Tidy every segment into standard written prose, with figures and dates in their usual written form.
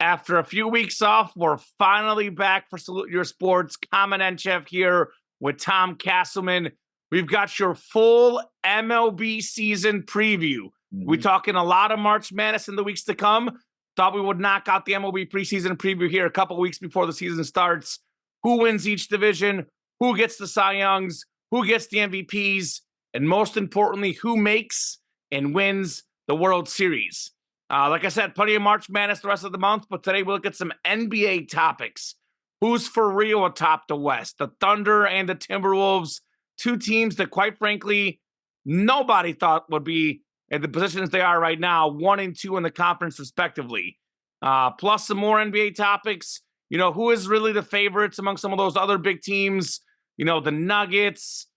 After a few weeks off, we're finally back for Salute Your Sports. Kamen Entchev here with Tom Casselman. We've got your full MLB season preview. We're talking a lot of March Madness in the weeks to come. Thought we would knock out the MLB preseason preview here a couple weeks before the season starts. Who wins each division? Who gets the Cy Youngs? Who gets the MVPs? And most importantly, who makes and wins the World Series? Like I said, plenty of March Madness the rest of the month, but today we'll look at some NBA topics. Who's for real atop the West? The Thunder and the Timberwolves, two teams that, quite frankly, nobody thought would be in the positions they are right now, 1 and 2 in the conference respectively. Plus some more NBA topics. You know, who is really the favorites among some of those other big teams? You know, the Nuggets.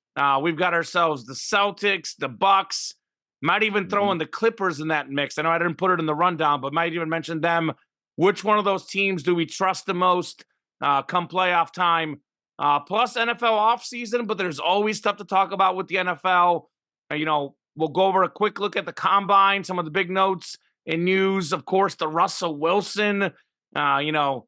We've got ourselves the Celtics, the Bucks. Might even throw in the Clippers in that mix. I know I didn't put it in the rundown, but might even mention them. Which one of those teams do we trust the most come playoff time? Plus NFL offseason, but there's always stuff to talk about with the NFL. You know, we'll go over a quick look at the Combine, some of the big notes and news. Of course, the Russell Wilson, Casselman,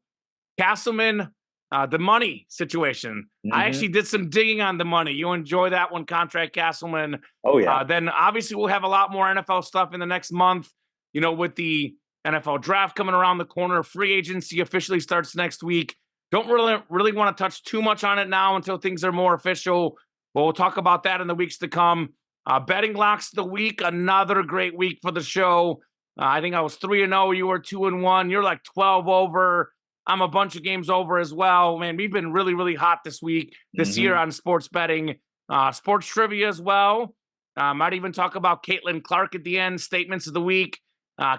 the money situation. I actually did some digging on the money. You enjoy that one, Contract Casselman. Oh, yeah. Then obviously we'll have a lot more NFL stuff in the next month, you know, with the NFL draft coming around the corner. Free agency officially starts next week. Don't really want to touch too much on it now until things are more official. But we'll talk about that in the weeks to come. Betting locks of the week, another great week for the show. I think I was 3-0. You were 2-1. You're like 12 over. I'm a bunch of games over as well. Man, we've been really, really hot this year on sports betting. Sports trivia as well. Might even talk about Caitlin Clark at the end. Statements of the week.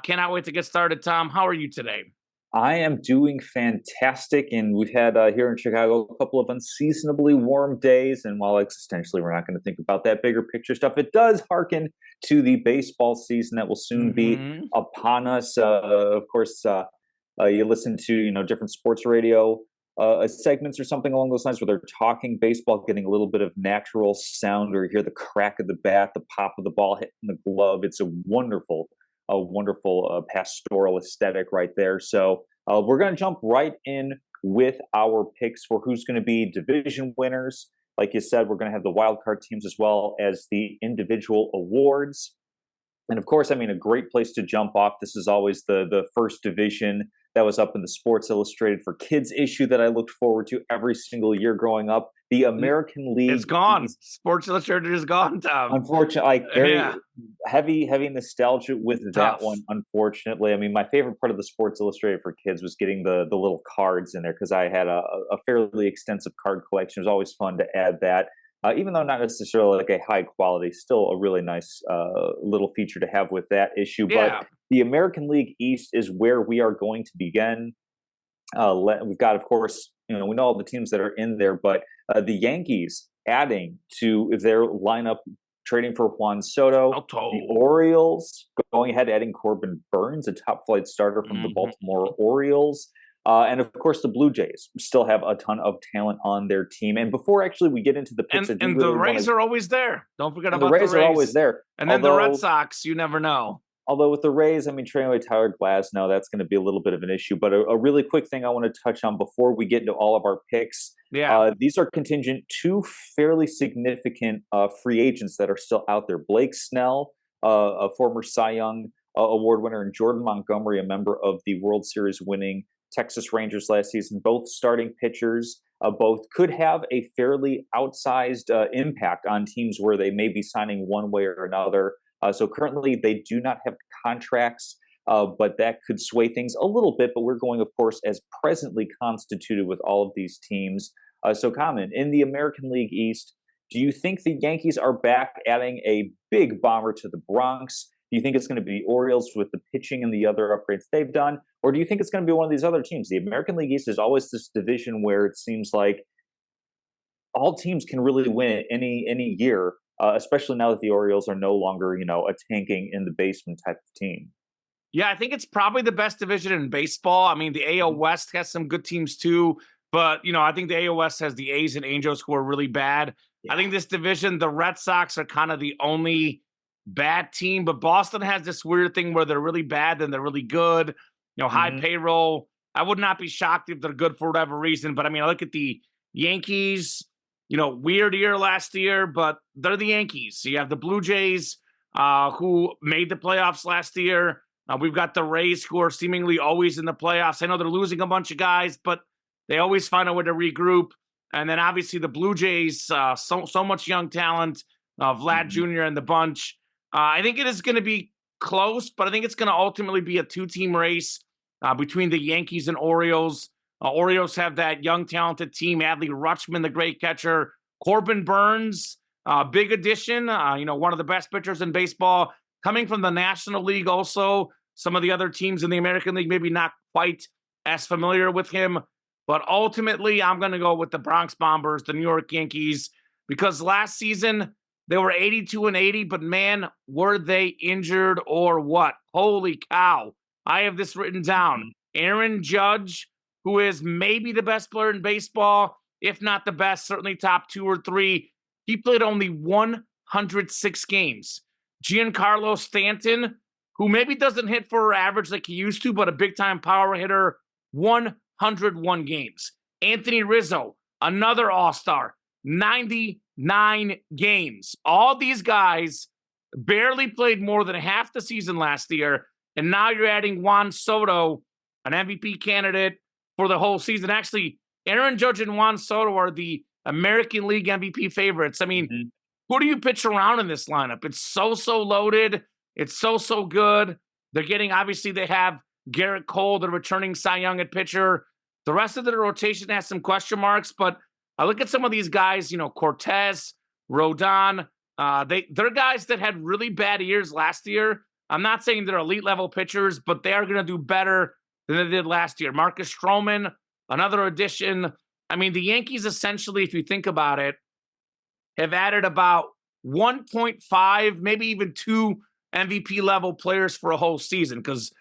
Cannot wait to get started, Tom. How are you today? I am doing fantastic, and we've had here in Chicago a couple of unseasonably warm days, and while existentially we're not going to think about that bigger picture stuff, it does hearken to the baseball season that will soon be upon us. Of course, you listen to, different sports radio segments or something along those lines where they're talking baseball, getting a little bit of natural sound, or you hear the crack of the bat, the pop of the ball hitting the glove. It's a wonderful pastoral aesthetic right there. So we're going to jump right in with our picks for who's going to be division winners. Like you said, we're going to have the wild card teams as well as the individual awards. And of course, I mean, a great place to jump off. This is always the first division that was up in the Sports Illustrated for Kids issue that I looked forward to every single year growing up. The American League. It's gone. Sports Illustrated is gone, Tom. Unfortunately, very heavy nostalgia with that one, unfortunately. I mean, my favorite part of the Sports Illustrated for Kids was getting the little cards in there, because I had a fairly extensive card collection. It was always fun to add that. Even though not necessarily like a high quality, still a really nice little feature to have with that issue. Yeah. But the American League East is where we are going to begin. We've got, of course, we know all the teams that are in there, but the Yankees adding to their lineup, trading for Juan Soto. The Orioles going ahead, adding Corbin Burns, a top flight starter from the Baltimore Orioles. And of course, the Blue Jays still have a ton of talent on their team. And before actually we get into the picks, and the Rays are always there. Don't forget about the Rays. The Rays are always there. And then the Red Sox, you never know. Although with the Rays, I mean, trading away Tyler Glasnow, that's going to be a little bit of an issue. But a really quick thing I want to touch on before we get into all of our picks. Yeah. These are contingent to fairly significant free agents that are still out there. Blake Snell, a former Cy Young Award winner, and Jordan Montgomery, a member of the World Series winning Texas Rangers last season, both starting pitchers. Both could have a fairly outsized impact on teams where they may be signing one way or another. So currently they do not have contracts, but that could sway things a little bit. But we're going, of course, as presently constituted with all of these teams. So Kamen, in the American League East, do you think the Yankees are back, adding a big bomber to the Bronx? Do you think it's going to be the Orioles with the pitching and the other upgrades they've done? Or do you think it's going to be one of these other teams? The American League East is always this division where it seems like all teams can really win it any year, especially now that the Orioles are no longer, a tanking in the basement type of team. Yeah, I think it's probably the best division in baseball. I mean, the AL West has some good teams too, but, I think the AL West has the A's and Angels who are really bad. Yeah. I think this division, the Red Sox are kind of the only bad team, but Boston has this weird thing where they're really bad, then they're really good. high payroll. I would not be shocked if they're good for whatever reason. But I mean, I look at the Yankees, weird year last year, but they're the Yankees. So you have the Blue Jays, who made the playoffs last year. We've got the Rays, who are seemingly always in the playoffs. I know they're losing a bunch of guys, but they always find a way to regroup. And then obviously the Blue Jays, so much young talent, Vlad Jr. and the bunch. I think it is going to be close, but I think it's going to ultimately be a two-team race between the Yankees and Orioles. Orioles have that young, talented team. Adley Rutschman, the great catcher. Corbin Burns, big addition. One of the best pitchers in baseball. Coming from the National League also. Some of the other teams in the American League maybe not quite as familiar with him. But ultimately, I'm going to go with the Bronx Bombers, the New York Yankees, because last season they were 82-80, but man, were they injured or what? Holy cow. I have this written down. Aaron Judge, who is maybe the best player in baseball, if not the best, certainly top 2 or 3. He played only 106 games. Giancarlo Stanton, who maybe doesn't hit for average like he used to, but a big-time power hitter, 101 games. Anthony Rizzo, another all-star, 99 games. All these guys barely played more than half the season last year, and now you're adding Juan Soto, an MVP candidate for the whole season. Actually, Aaron Judge and Juan Soto are the American League MVP favorites. I mean, who do you pitch around in this lineup? It's so loaded. It's so good. They're getting, obviously, they have Garrett Cole, the returning Cy Young at pitcher. The rest of the rotation has some question marks, but I look at some of these guys, Cortez, Rodon. They're guys that had really bad years last year. I'm not saying they're elite level pitchers, but they are going to do better than they did last year. Marcus Stroman, another addition. I mean, the Yankees essentially, if you think about it, have added about 1.5, maybe even 2 MVP level players for a whole season. Because,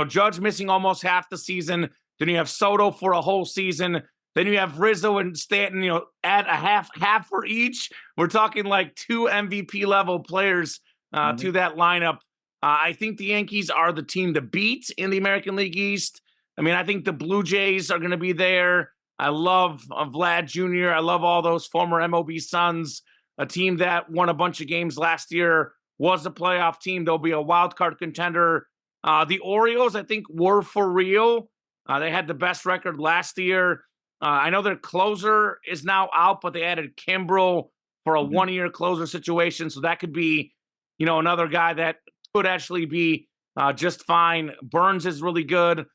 Judge missing almost half the season. Then you have Soto for a whole season. Then you have Rizzo and Stanton, add a half for each. We're talking like 2 MVP level players to that lineup. I think the Yankees are the team to beat in the American League East. I mean, I think the Blue Jays are going to be there. I love Vlad Jr. I love all those former MLB Suns, a team that won a bunch of games last year, was a playoff team. They'll be a wild card contender. The Orioles, I think, were for real. They had the best record last year. I know their closer is now out, but they added Kimbrel for a one-year closer situation. So that could be, another guy that could actually be just fine. Burns is really good.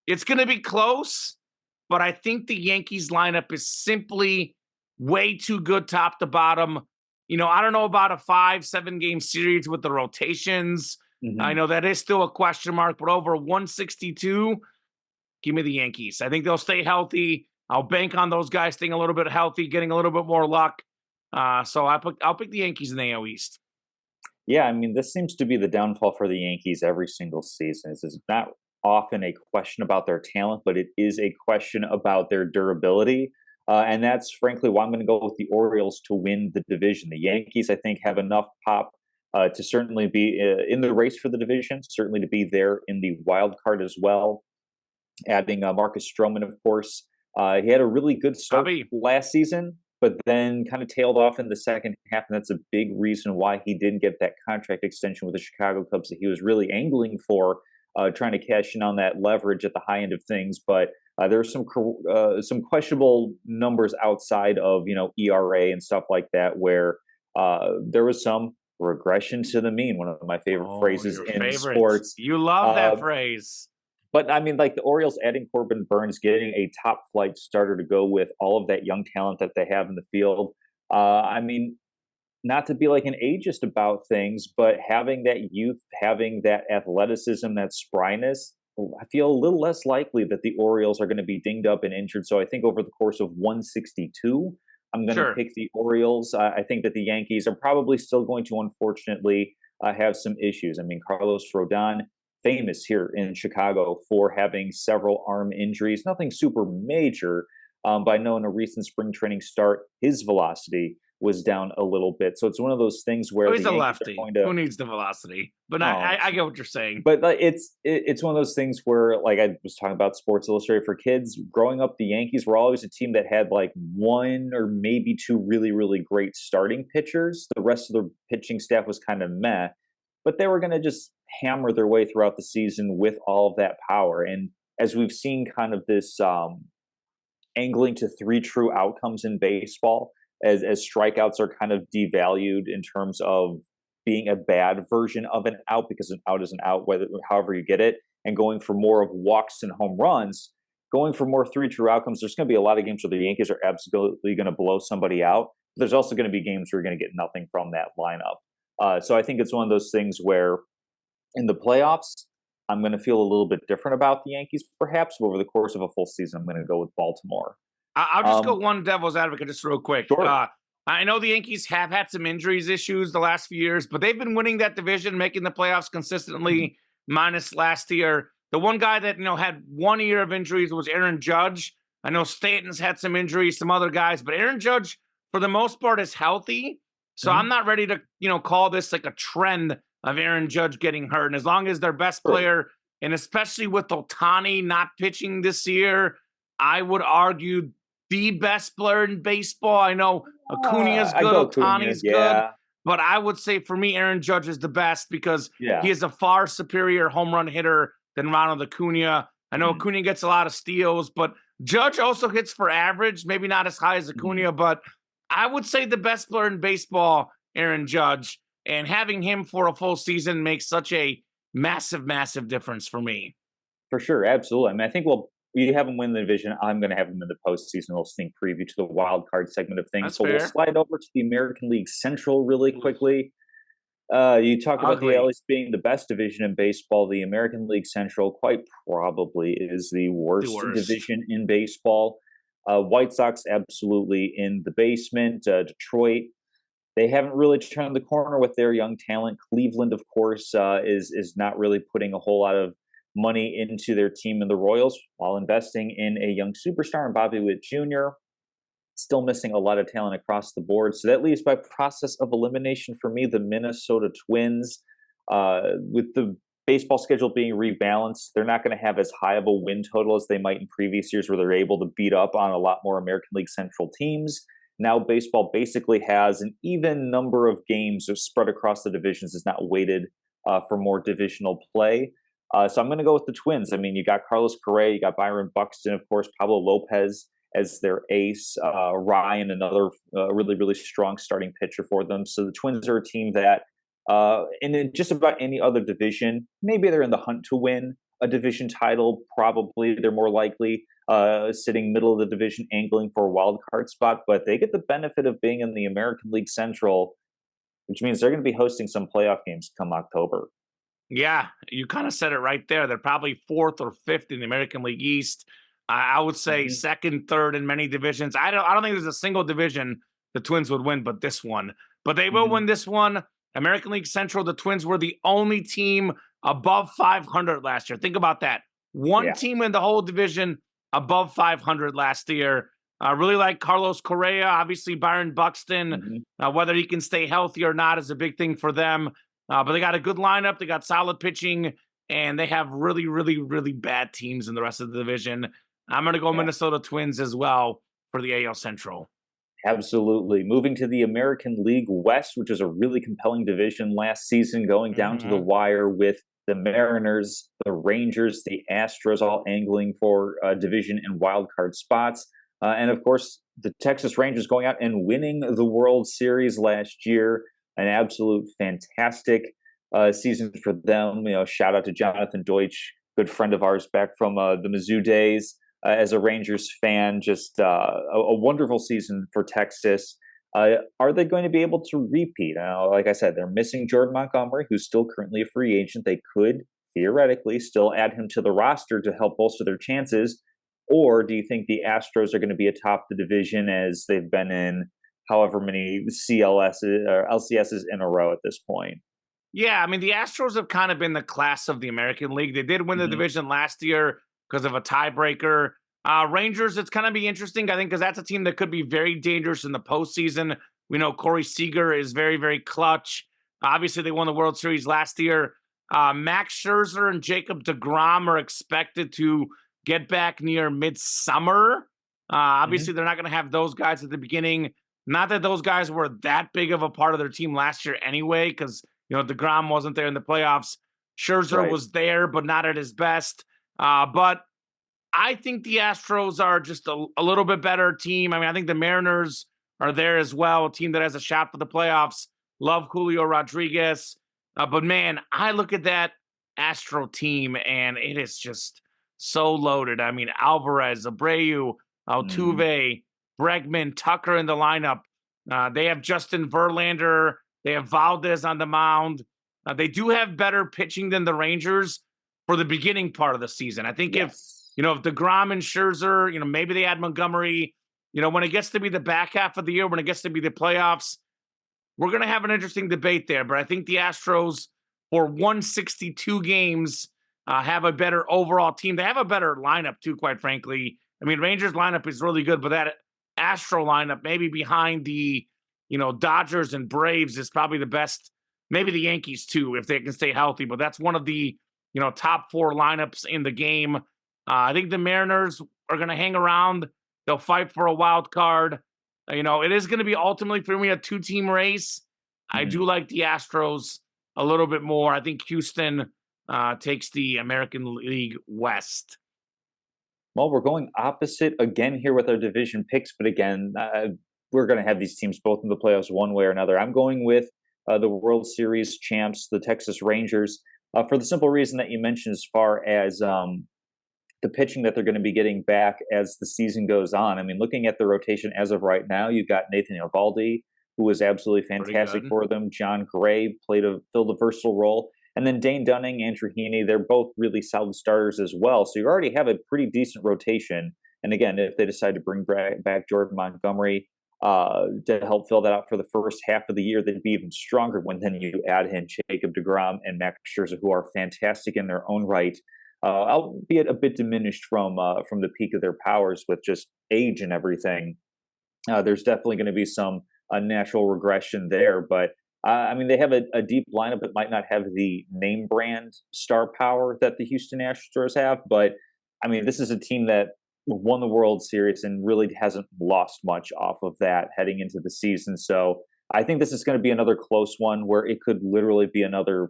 It's going to be close, but I think the Yankees lineup is simply way too good top to bottom. I don't know about a 5-7 game series with the rotations. I know that is still a question mark, but over 162, give me the Yankees. I think they'll stay healthy. I'll bank on those guys staying a little bit healthy, getting a little bit more luck. So I'll pick the Yankees in the AL East. Yeah, I mean, this seems to be the downfall for the Yankees every single season. It's not often a question about their talent, but it is a question about their durability. And that's frankly why I'm going to go with the Orioles to win the division. The Yankees, I think, have enough pop to certainly be in the race for the division, certainly to be there in the wild card as well. Adding Marcus Stroman, of course. He had a really good start last season, but then kind of tailed off in the second half. And that's a big reason why he didn't get that contract extension with the Chicago Cubs that he was really angling for, trying to cash in on that leverage at the high end of things. But there are some questionable numbers outside of, ERA and stuff like that, where there was some regression to the mean, one of my favorite phrases in sports. You love that phrase. But I mean, like the Orioles adding Corbin Burns, getting a top flight starter to go with all of that young talent that they have in the field. I mean, not to be like an ageist about things, but having that youth, having that athleticism, that spryness, I feel a little less likely that the Orioles are going to be dinged up and injured. So I think over the course of 162, I'm going to pick the Orioles. I think that the Yankees are probably still going to, unfortunately, have some issues. I mean, Carlos Rodon, famous here in Chicago for having several arm injuries, nothing super major, but I know in a recent spring training start, his velocity was down a little bit. So it's one of those things where Oh, the he's a Yankees are lefty. going to. Who needs the velocity? But Oh, I get what you're saying. but it's one of those things where, like I was talking about Sports Illustrated for kids, growing up, the Yankees were always a team that had like one or maybe two really great starting pitchers. The rest of the pitching staff was kind of meh, but they were going to just hammer their way throughout the season with all of that power. And as we've seen, kind of this angling to three true outcomes in baseball, as strikeouts are kind of devalued in terms of being a bad version of an out, because an out is an out, whether however you get it, and going for more of walks and home runs, going for more three true outcomes. There's going to be a lot of games where the Yankees are absolutely going to blow somebody out. But there's also going to be games where you're going to get nothing from that lineup. So I think it's one of those things where in the playoffs, I'm going to feel a little bit different about the Yankees, perhaps. But over the course of a full season, I'm going to go with Baltimore. I'll just go one devil's advocate just real quick. Sure. I know the Yankees have had some injuries issues the last few years, but they've been winning that division, making the playoffs consistently, minus last year. The one guy that had 1 year of injuries was Aaron Judge. I know Stanton's had some injuries, some other guys, but Aaron Judge, for the most part, is healthy. So I'm not ready to call this like a trend of Aaron Judge getting hurt. And as long as their best player, and especially with Ohtani not pitching this year, I would argue the best player in baseball. I know Acuna's good, Ohtani's good, but I would say for me, Aaron Judge is the best because he is a far superior home run hitter than Ronald Acuna. I know Acuna gets a lot of steals, but Judge also hits for average, maybe not as high as Acuna, but I would say the best player in baseball, Aaron Judge, and having him for a full season makes such a massive difference for me. For sure, absolutely. I mean, I think we have them win the division. I'm going to have them in the postseason. We'll sneak preview to the wild card segment of things. That's so fair. We'll slide over to the American League Central really quickly. You talk about the AL East being the best division in baseball. The American League Central quite probably is the worst division in baseball. White Sox absolutely in the basement. Detroit, they haven't really turned the corner with their young talent. Cleveland, of course, is not really putting a whole lot of money into their team, in the Royals, while investing in a young superstar in Bobby Witt Jr. Still missing a lot of talent across the board. So that leaves, by process of elimination for me, the Minnesota Twins. With the baseball schedule being rebalanced, they're not going to have as high of a win total as they might in previous years, where they're able to beat up on a lot more American League Central teams. Now baseball basically has an even number of games spread across the divisions. It's not weighted for more divisional play. So I'm going to go with the Twins. I mean, you got Carlos Correa, you got Byron Buxton, of course, Pablo Lopez as their ace, Ryan, another really strong starting pitcher for them. So the Twins are a team that, in just about any other division, maybe they're in the hunt to win a division title. Probably they're more likely sitting middle of the division, angling for a wild card spot. But they get the benefit of being in the American League Central, which means they're going to be hosting some playoff games come October. Yeah, you kind of said it right there. They're probably fourth or fifth in the American League East. I would say second, third in many divisions. I don't think there's a single division the Twins would win but this one. But they will win this one. American League Central, the Twins were the only team above 500 last year. Think about that. One team in the whole division above 500 last year. Really like Carlos Correa, obviously Byron Buxton. Whether he can stay healthy or not is a big thing for them. But they got a good lineup. They got solid pitching, and they have really bad teams in the rest of the division. I'm going to go Minnesota Twins as well for the AL Central. Absolutely. Moving to the American League West, which is a really compelling division last season, going down to the wire with the Mariners, the Rangers, the Astros, all angling for division and wild card spots. And of course, the Texas Rangers going out and winning the World Series last year. An absolute fantastic season for them. Shout out to Jonathan Deutsch, good friend of ours back from the Mizzou days. As a Rangers fan, just a wonderful season for Texas. Are they going to be able to repeat? Like I said, they're missing Jordan Montgomery, who's still currently a free agent. They could theoretically still add him to the roster to help bolster their chances. Or do you think the Astros are going to be atop the division as they've been in however many CLSs or LCSs in a row at this point? Yeah, I mean, the Astros have kind of been the class of the American League. They did win the division last year because of a tiebreaker. Rangers, it's going to be interesting, I think, because that's a team that could be very dangerous in the postseason. We know Corey Seager is very, very clutch. Obviously, they won the World Series last year. Max Scherzer and Jacob deGrom are expected to get back near midsummer. Mhm. Obviously, they're not going to have those guys at the beginning. Not that those guys were that big of a part of their team last year anyway, because deGrom wasn't there in the playoffs. Scherzer Right. was there, but not at his best. But I think the Astros are just a little bit better team. I mean, I think the Mariners are there as well, a team that has a shot for the playoffs. Love Julio Rodriguez. But man, I look at that Astro team and it is just so loaded. I mean, Alvarez, Abreu, Mhm. Altuve, Bregman, Tucker in the lineup. They have Justin Verlander. They have Valdez on the mound. They do have better pitching than the Rangers for the beginning part of the season. I think Yes. if DeGrom and Scherzer, maybe they add Montgomery, when it gets to be the back half of the year, when it gets to be the playoffs, we're going to have an interesting debate there. But I think the Astros, for 162 games, have a better overall team. They have a better lineup, too, quite frankly. I mean, Rangers lineup is really good, but that Astro lineup, maybe behind the, Dodgers and Braves, is probably the best. Maybe the Yankees, too, if they can stay healthy. But that's one of the, top four lineups in the game. I think the Mariners are going to hang around. They'll fight for a wild card. It is going to be ultimately for me a two-team race. I Mhm. do like the Astros a little bit more. I think Houston takes the American League West. Well, we're going opposite again here with our division picks, but again, we're going to have these teams both in the playoffs one way or another. I'm going with the World Series champs, the Texas Rangers, for the simple reason that you mentioned as far as the pitching that they're going to be getting back as the season goes on. I mean, looking at the rotation as of right now, you've got Nathan Eovaldi, who was absolutely Pretty fantastic good. for them. John Gray filled a versatile role. And then Dane Dunning, Andrew Heaney, they're both really solid starters as well. So you already have a pretty decent rotation. And again, if they decide to bring back Jordan Montgomery to help fill that out for the first half of the year, they'd be even stronger when then you add in Jacob deGrom and Max Scherzer, who are fantastic in their own right, albeit a bit diminished from the peak of their powers with just age and everything. There's definitely going to be some natural regression there, but I mean they have a deep lineup that might not have the name brand star power that the Houston Astros have, but I mean this is a team that won the World Series and really hasn't lost much off of that heading into the season. So I think this is going to be another close one where it could literally be another,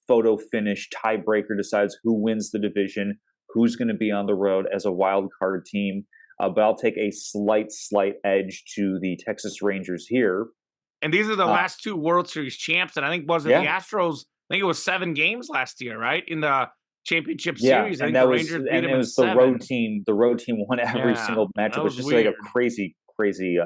photo finish tiebreaker decides who wins the division, who's going to be on the road as a wild card team. But I'll take a slight edge to the Texas Rangers here. And these are the Uh, last two World Series champs. And I think wasn't the yeah, Astros, I think it was 7 games last year, right? In the championship yeah, series. I think the Rangers beat and them it in was the road 7. team. The road team won every Yeah, single matchup. that It's was just like a weird. crazy,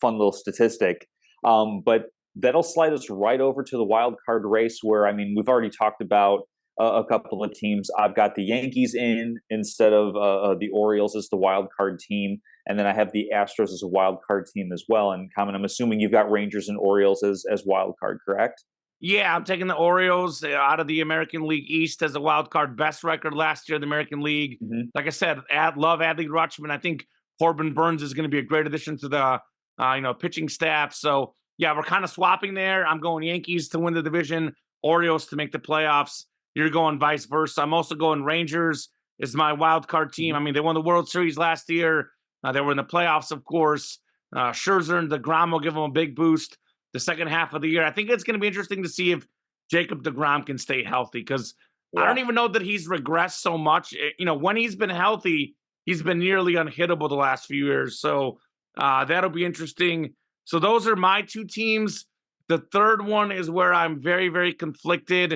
fun little statistic. But that'll slide us right over to the wild card race, where I mean, we've already talked about a couple of teams. I've got the Yankees in instead of the Orioles as the wild card team, and then I have the Astros as a wild card team as well. And Kamen, I'm assuming you've got Rangers and Orioles as wild card, correct? Yeah, I'm taking the Orioles out of the American League East as a wild card. Best record last year in the American League. Hmm. Like I said, love Adley Rutschman. I think Corbin Burns is going to be a great addition to the pitching staff. So yeah, we're kind of swapping there. I'm going Yankees to win the division, Orioles to make the playoffs. You're going vice versa. I'm also going Rangers is my wild card team. Hmm. I mean, they won the World Series last year. They were in the playoffs, of course. Scherzer and DeGrom will give them a big boost the second half of the year. I think it's going to be interesting to see if Jacob deGrom can stay healthy, because I don't Yeah. even know that he's regressed so much. When he's been healthy, he's been nearly unhittable the last few years. So that'll be interesting. So those are my two teams. The third one is where I'm very, very conflicted.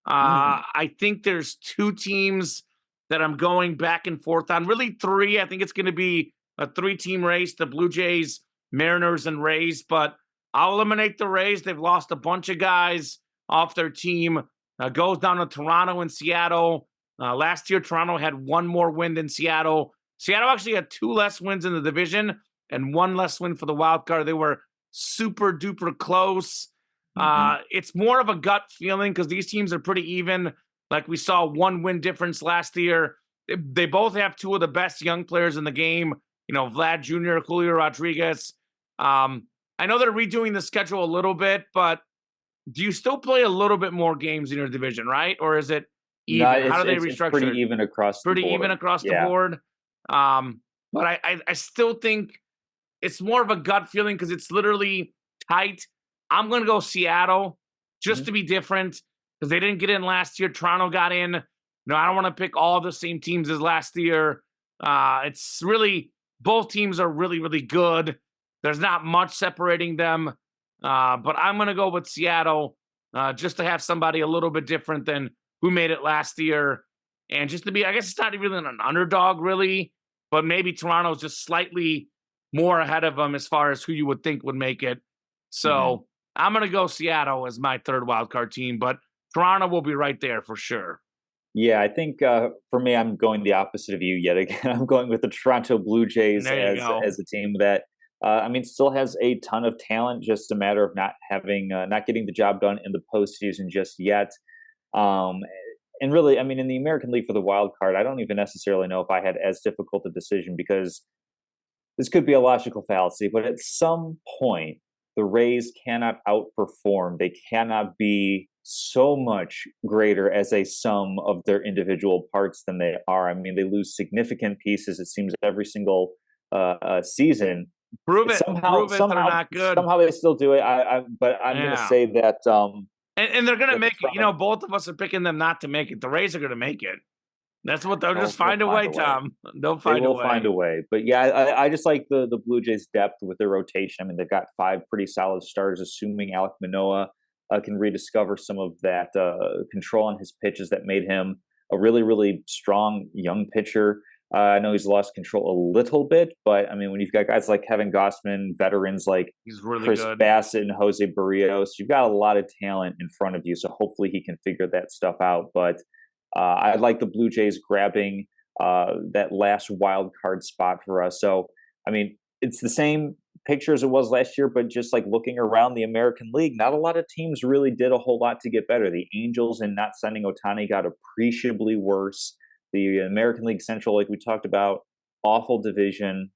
Mm. I think there's two teams that I'm going back and forth on. Really three. I think it's going to be a 3-team race: the Blue Jays, Mariners, and Rays. But I'll eliminate the Rays. They've lost a bunch of guys off their team. Goes down to Toronto and Seattle. Last year, Toronto had one more win than Seattle. Seattle actually had 2 less wins in the division and 1 less win for the wild card. They were super duper close. Hmm. It's more of a gut feeling because these teams are pretty even. Like we saw 1 win difference last year. They both have 2 of the best young players in the game. Vlad Jr., Julio Rodriguez. I know they're redoing the schedule a little bit, but do you still play a little bit more games in your division, right? Or is it No, even? How do they it's pretty restructure it? even across the Pretty even board. across the Yeah. board. But I still think it's more of a gut feeling because it's literally tight. I'm gonna go Seattle just Mhm. to be different because they didn't get in last year. Toronto got in. I don't want to pick all the same teams as last year. It's really both teams are really, really good. There's not much separating them. But I'm gonna go with Seattle just to have somebody a little bit different than who made it last year. And just to be, I guess it's not even an underdog, really, but maybe Toronto's just slightly more ahead of them as far as who you would think would make it. Mhm. So I'm going to go Seattle as my third wild card team, but Toronto will be right there for sure. Yeah, I think for me, I'm going the opposite of you yet again. I'm going with the Toronto Blue Jays There you go. as a team that I mean still has a ton of talent. Just a matter of not having not getting the job done in the postseason just yet. Um, and really, I mean, in the American League for the wild card, I don't even necessarily know if I had as difficult a decision because this could be a logical fallacy, but at some point, the Rays cannot outperform. They cannot be so much greater as a sum of their individual parts than they are. I mean, they lose significant pieces. It seems every single season. Prove it. Somehow, Prove it. They're somehow, not good. somehow they still do it. But I'm going to Yeah. say that And they're going to that the make it. Toronto Both of us are picking them not to make it. The Rays are going to make it. That's what they'll just they'll find a find way, a way. Tom. They'll They find a will find way. a way. But yeah, I just like the Blue Jays' depth with their rotation. I mean, they've got five pretty solid starters, assuming Alek Manoah can rediscover some of that control on his pitches that made him a really, really strong young pitcher. I know he's lost control a little bit, but I mean, when you've got guys like Kevin Gossman, veterans like He's really Chris good. Bassett and Jose Barrios, you've got a lot of talent in front of you. So hopefully he can figure that stuff out. But I like the Blue Jays grabbing that last wild card spot for us. So, I mean, it's the same picture as it was last year, but just like looking around the American League, not a lot of teams really did a whole lot to get better. The Angels and not sending Otani got appreciably worse. The American League Central, like we talked about, awful division,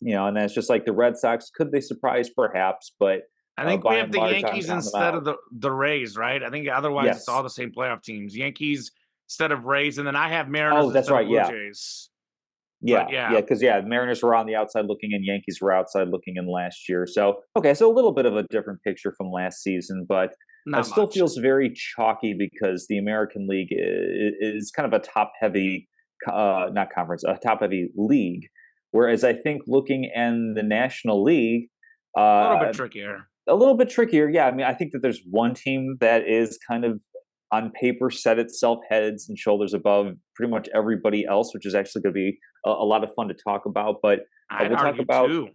and then it's just like the Red Sox. Could they surprise? Perhaps, but I think we by have and the large, I'm Yankees counting them instead of out. the Rays, right? I think otherwise it's all Yes. the same playoff teams. Yankees instead of Rays, and then I have Mariners Oh, that's instead of right. Blue Yeah. Jays. But Yeah, yeah, yeah, because Mariners were on the outside looking in, Yankees were outside looking in last year. So okay, so a little bit of a different picture from last season, but it not still much. feels very chalky because the American League is kind of a top heavy, not conference, a top heavy league. Whereas I think looking in the National League, A little bit uh, trickier. a little bit trickier. Yeah, I mean, I think that there's one team that is kind of on paper set itself heads and shoulders above pretty much everybody else, which is actually going to be a lot of fun to talk about. But I'd we'll talk argue about two.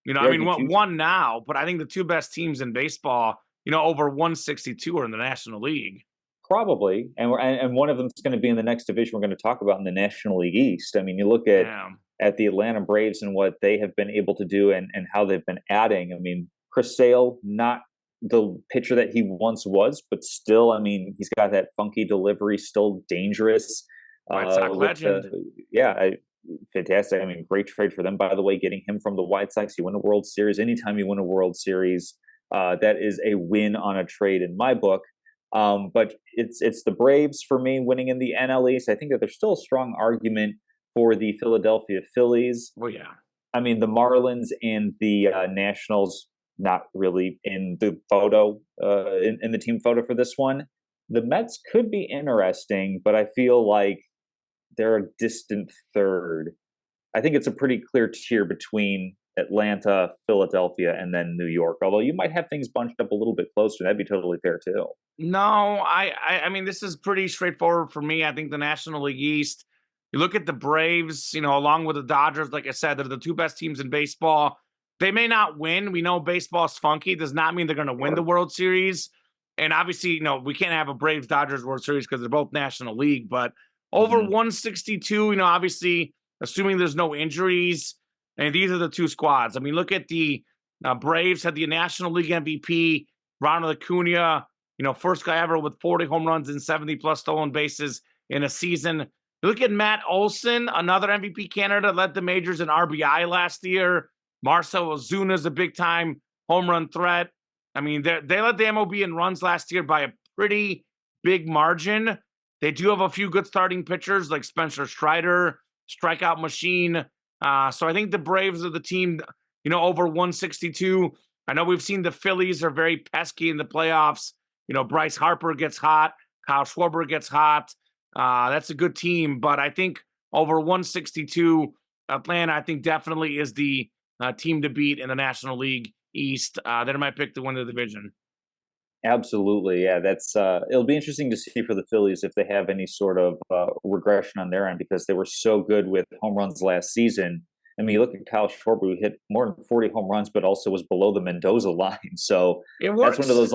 you I mean, argue two one now, but I think the two best teams in baseball, over 162 are in the National League. probably, and one of them is going to be in the next division we're going to talk about in the National League East. I mean, you look Yeah. at the Atlanta Braves and what they have been able to do and how they've been adding. I mean, Chris Sale, not the pitcher that he once was, but still, I mean, he's got that funky delivery, still dangerous. White Sox With the legend. yeah, fantastic. I mean, great trade for them, by the way, getting him from the White Sox. You win a World Series. Anytime you win a World Series, that is a win on a trade in my book. But it's the Braves for me winning in the NL East. I think that there's still a strong argument for the Philadelphia Phillies. Well, yeah. I mean, the Marlins and the Nationals not really in the photo, in the team photo for this one. The Mets could be interesting, but I feel like they're a distant third. I think it's a pretty clear tier between Atlanta, Philadelphia, and then New York. Although you might have things bunched up a little bit closer, that'd be totally fair too. No, I mean this is pretty straightforward for me. I think the National League East. You look at the Braves, along with the Dodgers. Like I said, they're the two best teams in baseball. They may not win. We know baseball's funky. Does not mean they're going to win the Sure. World Series. And obviously, we can't have a Braves Dodgers World Series because they're both National League. But over Hmm. 162, obviously, assuming there's no injuries, and these are the two squads. I mean, look at the Braves had the National League MVP, Ronald Acuna. First guy ever with 40 home runs and 70 plus stolen bases in a season. Look at Matt Olson, another MVP candidate, led the majors in RBI last year. Marcell Ozuna's a big time home run threat. I mean, they led the MLB in runs last year by a pretty big margin. They do have a few good starting pitchers like Spencer Strider, strikeout machine. So I think the Braves are the team, over 162. I know we've seen the Phillies are very pesky in the playoffs. Bryce Harper gets hot. Kyle Schwarber gets hot. That's a good team, but I think over 162, Atlanta, I think definitely is the team to beat in the National League East. They're my pick to win the division. Absolutely, yeah. That's it'll be interesting to see for the Phillies if they have any sort of regression on their end because they were so good with home runs last season. I mean, you look at Kyle Schwarber, who hit more than 40 home runs, but also was below the Mendoza line. So It that's one of works. those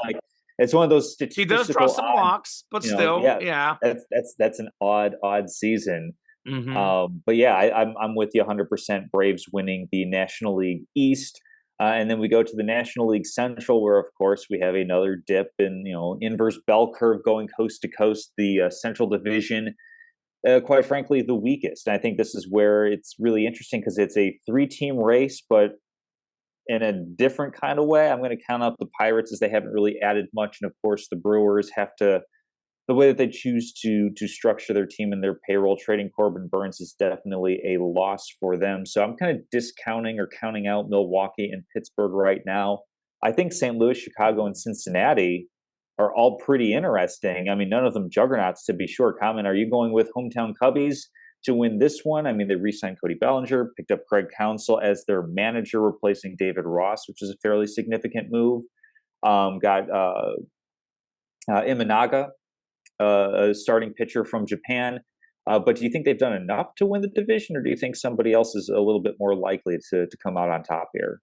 it's one of those He does draw statistical some odd. walks, but still, Yeah, yeah. that's an odd season. Hmm. But yeah, I'm with you 100%. Braves winning the National League East. And then we go to the National League Central, where of course we have another dip in inverse bell curve going coast to coast. The Central Division, quite frankly, the weakest. And I think this is where it's really interesting because it's a three-team race, but in a different kind of way. I'm going to count out the Pirates as they haven't really added much, and of course the Brewers have to the way that they choose to structure their team and their payroll. Trading Corbin Burns is definitely a loss for them. So I'm kind of discounting or counting out Milwaukee and Pittsburgh right now. I think St. Louis, Chicago, and Cincinnati are all pretty interesting. I mean, none of them juggernauts to be sure. Kamen, are you going with hometown Cubbies to win this one? I mean, they re-signed Cody Bellinger, picked up Craig Counsell as their manager, replacing David Ross, which is a fairly significant move. Got Imanaga, a starting pitcher from Japan. But do you think they've done enough to win the division, or do you think somebody else is a little bit more likely to come out on top here?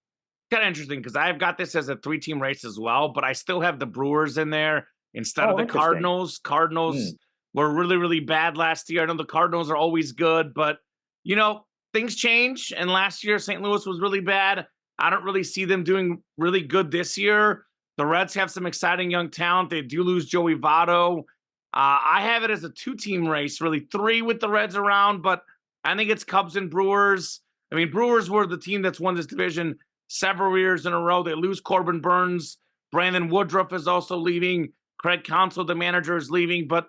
Kind of interesting because I've got this as a three-team race as well, but I still have the Brewers in there instead of Oh, the interesting. Cardinals. Cardinals Mm, were really, really bad last year. I know the Cardinals are always good, but you know, things change. And last year, St. Louis was really bad. I don't really see them doing really good this year. The Reds have some exciting young talent. They do lose Joey Votto. I have it as a two-team race, really three with the Reds around, but I think it's Cubs and Brewers. I mean, Brewers were the team that's won this division several years in a row. They lose Corbin Burns. Brandon Woodruff is also leaving. Craig Counsell, the manager, is leaving. But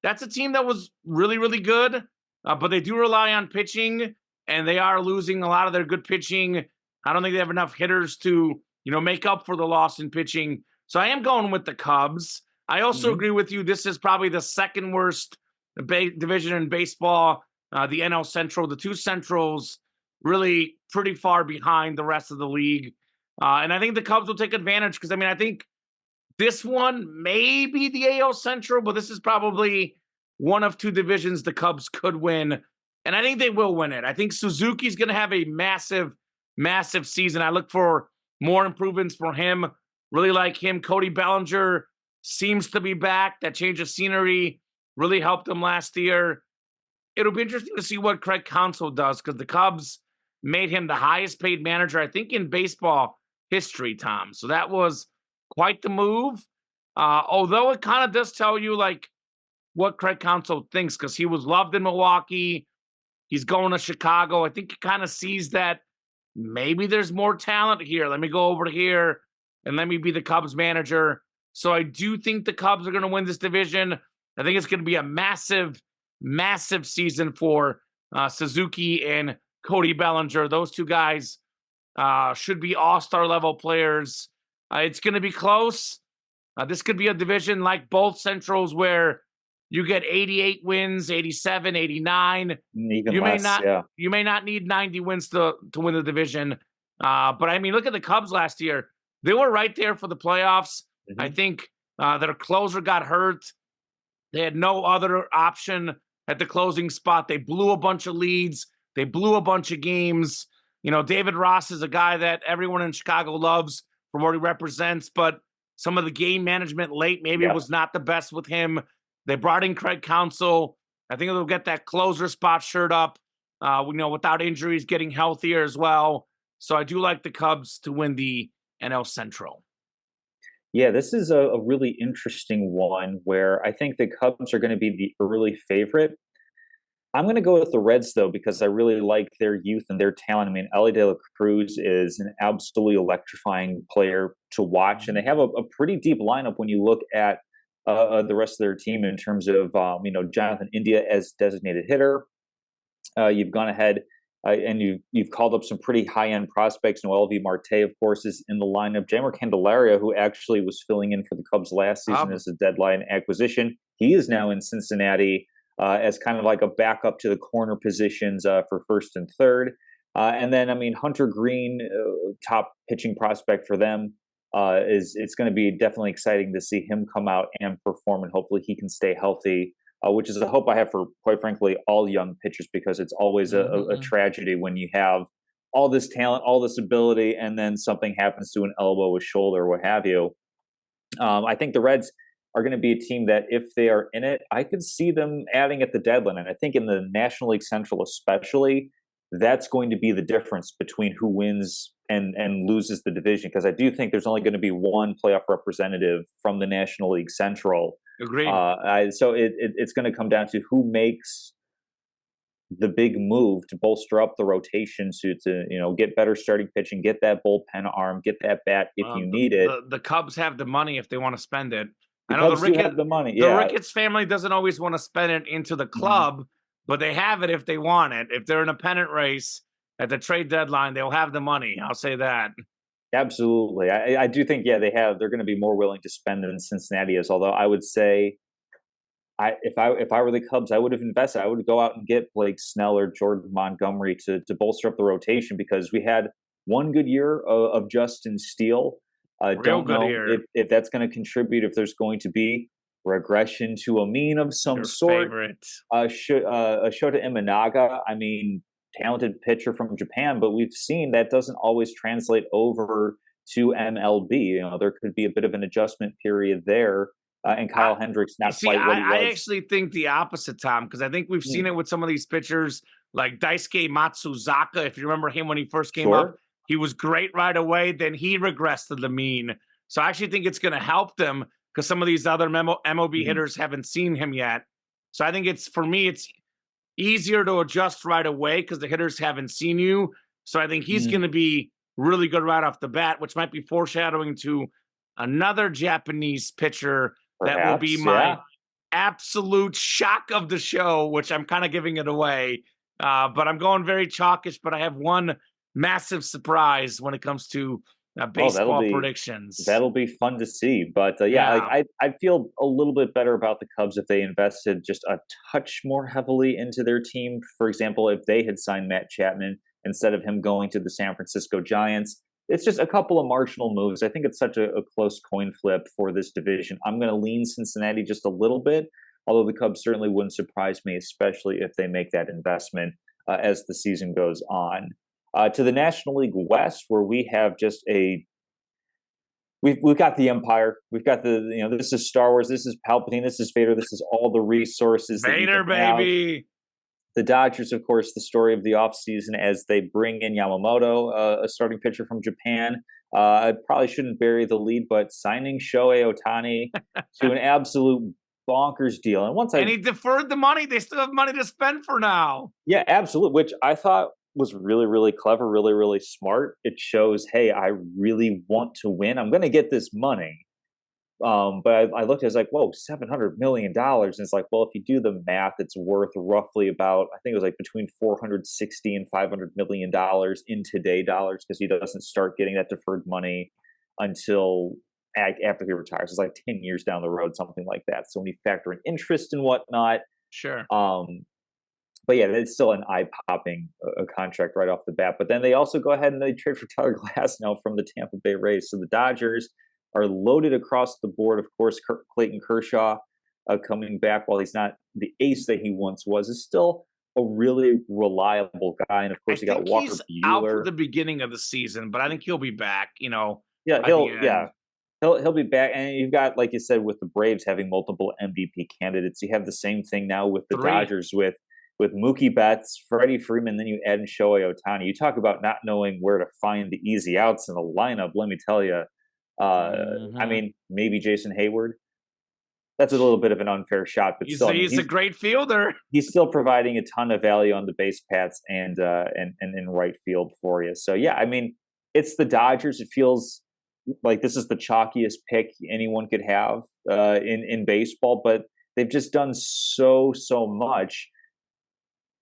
that's a team that was really, really good. But they do rely on pitching, and they are losing a lot of their good pitching. I don't think they have enough hitters to, make up for the loss in pitching. So I am going with the Cubs. I also mhm. agree with you. This is probably the second worst division in baseball, the NL Central. The two Centrals really pretty far behind the rest of the league. And I think the Cubs will take advantage because, I think this one may be the AL Central, but this is probably one of two divisions the Cubs could win. And I think they will win it. I think Suzuki's going to have a massive, massive season. I look for more improvements for him. Really like him. Cody Bellinger seems to be back. That change of scenery really helped him last year. It'll be interesting to see what Craig Counsell does because the Cubs made him the highest paid manager, I think, in baseball history, Tom. So that was quite the move. Although it kind of does tell you like what Craig Counsell thinks because he was loved in Milwaukee. He's going to Chicago. I think he kind of sees that maybe there's more talent here. Let me go over here and let me be the Cubs manager. So I do think the Cubs are going to win this division. I think it's going to be a massive, massive season for Suzuki and Cody Bellinger. Those two guys should be all-star level players. It's going to be close. This could be a division like both Centrals where you get 88 wins, 87, 89. Even You may less, not yeah. you may not need 90 wins to win the division. But look at the Cubs last year. They were right there for the playoffs. I Mhm. think their closer got hurt. They had no other option at the closing spot. They blew a bunch of leads. They blew a bunch of games. David Ross is a guy that everyone in Chicago loves for what he represents, but some of the game management late maybe Yeah. was not the best with him. They brought in Craig Counsell. I think they'll get that closer spot shirt up, without injuries, getting healthier as well. So I do like the Cubs to win the NL Central. Yeah, this is a really interesting one where I think the Cubs are going to be the early favorite. I'm going to go with the Reds, though, because I really like their youth and their talent. I mean, Ellie De La Cruz is an absolutely electrifying player to watch, and they have a pretty deep lineup when you look at the rest of their team in terms of, Jonathan India as designated hitter. You've gone ahead and you've called up some pretty high end prospects. Noel V. Marte, of course, is in the lineup. Jeimer Candelaria, who actually was filling in for the Cubs last season as a deadline acquisition, he is now in Cincinnati as kind of like a backup to the corner positions for first and third. And then, I mean, Hunter Green, top pitching prospect for them, is it's going to be definitely exciting to see him come out and perform, and hopefully he can stay healthy, which is a hope I have for, quite frankly, all young pitchers, because it's always a tragedy when you have all this talent, all this ability, and then something happens to an elbow, a shoulder, what have you. I think the Reds are going to be a team that, if they are in it, I could see them adding at the deadline. And I think in the National League Central, especially, that's going to be the difference between who wins and loses the division. Because I do think there's only going to be one playoff representative from the National League Central. Agreed. So it's going to come down to who makes the big move to bolster up the rotation to get better starting pitching, get that bullpen arm, get that bat if you need it. The Cubs have the money if they want to spend it. The I know Cubs do have the money. The Yeah. Ricketts family doesn't always want to spend it into the club, but they have it if they want it. If they're in a pennant race at the trade deadline, they'll have the money. I'll say that. Absolutely. I do think, yeah, they're going to be more willing to spend than Cincinnati is. Although I would say, if I were the Cubs, I would have invested. I would go out and get Blake Snell or Jordan Montgomery to bolster up the rotation, because we had one good year of Justin Steele. Don't know if that's going to contribute, if there's going to be regression to a mean of some sort. Shota Imanaga, I mean, talented pitcher from Japan, but we've seen that doesn't always translate over to MLB. There could be a bit of an adjustment period there. And Kyle Hendricks not quite what he was. I actually think the opposite, Tom, because I think we've seen it with some of these pitchers like Daisuke Matsuzaka. If you remember him when he first came up, he was great right away. Then he regressed to the mean. So I actually think it's going to help them, because some of these other MLB hitters haven't seen him yet. So I think for me, it's easier to adjust right away because the hitters haven't seen you. So I think he's going to be really good right off the bat, which might be foreshadowing to another Japanese pitcher. That will be my absolute shock of the show, which I'm kind of giving it away. But I'm going very chalkish, but I have one massive surprise when it comes to baseball predictions. That'll be fun to see. But I'd feel a little bit better about the Cubs if they invested just a touch more heavily into their team. For example, if they had signed Matt Chapman instead of him going to the San Francisco Giants. It's just a couple of marginal moves. I think it's such a close coin flip for this division. I'm going to lean Cincinnati just a little bit, although the Cubs certainly wouldn't surprise me, especially if they make that investment as the season goes on. To the National League West, where we have just we've got the Empire. We've got this is Star Wars. This is Palpatine. This is Vader. This is all the resources. Vader, baby. The Dodgers, of course, the story of the offseason as they bring in Yamamoto, a starting pitcher from Japan. I probably shouldn't bury the lead, but signing Shohei Ohtani to an absolute bonkers deal. And he deferred the money. They still have money to spend for now. Yeah, absolutely, which I thought was really, really clever, really, really smart. It shows, hey, I really want to win. I'm going to get this money. But I looked, I was like, whoa, $700 million. And it's like, well, if you do the math, it's worth roughly about, I think it was like between $460 and $500 million in today dollars, because he doesn't start getting that deferred money until after he retires. It's like 10 years down the road, something like that. So when you factor in interest and whatnot. Sure. But yeah, it's still an eye-popping contract right off the bat. But then they also go ahead and they trade for Tyler Glasnow from the Tampa Bay Rays. So the Dodgers are loaded across the board. Of course, Clayton Kershaw coming back, while he's not the ace that he once was, is still a really reliable guy. And of course, you got Walker Buehler. He's out for the beginning of the season, but I think he'll be back. Yeah, he'll be back. And you've got, like you said, with the Braves having multiple MVP candidates, you have the same thing now with the Dodgers with Mookie Betts, Freddie Freeman, then you add in Shohei Ohtani. You talk about not knowing where to find the easy outs in the lineup. Let me tell you. I mean, maybe Jason Hayward, that's a little bit of an unfair shot, but still, I mean, He's a great fielder. he's still providing a ton of value on the base paths and in right field for you. So yeah, I mean, it's the Dodgers. It feels like this is the chalkiest pick anyone could have in baseball, but they've just done so much.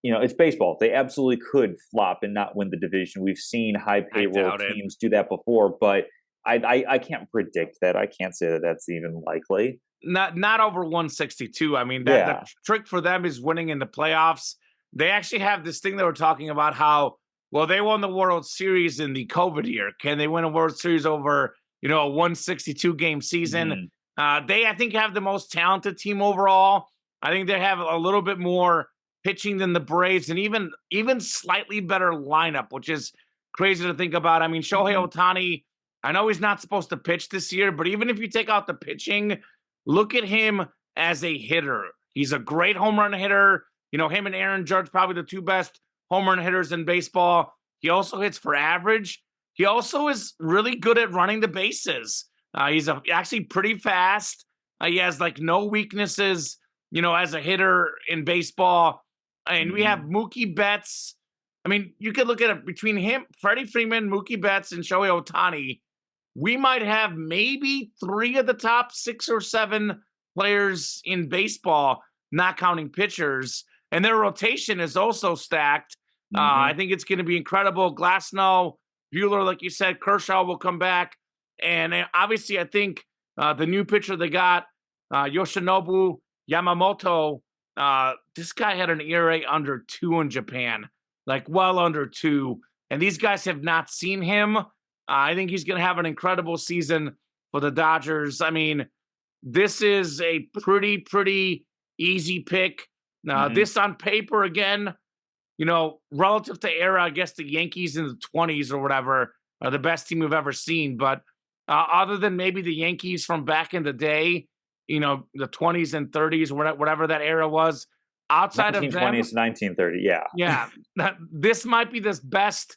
You know, it's baseball. They absolutely could flop and not win the division. We've seen high payroll teams do that before, but I can't predict that. I can't say that that's even likely. Not over 162. I mean, that Yeah. the trick for them is winning in the playoffs. They actually have this thing they were talking about how, well, they won the World Series in the COVID year. Can they win a World Series over, a 162 game season? They, I think, have the most talented team overall. I think they have a little bit more pitching than the Braves, and even slightly better lineup, which is crazy to think about. I mean, Shohei Ohtani, I know he's not supposed to pitch this year, but even if you take out the pitching, look at him as a hitter. He's a great home run hitter. Him and Aaron Judge, probably the two best home run hitters in baseball. He also hits for average. He also is really good at running the bases. He's actually pretty fast. He has like no weaknesses, as a hitter in baseball. And we have Mookie Betts. I mean, you could look at it between him, Freddie Freeman, Mookie Betts, and Shohei Ohtani. We might have maybe 3 of the top 6 or 7 players in baseball, not counting pitchers. And their rotation is also stacked. I think it's going to be incredible. Glasnow, Buehler, like you said, Kershaw will come back. And obviously, I think the new pitcher they got, Yoshinobu Yamamoto, this guy had an ERA under 2 in Japan, like well under 2. And these guys have not seen him. I think he's going to have an incredible season for the Dodgers. I mean, this is a pretty easy pick. This on paper, again, relative to era, I guess the Yankees in the 20s or whatever are the best team we've ever seen. But other than maybe the Yankees from back in the day, the 20s and 30s, whatever that era was, outside of them. 1920s, 1930, yeah. Yeah, this might be the best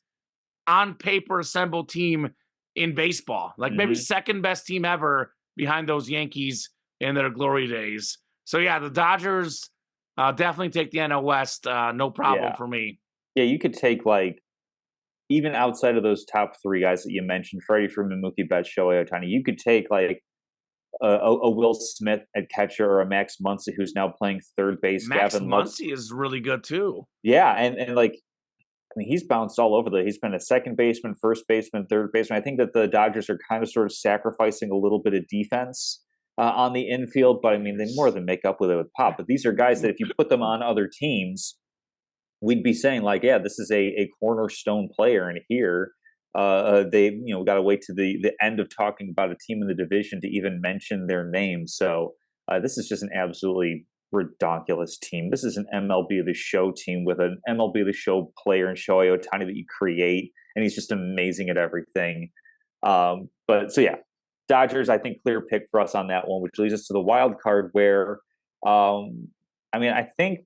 on paper assembled team in baseball, like maybe second best team ever behind those Yankees in their glory days. So yeah, the Dodgers definitely take the NL West, no problem for me. Yeah, you could take even outside of those top 3 guys that you mentioned, Freddie Freeman, Mookie Betts, Shohei Ohtani, you could take a Will Smith at catcher or a Max Muncy who's now playing third base. Max Muncy is really good too. Yeah, and I mean, he's bounced all over he's been a second baseman, first baseman, third baseman. I think that the Dodgers are kind of sort of sacrificing a little bit of defense on the infield, but I mean, they more than make up with it with pop. But these are guys that if you put them on other teams, we'd be saying yeah, this is a cornerstone player. And here, they got to wait to the end of talking about a team in the division to even mention their name. So this is just an absolutely redonkulous team. This is an MLB The Show team with an MLB The Show player in Shohei Ohtani that you create, and he's just amazing at everything. But so yeah, Dodgers, I think clear pick for us on that one, which leads us to the wild card where, I mean, I think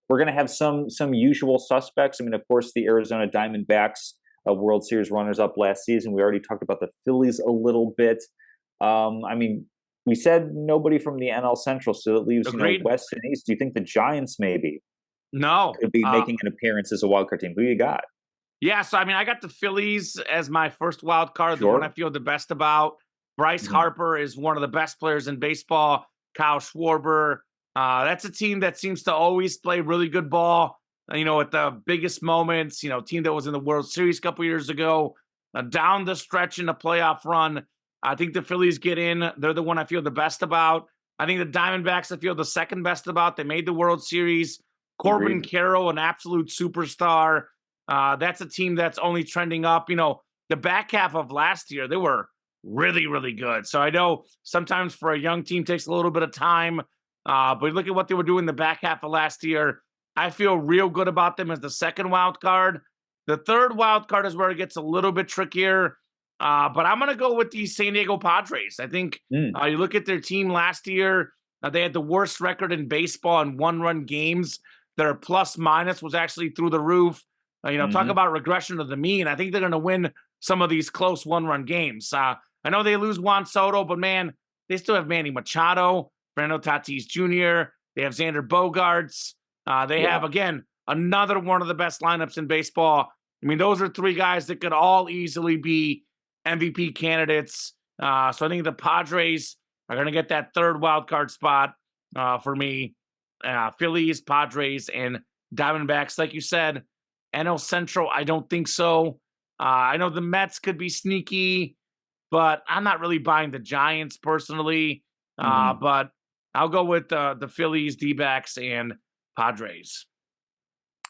we're going to have some usual suspects. I mean, of course, the Arizona Diamondbacks, World Series runners-up last season. We already talked about the Phillies a little bit. I mean, we said nobody from the NL Central, so it leaves West and East. Do you think the Giants maybe could be making an appearance as a wild card team? Who you got? Yeah, so I mean, I got the Phillies as my first wild card, the one I feel the best about. Bryce Harper is one of the best players in baseball. Kyle Schwarber, that's a team that seems to always play really good ball. At the biggest moments, team that was in the World Series a couple years ago, down the stretch in the playoff run. I think the Phillies get in. They're the one I feel the best about. I think the Diamondbacks I feel the second best about. They made the World Series. Corbin Carroll, an absolute superstar. That's a team that's only trending up. The back half of last year, they were really, really good. So I know sometimes for a young team takes a little bit of time. But look at what they were doing the back half of last year. I feel real good about them as the second wild card. The third wild card is where it gets a little bit trickier. But I'm going to go with the San Diego Padres. I think you look at their team last year, they had the worst record in baseball in one-run games. Their plus-minus was actually through the roof. Talk about regression to the mean. I think they're going to win some of these close one-run games. I know they lose Juan Soto, but, man, they still have Manny Machado. Fernando Tatis Jr., they have Xander Bogaerts. They have, again, another one of the best lineups in baseball. I mean, those are three guys that could all easily be MVP candidates. So I think the Padres are going to get that third wild card spot for me. Phillies, Padres, and Diamondbacks. Like you said, NL Central, I don't think so. I know the Mets could be sneaky, but I'm not really buying the Giants personally. But I'll go with the Phillies, D-backs, and Padres.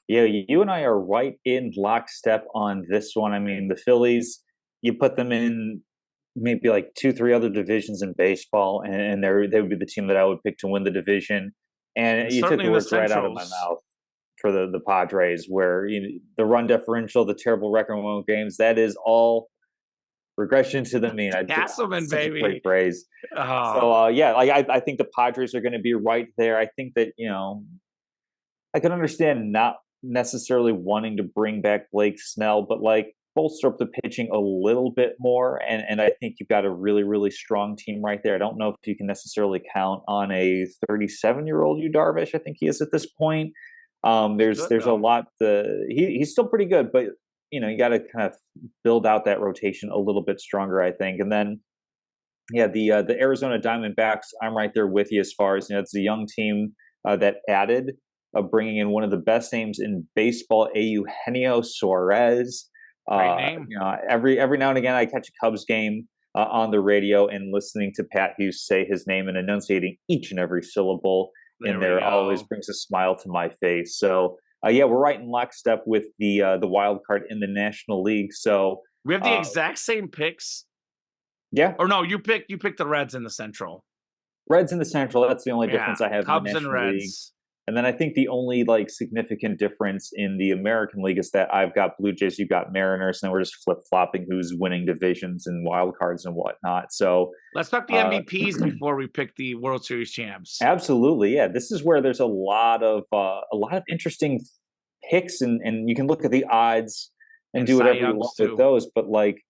Yeah, you and I are right in lockstep on this one. I mean, the Phillies, you put them in maybe like 2, 3 other divisions in baseball, and they would be the team that I would pick to win the division. And And you took certainly the in the words right out of my Centrals. mouth for the Padres, where the run differential, the terrible record in one games, that is all regression to the mean. Casselman, Such a great baby. phrase. Oh, So yeah, like I think the Padres are going to be right there. I think that I can understand not necessarily wanting to bring back Blake Snell, but like bolster up the pitching a little bit more. And I think you've got a really, really strong team right there. I don't know if you can necessarily count on a 37-year-old Yu Darvish. I think he is at this point. he's good There's a though. lot. He's still pretty good, but you got to kind of build out that rotation a little bit stronger, I think. And then yeah, the Arizona Diamondbacks, I'm right there with you as far as it's a young team that added, bringing in one of the best names in baseball, Eugenio Suarez. Great name. Every now and again, I catch a Cubs game on the radio, and listening to Pat Hughes say his name and enunciating each and every syllable in There we there always go. brings a smile to my face. So yeah, we're right in lockstep with the wild card in the National League. So We have the uh, exact same picks. yeah, Or no, you picked the Reds in the Central. Reds in the Central. That's the only Yeah, difference I have in the Cubs and National League. Reds. And then I think the only like significant difference in the American League is that I've got Blue Jays, you've got Mariners, and we're just flip flopping who's winning divisions and wild cards and whatnot. So Let's talk the uh, MVPs before we pick the World Series champs. absolutely, yeah, this is where there's a lot of interesting picks, and you can look at the odds and And do Cy whatever you Youngs want with too. those. But like,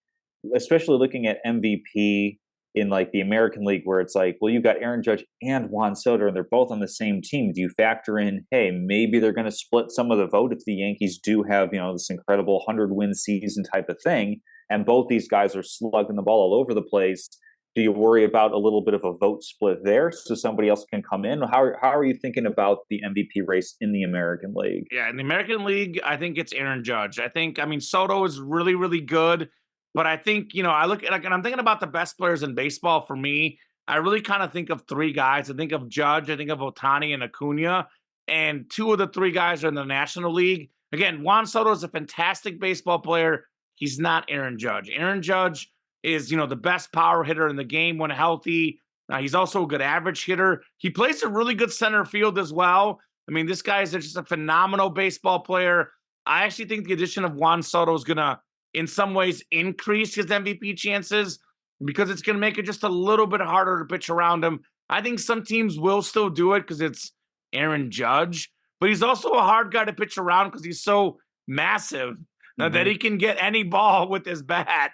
especially looking at MVP in like the American League, where it's like, well, you've got Aaron Judge and Juan Soto, and they're both on the same team. Do you factor in, hey, maybe they're going to split some of the vote if the Yankees do have this incredible 100-win season type of thing, and both these guys are slugging the ball all over the place? Do you worry about a little bit of a vote split there so somebody else can come in? How are you thinking about the MVP race in the American League? Yeah, in the American League, I think it's Aaron Judge. I mean, Soto is really, really good. But I think, I look at, like, and I'm thinking about the best players in baseball for me. I really kind of think of three guys. I think of Judge, I think of Ohtani and Acuna. And two of the three guys are in the National League. Again, Juan Soto is a fantastic baseball player. He's not Aaron Judge. Aaron Judge is, the best power hitter in the game when healthy. He's also a good average hitter. He plays a really good center field as well. I mean, this guy is just a phenomenal baseball player. I actually think the addition of Juan Soto is going to, in some ways, increase his MVP chances because it's going to make it just a little bit harder to pitch around him. I think some teams will still do it because it's Aaron Judge, but he's also a hard guy to pitch around because he's so massive that he can get any ball with his bat.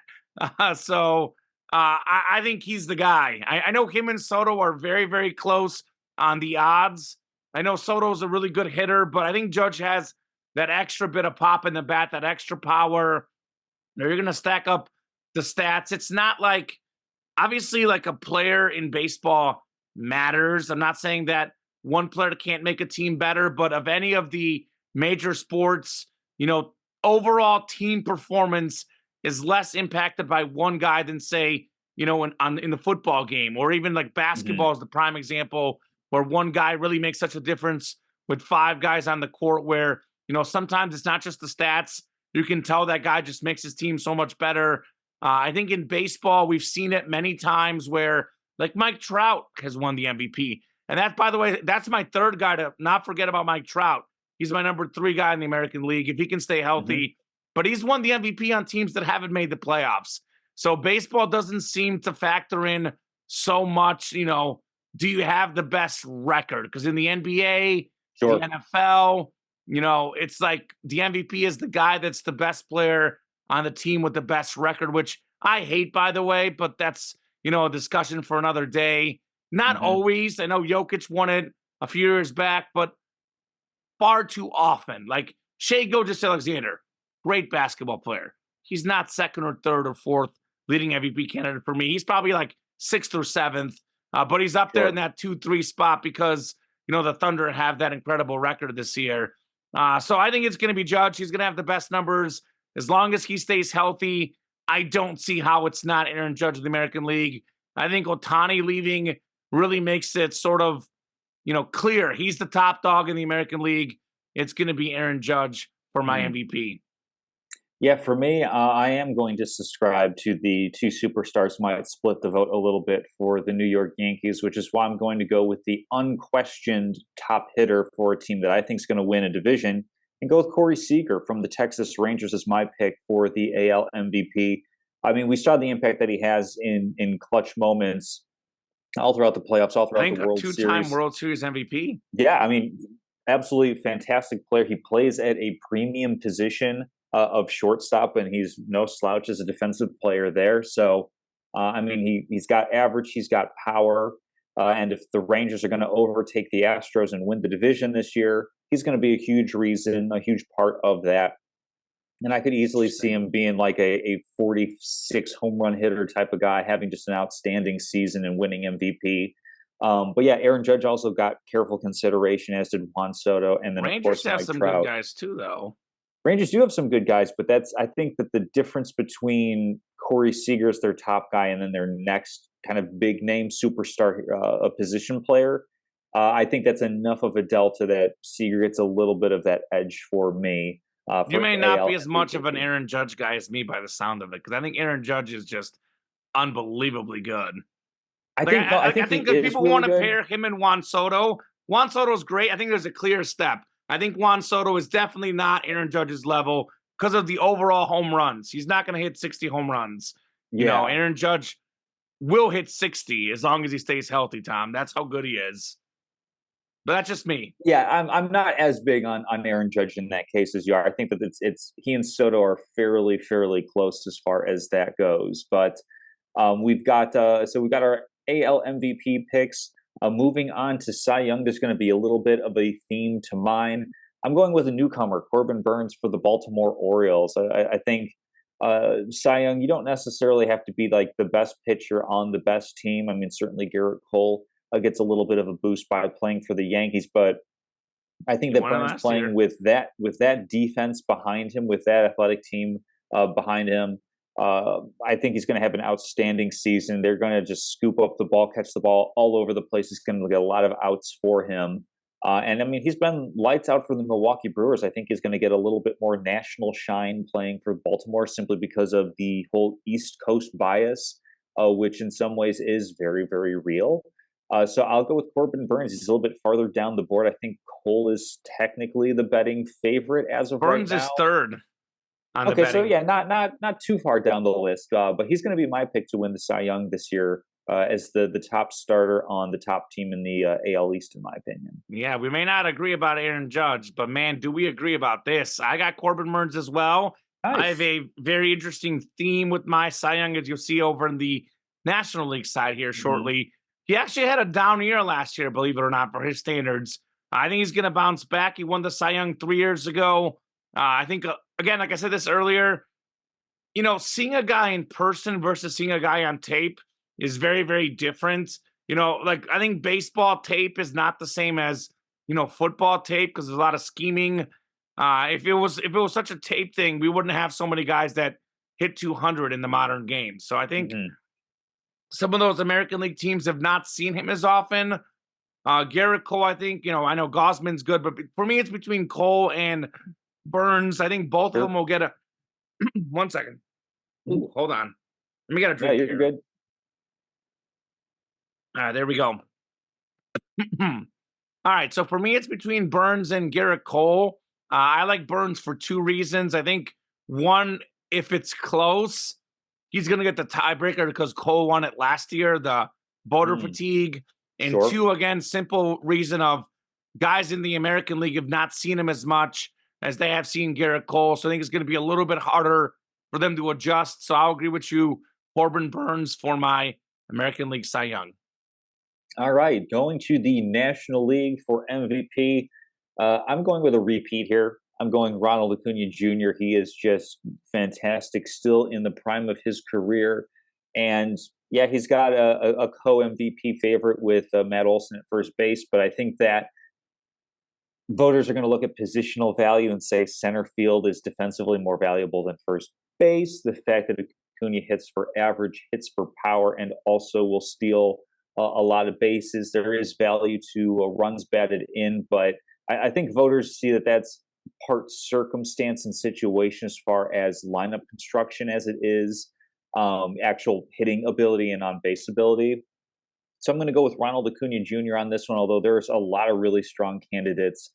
I think he's the guy. I know him and Soto are very, very close on the odds. I know Soto's a really good hitter, but I think Judge has that extra bit of pop in the bat, that extra power. You're going to stack up the stats. It's not like, obviously, like a player in baseball matters. I'm not saying that one player can't make a team better, but of any of the major sports, overall team performance is less impacted by one guy than, say, in the football game, or even like basketball is the prime example where one guy really makes such a difference with five guys on the court where, sometimes it's not just the stats. You can tell that guy just makes his team so much better. I think in baseball, we've seen it many times where, like, Mike Trout has won the MVP. And that, by the way, that's my third guy to not forget about Mike Trout. He's my number 3 guy in the American League if he can stay healthy. But he's won the MVP on teams that haven't made the playoffs. So baseball doesn't seem to factor in so much, do you have the best record? Because in the NBA, Sure. the NFL, it's like the MVP is the guy that's the best player on the team with the best record, which I hate, by the way, but that's, a discussion for another day. Not Hmm. always. I know Jokic won it a few years back, but far too often. Like Shea Gilgeous-Alexander, great basketball player. He's not second or third or fourth leading MVP candidate for me. He's probably like sixth or seventh, but he's up there in Sure. that 2-3 spot because, the Thunder have that incredible record this year. So I think it's going to be Judge. He's going to have the best numbers as long as he stays healthy. I don't see how it's not Aaron Judge of the American League. I think Ohtani leaving really makes it sort of clear. He's the top dog in the American League. It's going to be Aaron Judge for my Mhm. MVP. Yeah, for me, I am going to subscribe to the two superstars might split the vote a little bit for the New York Yankees, which is why I'm going to go with the unquestioned top hitter for a team that I think is going to win a division and go with Corey Seager from the Texas Rangers as my pick for the AL MVP. I mean, we saw the impact that he has in clutch moments all throughout the playoffs, all I throughout the think a World two-time Series. World Series MVP. Yeah, I mean, absolutely fantastic player. He plays at a premium position of shortstop, and he's no slouch as a defensive player there. So, I mean, he's got average, he's got power, and if the Rangers are going to overtake the Astros and win the division this year, he's going to be a huge reason, a huge part of that. And I could easily see Interesting. him being like a 46 home run hitter type of guy, having just an outstanding season and winning MVP. But yeah, Aaron Judge also got careful consideration, as did Juan Soto, and then of Rangers course have Mike some good Trout. guys too, though. Rangers do have some good guys, but I think that the difference between Corey Seager as their top guy and then their next kind of big name superstar, a position player, I think that's enough of a delta that Seager gets a little bit of that edge for me You for may not AL be as much of an MVP. Aaron Judge guy as me by the sound of it, because I think Aaron Judge is just unbelievably good. I Like think no, I I think he think that is people really want to good. pair him and Juan Soto. Juan Soto's great. I think there's a clear step. I think Juan Soto is definitely not Aaron Judge's level because of the overall home runs. He's not going to hit 60 home runs. Yeah, Aaron Judge will hit 60 as long as he stays healthy, Tom. That's how good he is. But that's just me. yeah. I'm not as big on Aaron Judge in that case as you are. I think that it's he and Soto are fairly close as far as that goes. But we've got our AL MVP picks. Moving on to Cy Young, there's going to be a little bit of a theme to mine. I'm going with a newcomer, Corbin Burns for the Baltimore Orioles. I think Cy Young, you don't necessarily have to be like the best pitcher on the best team. I mean, certainly Garrett Cole gets a little bit of a boost by playing for the Yankees, but I think He that won it Burns last playing year. with that defense behind him, with that athletic team behind him, I think he's going to have an outstanding season. They're going to just scoop up the ball, catch the ball all over the place. He's going to get a lot of outs for him. And I mean, he's been lights out for the Milwaukee Brewers. I think he's going to get a little bit more national shine playing for Baltimore simply because of the whole East Coast bias, which in some ways is very real. So I'll go with Corbin Burns. He's a little bit farther down the board. I think Cole is technically the betting favorite as of right Burns now. is third on the Okay, so betting. yeah, not too far down the list, but he's going to be my pick to win the Cy Young this year as the top starter on the top team in the AL East, in my opinion. Yeah, we may not agree about Aaron Judge, but man, do we agree about this? I got Corbin Burns as well. I have Nice. a very interesting theme with my Cy Young, as you'll see over in the National League side here Hmm. shortly. He actually had a down year last year, believe it or not, for his standards. I think he's going to bounce back. He won the Cy Young 3 years ago. I think, again, like I said this earlier, seeing a guy in person versus seeing a guy on tape is very different. Like I think baseball tape is not the same as, football tape because there's a lot of scheming. If it was such a tape thing, we wouldn't have so many guys that hit 200 in the modern game. So I think Hmm. some of those American League teams have not seen him as often. Garrett Cole, I think, I know Gosman's good, but for me, it's between Cole and Burns. I think both of them Sure. will get a 1 second. Mhm. Ooh, hold on. Let me get a Yeah, drink you're here. good. There we go. All right. So for me, it's between Burns and Garrett Cole. I like Burns for two reasons. I think one, if it's close, he's going to get the tiebreaker because Cole won it last year, the voter Mm, fatigue. And sure. two, again, simple reason of guys in the American League have not seen him as much as they have seen Garrett Cole. So I think it's going to be a little bit harder for them to adjust. So I'll agree with you, Corbin Burns for my American League Cy Young. All right, going to the National League for MVP. I'm going with a repeat here. I'm going Ronald Acuna Jr. He is just fantastic, still in the prime of his career, and yeah, he's got a co MVP favorite with Matt Olson at first base. But I think that voters are going to look at positional value and say center field is defensively more valuable than first base. The fact that Acuna hits for average, hits for power, and also will steal a lot of bases. There is value to runs batted in, but I think voters see that that's part circumstance and situation as far as lineup construction as it is actual hitting ability and on base ability. So I'm going to go with Ronald Acuna Jr. on this one, although there's a lot of really strong candidates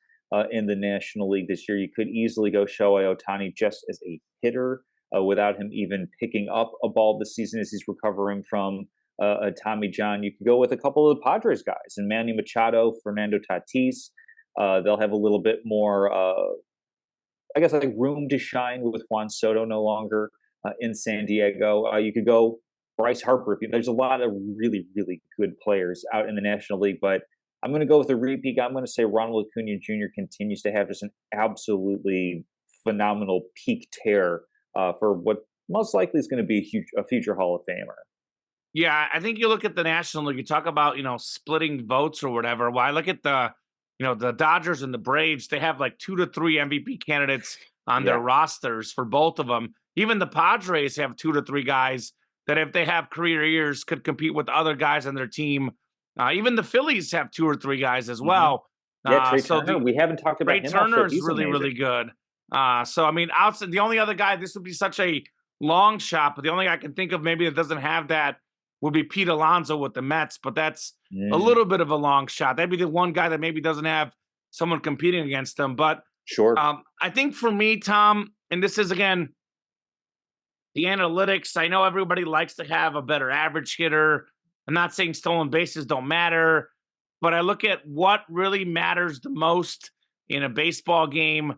in the National League this year. You could easily go Shohei Ohtani just as a hitter without him even picking up a ball this season as he's recovering from a Tommy John. You could go with a couple of the Padres guys, and Manny Machado, Fernando Tatis. They'll have a little bit more, I guess, like room to shine with Juan Soto no longer in San Diego. You could go Bryce Harper. There's a lot of really, really good players out in the National League, but I'm going to go with a repeat. I'm going to say Ronald Acuna Jr. continues to have just an absolutely phenomenal peak tear for what most likely is going to be a future Hall of Famer. Yeah, I think you look at the National League, you talk about, splitting votes or whatever. Well, I look at the Dodgers and the Braves, they have like 2 to 3 MVP candidates on their Yeah. rosters for both of them. Even the Padres have 2 to 3 guys that, if they have career years, could compete with other guys on their team. Even the Phillies have 2 or 3 guys as hmm well. Yeah, Trey So Turner. We haven't talked Trey about him much Turner yet. is He's really, amazing. really good. So I mean, outside the only other guy, this would be such a long shot, but the only guy I can think of maybe that doesn't have that would be Pete Alonso with the Mets, but that's a Mm, little bit of a long shot. That'd be the one guy that maybe doesn't have someone competing against him. But sure. I think for me, Tom, and this is again the analytics. I know everybody likes to have a better average hitter. I'm not saying stolen bases don't matter, but I look at what really matters the most in a baseball game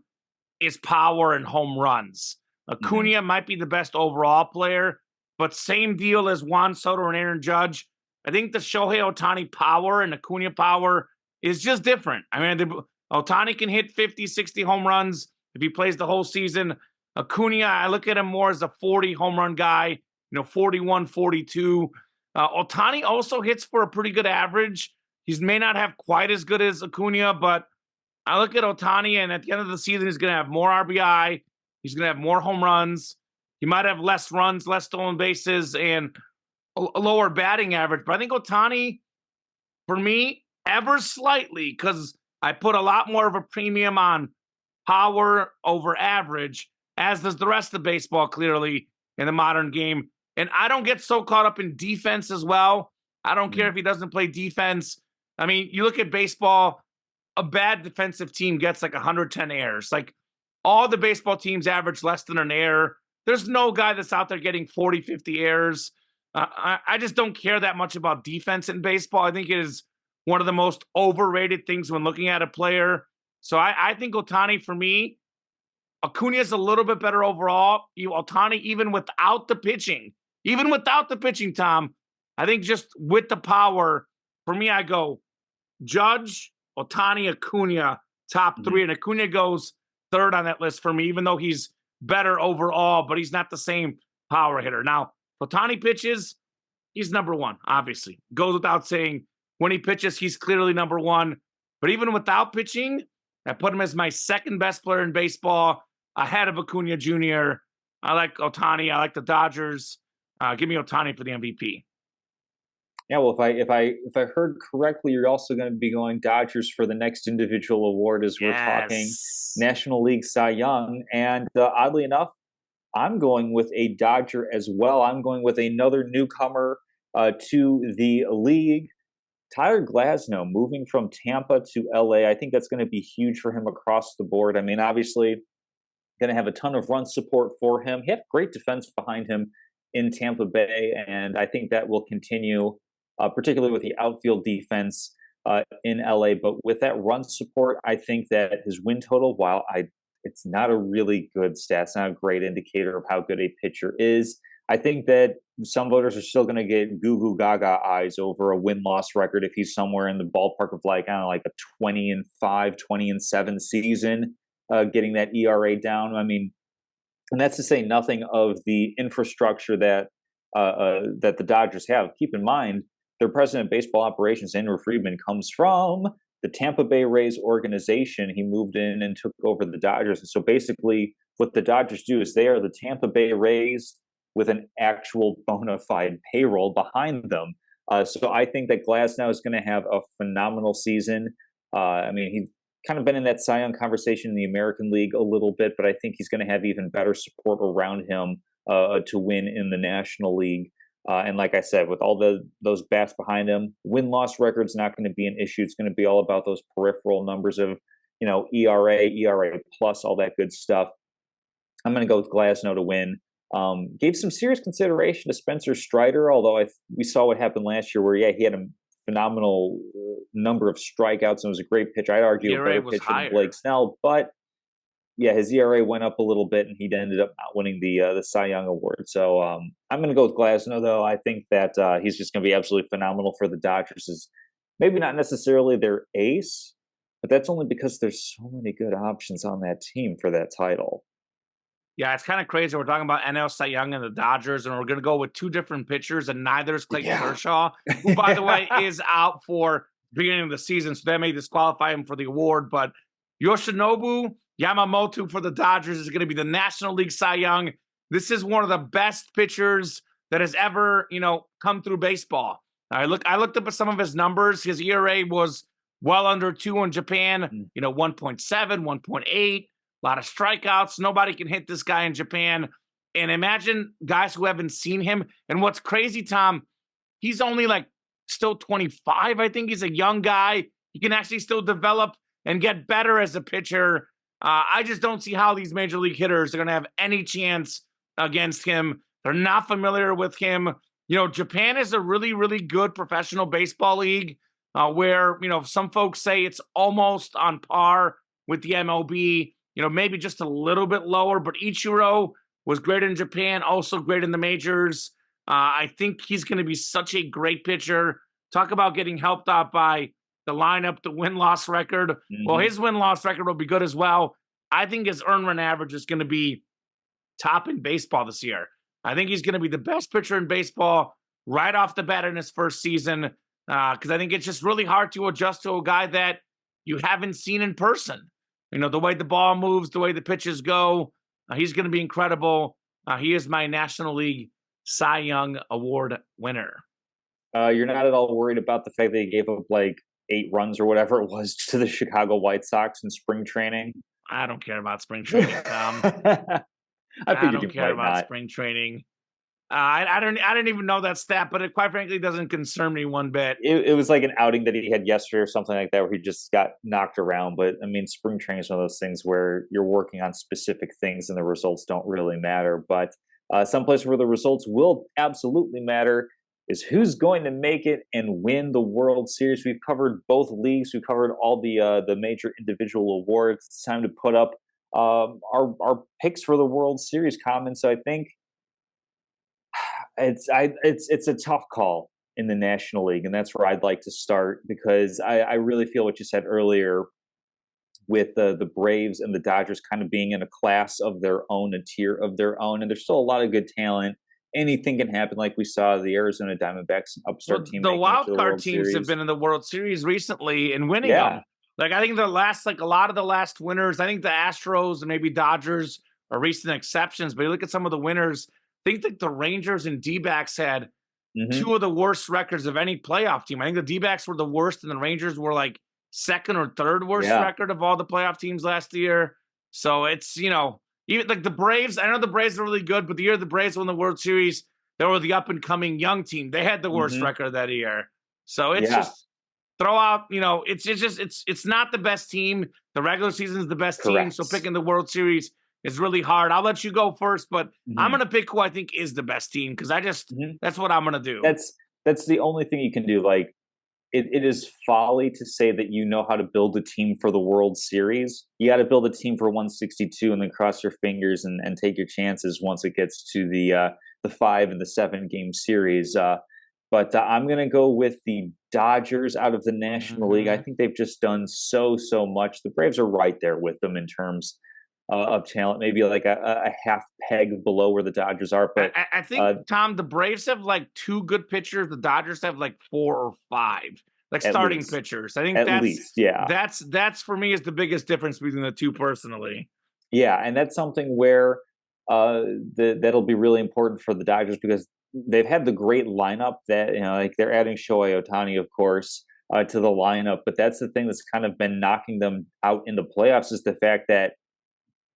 is power and home runs. hmm Acuna might be the best overall player, but same deal as Juan Soto and Aaron Judge. I think the Shohei Ohtani power and Acuna power is just different. I mean, Ohtani can hit 50, 60 home runs if he plays the whole season. Acuna, I look at him more as a 40 home run guy, 41, 42. Ohtani also hits for a pretty good average. He may not have quite as good as Acuna, but I look at Ohtani, and at the end of the season, he's going to have more RBI. He's going to have more home runs. He might have less runs, less stolen bases, and a lower batting average. But I think Ohtani, for me, ever slightly, because I put a lot more of a premium on power over average, as does the rest of baseball, clearly, in the modern game. And I don't get so caught up in defense as well. I don't care if he doesn't play defense. I mean, you look at baseball, a bad defensive team gets like 110 errors. Like all the baseball teams average less than an error. There's no guy that's out there getting 40, 50 errors. I just don't care that much about defense in baseball. I think it is one of the most overrated things when looking at a player. So I think Ohtani, for me, Acuna is a little bit better overall. Ohtani, even without the pitching, Tom, I think just with the power, for me, I go Judge, Ohtani, Acuna, top 3. And Acuna goes third on that list for me, even though he's better overall, but he's not the same power hitter. Now, Ohtani pitches, he's number 1, obviously. Goes without saying. When he pitches, he's clearly number 1. But even without pitching, I put him as my second best player in baseball, ahead of Acuna Jr. I like Ohtani. I like the Dodgers. Give me Ohtani for the MVP. Yeah, well, if I heard correctly, you're also going to be going Dodgers for the next individual award as we're talking Yes. National League Cy Young, and oddly enough, I'm going with a Dodger as well. I'm going with another newcomer to the league, Tyler Glasnow, moving from Tampa to LA. I think that's going to be huge for him across the board. I mean, obviously, going to have a ton of run support for him. He had great defense behind him in Tampa Bay, and I think that will continue, particularly with the outfield defense in LA. But with that run support, I think that his win total, while it's not a really good stat, it's not a great indicator of how good a pitcher is. I think that some voters are still going to get goo goo gaga eyes over a win loss record if he's somewhere in the ballpark of like, I don't know, like a 20-5, 20-7 season, getting that ERA down. I mean, and that's to say nothing of the infrastructure that the Dodgers have. Keep in mind, their president of baseball operations, Andrew Friedman, comes from the Tampa Bay Rays organization. He moved in and took over the Dodgers. And so basically, what the Dodgers do is they are the Tampa Bay Rays with an actual bona fide payroll behind them. So I think that Glasnow is going to have a phenomenal season. I mean, he's kind of been in that Cy Young conversation in the American League a little bit, but I think he's going to have even better support around him to win in the National League. And like I said, with all those bats behind him, win-loss record's not going to be an issue. It's going to be all about those peripheral numbers of, ERA plus, all that good stuff. I'm going to go with Glasnow to win. Gave some serious consideration to Spencer Strider, although we saw what happened last year where, he had a phenomenal number of strikeouts and was a great pitcher. I'd argue a better pitcher than Blake Snell, but his ERA went up a little bit, and he ended up not winning the Cy Young Award. So I'm going to go with Glasnow, though. I think that he's just going to be absolutely phenomenal for the Dodgers. Is maybe not necessarily their ace, but that's only because there's so many good options on that team for that title. Yeah, it's kind of crazy. We're talking about NL Cy Young and the Dodgers, and we're going to go with two different pitchers, and neither is Clayton Kershaw, who, by the way, is out for the beginning of the season, so that may disqualify him for the award. But Yoshinobu Yamamoto for the Dodgers is going to be the National League Cy Young. This is one of the best pitchers that has ever, come through baseball. I looked up at some of his numbers. His ERA was well under 2 in Japan, 1.7, 1.8. A lot of strikeouts. Nobody can hit this guy in Japan. And imagine guys who haven't seen him. And what's crazy, Tom, he's only still 25. I think he's a young guy. He can actually still develop and get better as a pitcher. I just don't see how these major league hitters are going to have any chance against him. They're not familiar with him. Japan is a really, really good professional baseball league where, some folks say it's almost on par with the MLB. Maybe just a little bit lower, but Ichiro was great in Japan, also great in the majors. I think he's going to be such a great pitcher. Talk about getting helped out by the lineup, the win-loss record. Mm-hmm. Well, his win-loss record will be good as well. I think his earned run average is going to be top in baseball this year. I think he's going to be the best pitcher in baseball right off the bat in his first season because I think it's just really hard to adjust to a guy that you haven't seen in person. The way the ball moves, the way the pitches go, he's going to be incredible. He is my National League Cy Young Award winner. You're not at all worried about the fact that he gave up 8 runs or whatever it was to the Chicago White Sox in spring training? I don't care about spring training, Tom. I don't care about spring training. I didn't even know that stat, but it quite frankly doesn't concern me one bit. It was like an outing that he had yesterday or something like that where he just got knocked around. But I mean, spring training is one of those things where you're working on specific things and the results don't really matter. But someplace where the results will absolutely matter is who's going to make it and win the World Series. We've covered both leagues. We've covered all the major individual awards. It's time to put up our picks for the World Series, Kamen. So I think it's a tough call in the National League, and that's where I'd like to start because I really feel what you said earlier with the Braves and the Dodgers kind of being in a class of their own, a tier of their own, and there's still a lot of good talent. Anything can happen, like we saw the Arizona Diamondbacks upstart team. The wild card teams have been in the World Series recently and winning them. I think the last, a lot of the last winners, I think the Astros and maybe Dodgers are recent exceptions, but you look at some of the winners. I think that the Rangers and D-backs had 2 of the worst records of any playoff team. I think the D-backs were the worst, and the Rangers were second or third worst record of all the playoff teams last year. So it's, even the Braves. I know the Braves are really good, but the year the Braves won the World Series, they were the up-and-coming young team. They had the worst record that year. So it's just throw out, it's not the best team. The regular season is the best team. So picking the World Series is really hard. I'll let you go first, but I'm going to pick who I think is the best team because that's what I'm going to do. That's the only thing you can do. It is folly to say that you know how to build a team for the World Series. You got to build a team for 162 and then cross your fingers and take your chances once it gets to the the 5 and the 7 game series. But I'm going to go with the Dodgers out of the National League. I think they've just done so much. The Braves are right there with them in terms of talent, maybe like a half peg below where the Dodgers are. But I think, Tom, the Braves have like 2 good pitchers. The Dodgers have like 4 or 5, like starting pitchers. I think at least, yeah. That's for me is the biggest difference between the two personally. Yeah, and that's something where that'll be really important for the Dodgers because they've had the great lineup that, like they're adding Shohei Ohtani, of course, to the lineup. But that's the thing that's kind of been knocking them out in the playoffs is the fact that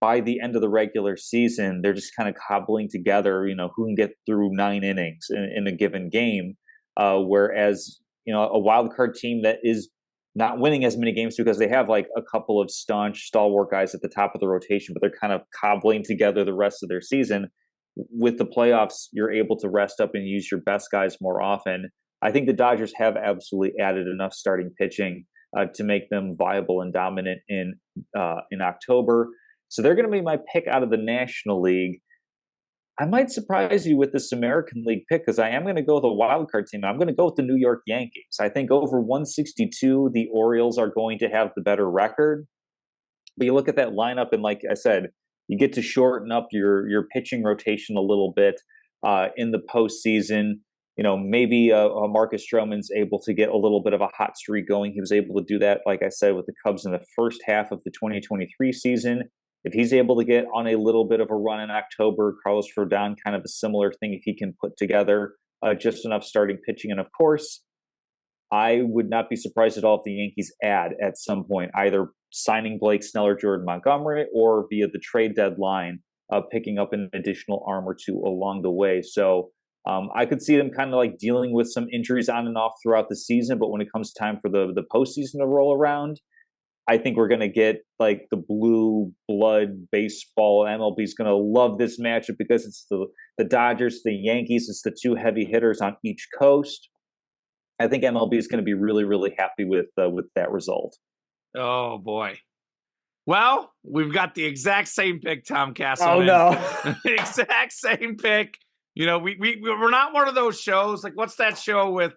by the end of the regular season, they're just kind of cobbling together, who can get through 9 innings in a given game. Whereas, a wild card team that is not winning as many games because they have like a couple of staunch stalwart guys at the top of the rotation, but they're kind of cobbling together the rest of their season. With the playoffs, you're able to rest up and use your best guys more often. I think the Dodgers have absolutely added enough starting pitching to make them viable and dominant in October. So they're going to be my pick out of the National League. I might surprise you with this American League pick because I am going to go with a wild card team. I'm going to go with the New York Yankees. I think over 162, the Orioles are going to have the better record. But you look at that lineup, and like I said, you get to shorten up your pitching rotation a little bit in the postseason. Maybe Marcus Stroman's able to get a little bit of a hot streak going. He was able to do that, like I said, with the Cubs in the first half of the 2023 season. If he's able to get on a little bit of a run in October, Carlos Rodon, kind of a similar thing if he can put together just enough starting pitching. And of course, I would not be surprised at all if the Yankees add at some point, either signing Blake Snell or Jordan Montgomery or via the trade deadline, picking up an additional arm or two along the way. So I could see them kind of like dealing with some injuries on and off throughout the season. But when it comes time for the postseason to roll around, I think we're going to get like the blue blood baseball. MLB is going to love this matchup because it's the Dodgers, the Yankees. It's the 2 heavy hitters on each coast. I think MLB is going to be really, really happy with that result. Oh boy. Well, we've got the exact same pick, Tom Casselman. Oh no, the exact same pick. We're not one of those shows. Like, what's that show with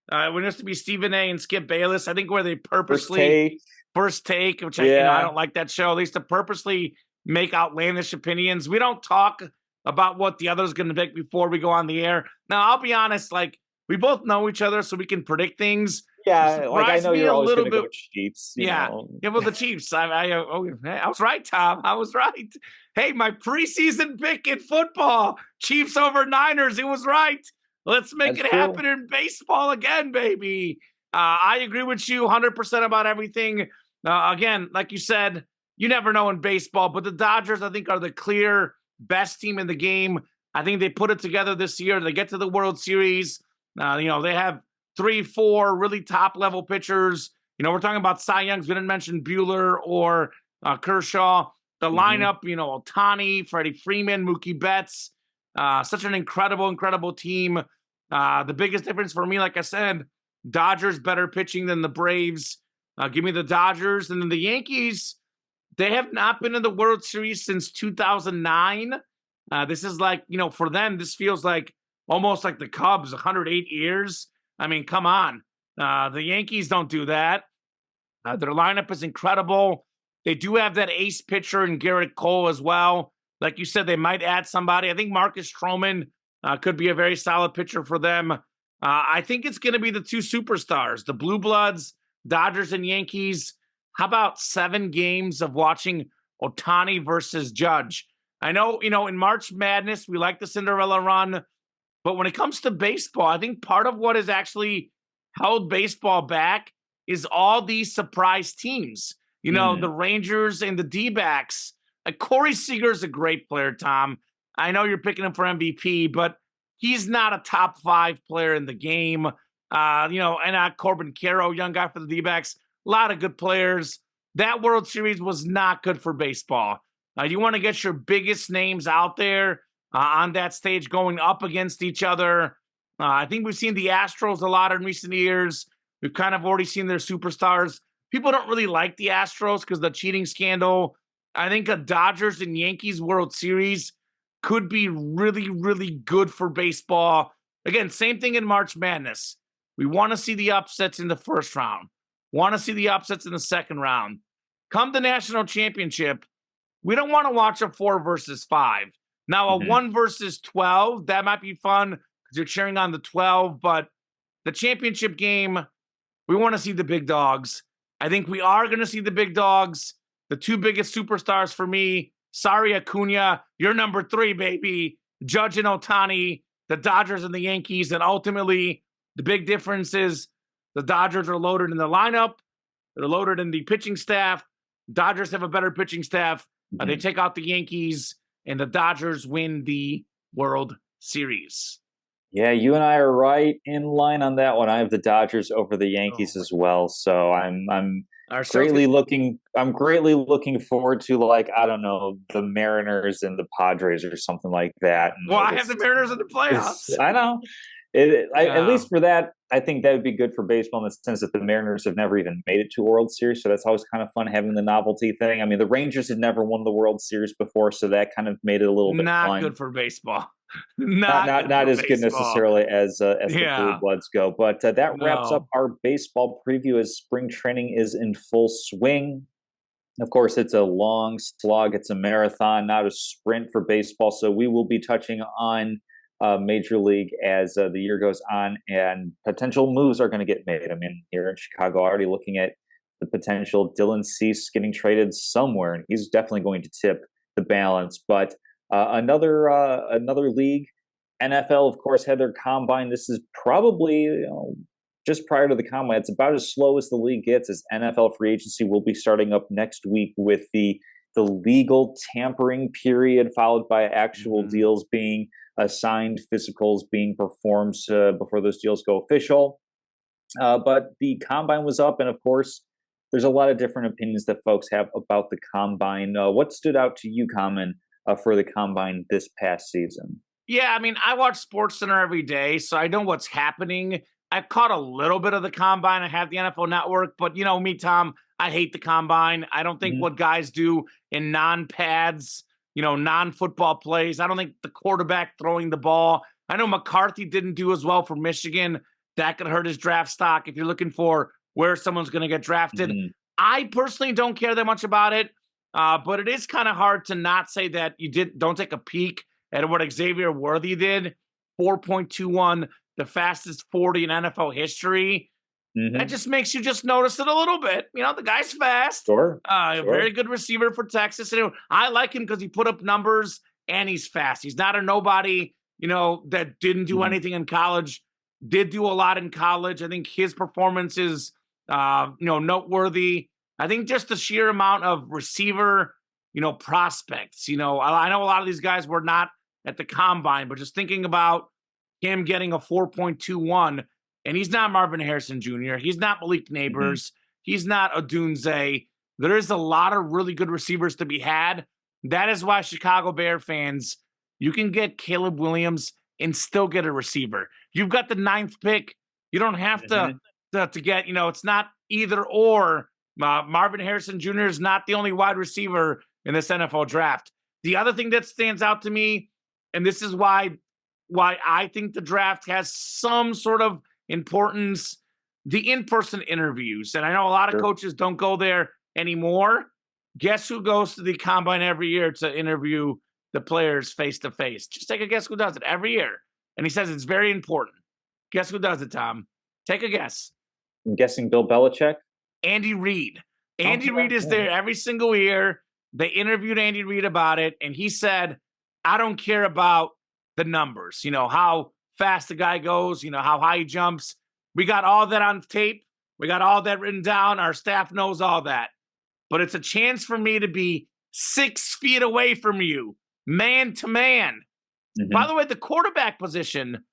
when it used to be Stephen A. and Skip Bayless? I think where they purposely First Take, which I don't like that show. They used to purposely make outlandish opinions. We don't talk about what the other's going to pick before we go on the air. Now, I'll be honest, like, we both know each other, so we can predict things. Yeah, like I know you're always going to go Chiefs. Yeah, well, the Chiefs. I was right, Tom. I was right. Hey, my preseason pick in football, Chiefs over Niners. It was right. Let's make it happen in baseball again, baby. I agree with you 100% about everything. Again, like you said, you never know in baseball, but the Dodgers, I think, are the clear best team in the game. I think they put it together this year. They get to the World Series. They have 3-4 really top-level pitchers. We're talking about Cy Youngs. We didn't mention Buehler or Kershaw. The lineup, Ohtani, Freddie Freeman, Mookie Betts. Such an incredible team. The biggest difference for me, like I said, Dodgers better pitching than the Braves. Give me the Dodgers. And then the Yankees, they have not been in the World Series since 2009. This is like, for them, this feels like almost like the Cubs, 108 years. I mean, come on. The Yankees don't do that. Their lineup is incredible. They do have that ace pitcher in Garrett Cole as well. Like you said, they might add somebody. I think Marcus Stroman could be a very solid pitcher for them. I think it's going to be the 2 superstars, the Blue Bloods, Dodgers and Yankees. How about 7 games of watching Ohtani versus Judge? I know, in March Madness, we like the Cinderella run. But when it comes to baseball, I think part of what has actually held baseball back is all these surprise teams. The Rangers and the D-backs. Like Corey Seager's a great player, Tom. I know you're picking him for MVP, but he's not a top 5 player in the game. And Corbin Carroll, young guy for the D-backs. A lot of good players. That World Series was not good for baseball. You want to get your biggest names out there on that stage going up against each other. I think we've seen the Astros a lot in recent years. We've kind of already seen their superstars. People don't really like the Astros because of the cheating scandal. I think a Dodgers and Yankees World Series could be really, really good for baseball. Again, same thing in March Madness. We want to see the upsets in the first round. Want to see the upsets in the second round. Come the national championship, we don't want to watch a 4 versus 5. Now, a 1 versus 12, that might be fun because you're cheering on the 12, but the championship game, we want to see the big dogs. I think we are going to see the big dogs. The 2 biggest superstars for me, sorry, Acuna, you're number 3, baby. Judge and Ohtani, the Dodgers and the Yankees, and ultimately the big difference is the Dodgers are loaded in the lineup. They're loaded in the pitching staff. Dodgers have a better pitching staff. They take out the Yankees, and the Dodgers win the World Series. Yeah, you and I are right in line on that one. I have the Dodgers over the Yankees as well. So I'm greatly looking forward to, like, I don't know, the Mariners and the Padres or something like that. And well, I have the Mariners in the playoffs. I know. At least for that, I think that would be good for baseball in the sense that the Mariners have never even made it to a World Series, so that's always kind of fun having the novelty thing. I mean, the Rangers had never won the World Series before, so that kind of made it a little bit fun. Good for baseball. Not as good necessarily as the Blue Bloods go, but that wraps up our baseball preview as spring training is in full swing. Of course, it's a long slog. It's a marathon, not a sprint for baseball. So we will be touching on Major League as the year goes on, and potential moves are going to get made. I mean, here in Chicago, already looking at the potential Dylan Cease getting traded somewhere, and he's definitely going to tip the balance. But another league, NFL, of course, had their combine. This is probably just prior to the combine. It's about as slow as the league gets, as NFL free agency will be starting up next week with the legal tampering period, followed by actual deals being assigned, physicals being performed before those deals go official. But the combine was up, and of course, there's a lot of different opinions that folks have about the combine. What stood out to you, Kamen, for the combine this past season? Yeah, I mean, I watch SportsCenter every day, so I know what's happening. I've caught a little bit of the combine. I have the NFL Network, but you know me, Tom, I hate the combine. I don't think what guys do in non-pads, non-football plays. I don't think the quarterback throwing the ball. I know McCarthy didn't do as well for Michigan. That could hurt his draft stock if you're looking for where someone's going to get drafted. I personally don't care that much about it, but it is kind of hard to not say that you don't take a peek at what Xavier Worthy did. 4.21, the fastest 40 in NFL history. That just makes you just notice it a little bit. The guy's fast. Sure. A very good receiver for Texas. And I like him because he put up numbers and he's fast. He's not a nobody, that didn't do anything in college. Did do a lot in college. I think his performance is, noteworthy. I think just the sheer amount of receiver, prospects. I know a lot of these guys were not at the combine, but just thinking about him getting a 4.21. And he's not Marvin Harrison Jr. He's not Malik Neighbors. He's not Odunze. There is a lot of really good receivers to be had. That is why Chicago Bear fans, you can get Caleb Williams and still get a receiver. You've got the 9th pick. You don't have to get, it's not either or. Marvin Harrison Jr. is not the only wide receiver in this NFL draft. The other thing that stands out to me, and this is why I think the draft has some sort of importance, the in-person interviews. And I know a lot of coaches don't go there anymore. Guess who goes to the combine every year to interview the players face-to-face? Just take a guess who does it every year. And he says it's very important. Guess who does it, Tom? Take a guess. I'm guessing Bill Belichick. Andy Reid. Andy Reid is there every single year. They interviewed Andy Reid about it, and he said, I don't care about the numbers, how fast the guy goes, how high he jumps. We got all that on tape. We got all that written down. Our staff knows all that. But it's a chance for me to be 6 feet away from you, man to man. By the way, the quarterback position,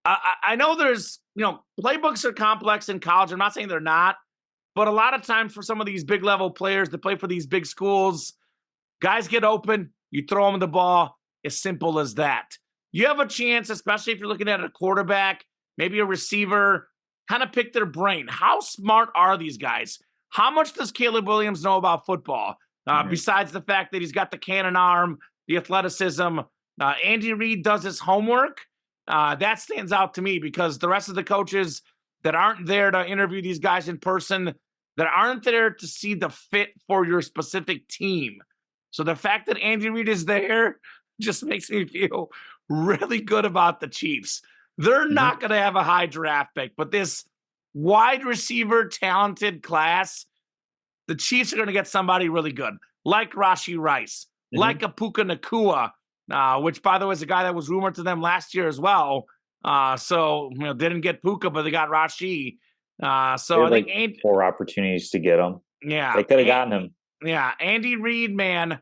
I know there's, playbooks are complex in college. I'm not saying they're not. But a lot of times for some of these big level players that play for these big schools, guys get open, you throw them the ball, as simple as that. You have a chance, especially if you're looking at a quarterback, maybe a receiver, kind of pick their brain. How smart are these guys? How much does Caleb Williams know about football? Besides the fact that he's got the cannon arm, the athleticism, Andy Reid does his homework. That stands out to me because the rest of the coaches that aren't there to interview these guys in person, that aren't there to see the fit for your specific team. So the fact that Andy Reid is there just makes me feel really good about the Chiefs. They're not going to have a high draft pick, but this wide receiver talented class, the Chiefs are going to get somebody really good, like Rashee Rice, like a Puka Nakua, which, by the way, is a guy that was rumored to them last year as well. So, didn't get Puka, but they got Rashee. So I think like 4 opportunities to get him. Yeah. They could have gotten him. Yeah. Andy Reid, man,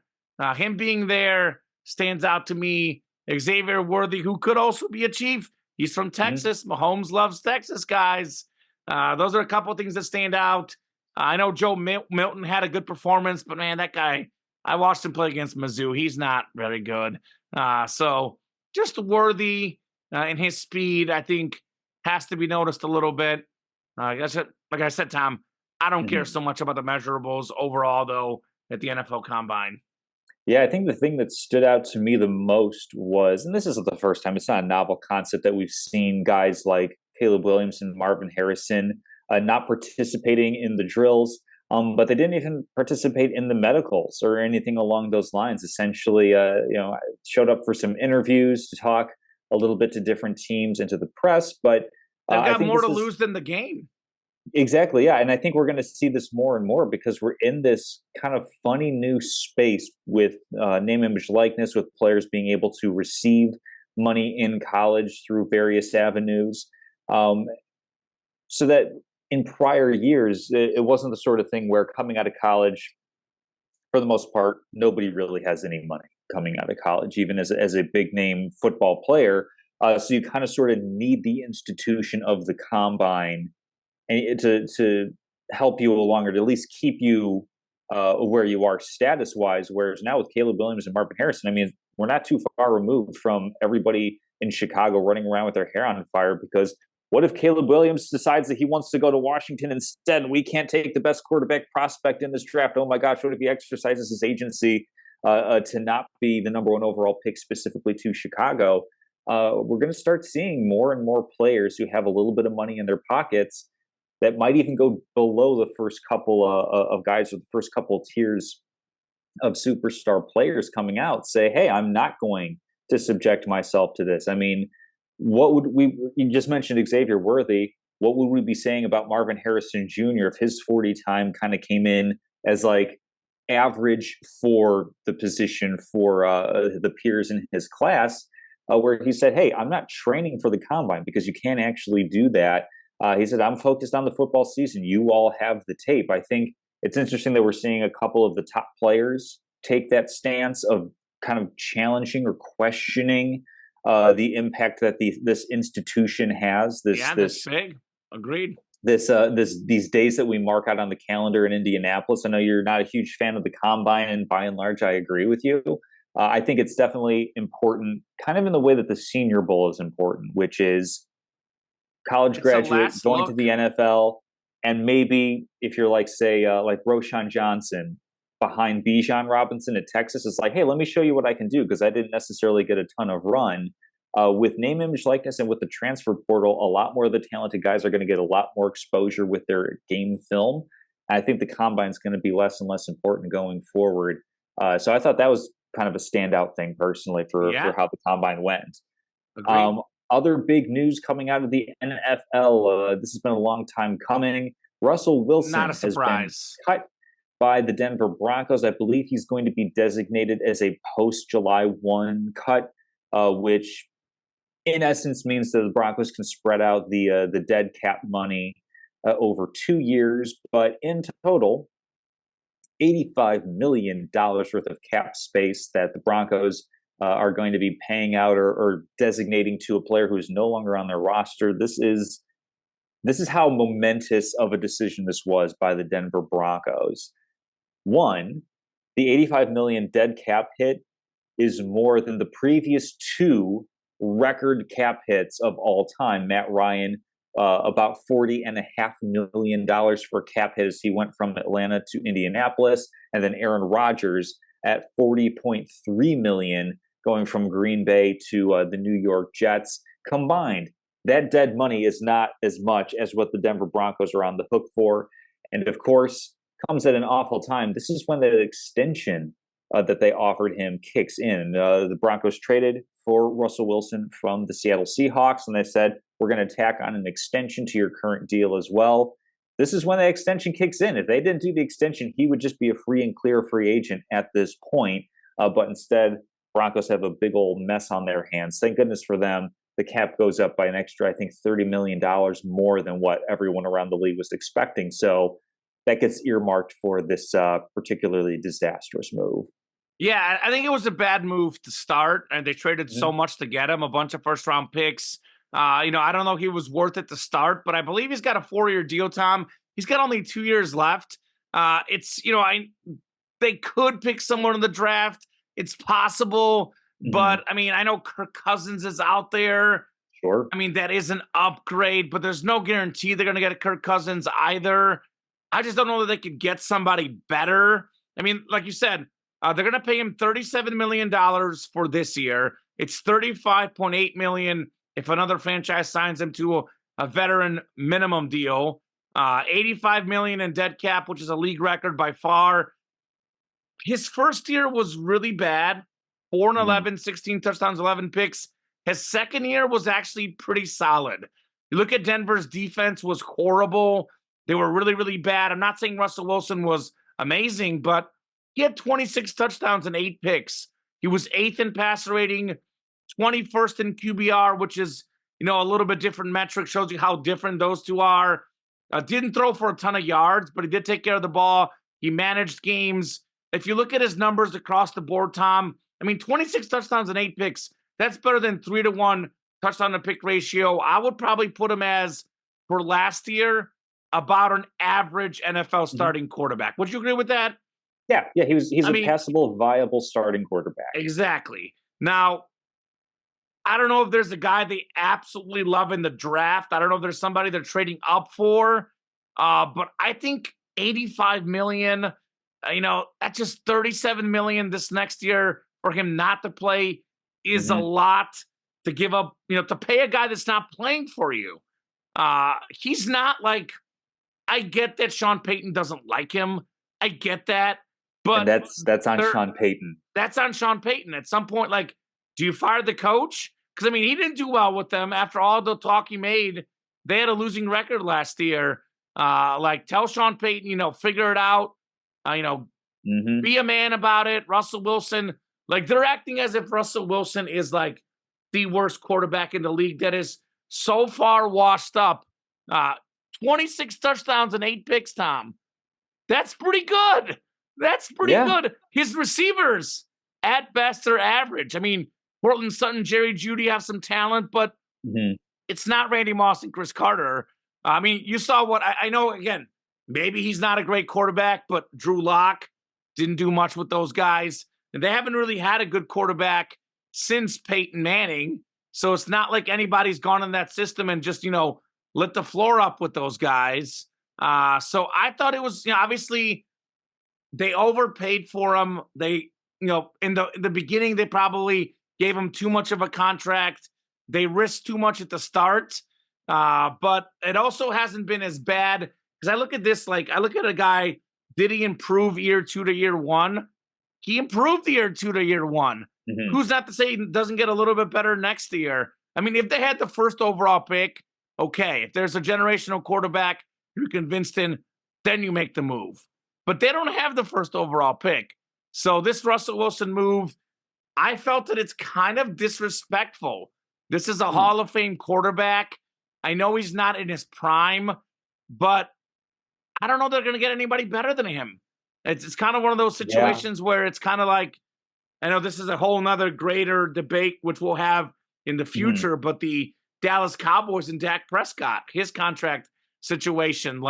him being there stands out to me. Xavier Worthy, who could also be a Chief. He's from Texas. Mahomes loves Texas, guys. Those are a couple of things that stand out. I know Joe Milton had a good performance, but man, that guy, I watched him play against Mizzou. He's not very good. So just Worthy in his speed, I think, has to be noticed a little bit. Like I said, Tom, I don't care so much about the measurables overall, though, at the NFL Combine. Yeah, I think the thing that stood out to me the most was, and this isn't the first time, it's not a novel concept that we've seen guys like Caleb Williams and Marvin Harrison not participating in the drills, but they didn't even participate in the medicals or anything along those lines. Essentially, showed up for some interviews to talk a little bit to different teams and to the press, but they've got more to lose than the game. Exactly, yeah. And I think we're going to see this more and more because we're in this kind of funny new space with name, image, likeness, with players being able to receive money in college through various avenues. So that in prior years, it wasn't the sort of thing where coming out of college, for the most part, nobody really has any money coming out of college, even as a big name football player. So you kind of sort of need the institution of the combine and to help you along, or to at least keep you where you are status wise. Whereas now with Caleb Williams and Marvin Harrison, I mean, we're not too far removed from everybody in Chicago running around with their hair on fire because what if Caleb Williams decides that he wants to go to Washington instead? And we can't take the best quarterback prospect in this draft. Oh my gosh, what if he exercises his agency to not be the number 1 overall pick specifically to Chicago? We're going to start seeing more and more players who have a little bit of money in their pockets that might even go below the first couple of guys, or the first couple of tiers of superstar players coming out, say, hey, I'm not going to subject myself to this. I mean, you just mentioned Xavier Worthy. What would we be saying about Marvin Harrison Jr. if his 40 time kind of came in as like average for the position for the peers in his class, where he said, hey, I'm not training for the combine because you can't actually do that. He said, I'm focused on the football season. You all have the tape. I think it's interesting that we're seeing a couple of the top players take that stance of kind of challenging or questioning the impact that this institution has. That's big. Agreed. These days that we mark out on the calendar in Indianapolis. I know you're not a huge fan of the combine, and by and large, I agree with you. I think it's definitely important, kind of in the way that the Senior Bowl is important, which is college graduate going to the NFL, and maybe if you're like, say, like Roshan Johnson behind Bijan Robinson at Texas, it's like, hey, let me show you what I can do because I didn't necessarily get a ton of run. With name, image, likeness, and with the transfer portal, a lot more of the talented guys are going to get a lot more exposure with their game film. I think the combine is going to be less and less important going forward. So I thought that was kind of a standout thing personally for how the combine went. Other big news coming out of the NFL, this has been a long time coming. Russell Wilson has been cut by the Denver Broncos. I believe he's going to be designated as a post-July 1 cut, which in essence means that the Broncos can spread out the dead cap money over 2 years. But in total, $85 million worth of cap space that the Broncos are going to be paying out or designating to a player who is no longer on their roster. This is how momentous of a decision this was by the Denver Broncos. One, the $85 million dead cap hit is more than the previous 2 record cap hits of all time. Matt Ryan, about $40.5 million for cap hit as he went from Atlanta to Indianapolis, and then Aaron Rodgers at $40.3 million going from Green Bay to the New York Jets. Combined, that dead money is not as much as what the Denver Broncos are on the hook for. And of course, comes at an awful time. This is when the extension that they offered him kicks in. The Broncos traded for Russell Wilson from the Seattle Seahawks, and they said, we're going to tack on an extension to your current deal as well. This is when the extension kicks in. If they didn't do the extension, he would just be a free and clear free agent at this point. But instead, Broncos have a big old mess on their hands. Thank goodness for them. The cap goes up by an extra, I think, $30 million more than what everyone around the league was expecting. So that gets earmarked for this particularly disastrous move. Yeah, I think it was a bad move to start, and they traded so much to get him, a bunch of first-round picks. I don't know if he was worth it to start, but I believe he's got a 4-year deal, Tom. He's got only 2 years left. They could pick someone in the draft. It's possible, but I know Kirk Cousins is out there. Sure. That is an upgrade, but there's no guarantee they're going to get a Kirk Cousins either. I just don't know that they could get somebody better. Like you said, they're going to pay him $37 million for this year. It's $35.8 million if another franchise signs him to a veteran minimum deal. $85 million in dead cap, which is a league record by far. His first year was really bad. 4-11, 16 touchdowns, 11 picks. His second year was actually pretty solid. You look at Denver's defense was horrible. They were really, really bad. I'm not saying Russell Wilson was amazing, but he had 26 touchdowns and 8 picks. He was 8th in passer rating, 21st in QBR, which is, a little bit different metric, shows you how different those two are. Didn't throw for a ton of yards, but he did take care of the ball. He managed games. If you look at his numbers across the board, Tom, 26 touchdowns and 8 picks, that's better than 3-to-1 touchdown to pick ratio. I would probably put him as, for last year, about an average NFL starting quarterback. Would you agree with that? Yeah, he's a passable, viable starting quarterback. Exactly. Now, I don't know if there's a guy they absolutely love in the draft. I don't know if there's somebody they're trading up for. But I think $85 million, that's just $37 million this next year for him not to play is a lot to give up, to pay a guy that's not playing for you. He's not like, I get that Sean Payton doesn't like him. I get that. But and that's on Sean Payton. That's on Sean Payton. At some point, do you fire the coach? Because, he didn't do well with them. After all the talk he made, they had a losing record last year. Tell Sean Payton, figure it out. Be a man about it. Russell Wilson, they're acting as if Russell Wilson is, the worst quarterback in the league that is so far washed up. 26 touchdowns and 8 picks, Tom. That's pretty good. That's pretty good. His receivers, at best, are average. Portland Sutton, Jerry Jeudy have some talent, but it's not Randy Moss and Chris Carter. You saw what I know, again, maybe he's not a great quarterback, but Drew Lock didn't do much with those guys. And they haven't really had a good quarterback since Peyton Manning. So it's not like anybody's gone in that system and just, lit the floor up with those guys. So I thought it was, obviously they overpaid for him. They, in the beginning, they probably gave him too much of a contract. They risked too much at the start. But it also hasn't been as bad. Because I look at this, I look at a guy, did he improve year 2 to year 1? He improved year 2 to year 1. Who's not to say he doesn't get a little bit better next year? If they had the first overall pick, okay. If there's a generational quarterback you're convinced in, then you make the move. But they don't have the first overall pick. So this Russell Wilson move, I felt that it's kind of disrespectful. This is a Hall of Fame quarterback. I know he's not in his prime, but I don't know they're going to get anybody better than him. It's kind of one of those situations where it's kind of like, I know this is a whole nother greater debate, which we'll have in the future, but the Dallas Cowboys and Dak Prescott, his contract situation,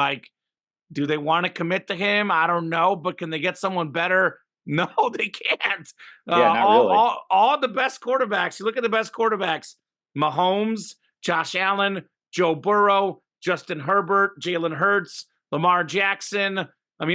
do they want to commit to him? I don't know, but can they get someone better? No, they can't. Not really. All the best quarterbacks, you look at the best quarterbacks, Mahomes, Josh Allen, Joe Burrow, Justin Herbert, Jalen Hurts, Lamar Jackson.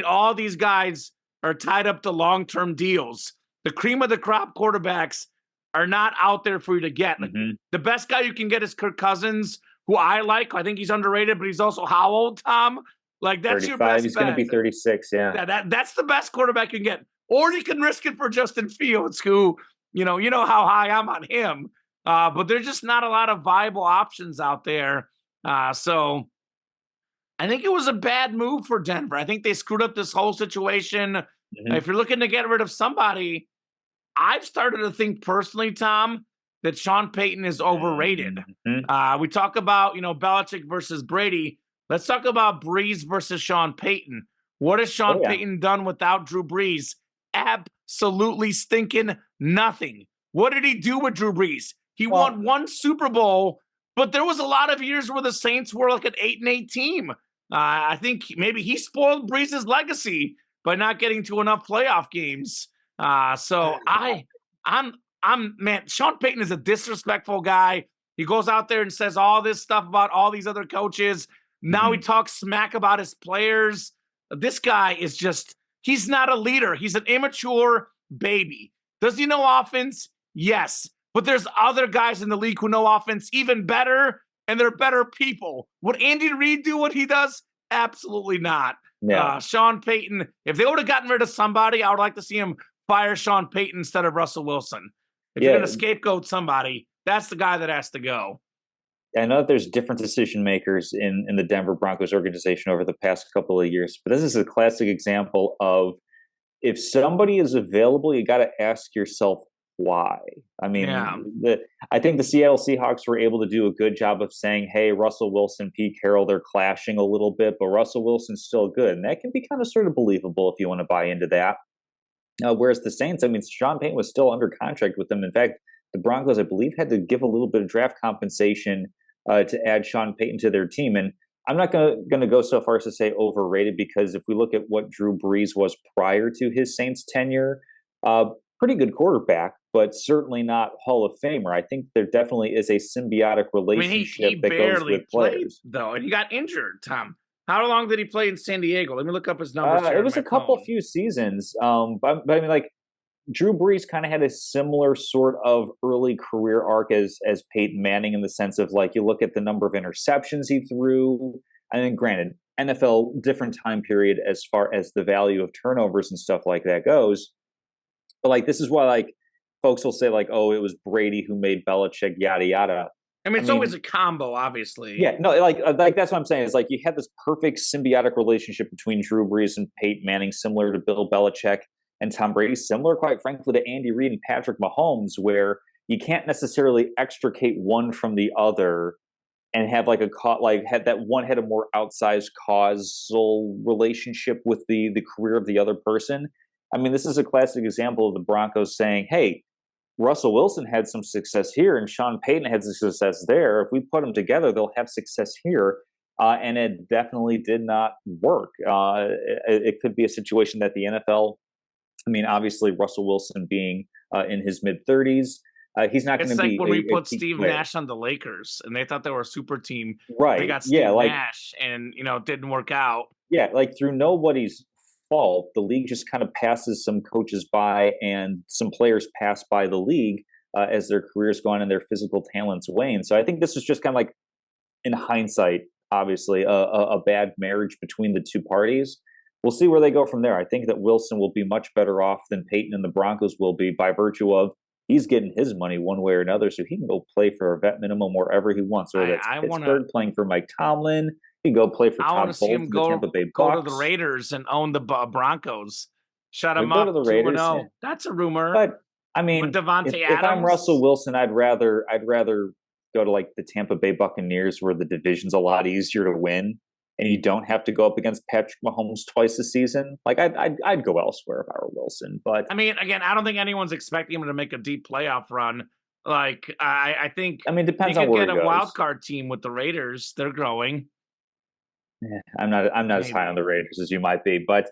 All these guys are tied up to long-term deals. The cream of the crop quarterbacks are not out there for you to get. Like, Mm-hmm. the best guy you can get is Kirk Cousins, who I like. I think he's underrated, but he's also how old, Tom? Like, that's your 35. best He's going to bet. be 36. Yeah. That's the best quarterback you can get. Or you can risk it for Justin Fields, who, you know how high I'm on him. But there's just not a lot of viable options out there. So I think it was a bad move for Denver. I think they screwed up this whole situation. Mm-hmm. If you're looking to get rid of somebody, I've started to think personally, Tom, that Sean Payton is overrated. Mm-hmm. We talk about, Belichick versus Brady. Let's talk about Breeze versus Sean Payton. What has Sean Payton done without Drew Brees? Absolutely stinking nothing. What did he do with Drew Brees? He won one Super Bowl, but there was a lot of years where the Saints were like an 8-8 team. I think maybe he spoiled Brees' legacy by not getting to enough playoff games. So man, Sean Payton is a disrespectful guy. He goes out there and says all this stuff about all these other coaches. Now he talks smack about his players. This guy is he's not a leader. He's an immature baby. Does he know offense? Yes. But there's other guys in the league who know offense even better, and they're better people. Would Andy Reid do what he does? Absolutely not. Yeah. Sean Payton, if they would have gotten rid of somebody, I would like to see him fire Sean Payton instead of Russell Wilson. If you're going to scapegoat somebody, that's the guy that has to go. I know that there's different decision makers in the Denver Broncos organization over the past couple of years, but this is a classic example of if somebody is available, you got to ask yourself why. I mean, I think the Seattle Seahawks were able to do a good job of saying, hey, Russell Wilson, Pete Carroll, they're clashing a little bit, but Russell Wilson's still good. And that can be kind of sort of believable if you want to buy into that. Whereas the Saints, I mean, Sean Payton was still under contract with them. In fact, the Broncos, I believe, had to give a little bit of draft compensation to add Sean Payton to their team. And I'm not going to go so far as to say overrated, because if we look at what Drew Brees was prior to his Saints tenure, pretty good quarterback, but certainly not Hall of Famer. I think there definitely is a symbiotic relationship that goes with players. Though, and he got injured, Tom. How long did he play in San Diego? Let me look up his numbers. It was a few seasons. But I mean, like, Drew Brees kind of had a similar sort of early career arc as Peyton Manning, in the sense of, like, you look at the number of interceptions he threw. And then, granted, NFL, different time period as far as the value of turnovers and stuff like that goes. But, like, this is why, like, folks will say, like, oh, it was Brady who made Belichick, yada yada. I mean, it's always a combo, obviously. Yeah, no, like that's what I'm saying. Is like you had this perfect symbiotic relationship between Drew Brees and Peyton Manning, similar to Bill Belichick and Tom Brady, similar, quite frankly, to Andy Reid and Patrick Mahomes, where you can't necessarily extricate one from the other and have like had that one had a more outsized causal relationship with the career of the other person. I mean, this is a classic example of the Broncos saying, hey, Russell Wilson had some success here and Sean Payton had some success there. If we put them together, they'll have success here. And it definitely did not work. It could be a situation that the NFL, I mean, obviously Russell Wilson being in his mid-30s, he's not going to be. It's like when we put Steve Nash on the Lakers and they thought they were a super team. Right. They got Steve Nash and, it didn't work out. Yeah, like through nobody's fault, the league just kind of passes some coaches by and some players pass by the league as their careers go on and their physical talents wane. So I think this is just kind of like, in hindsight, obviously, a bad marriage between the two parties. We'll see where they go from there. I think that Wilson will be much better off than Peyton and the Broncos will be, by virtue of he's getting his money one way or another, so he can go play for a vet minimum wherever he wants. Whether that's Pittsburgh, playing for Mike Tomlin. He can go play for Todd Bowles, the Tampa Bay Bucks. Go to the Raiders and own the Broncos. Shut him up. Go to the Raiders. Yeah. That's a rumor. But I mean, if I'm Russell Wilson, I'd rather go to like the Tampa Bay Buccaneers, where the division's a lot easier to win, and you don't have to go up against Patrick Mahomes twice a season. Like I'd go elsewhere if I were Wilson. But I mean, again, I don't think anyone's expecting him to make a deep playoff run. Like I think. I mean, depends on where he goes. Get a wild card team with the Raiders. They're growing. Yeah, I'm not as high on the Raiders as you might be, but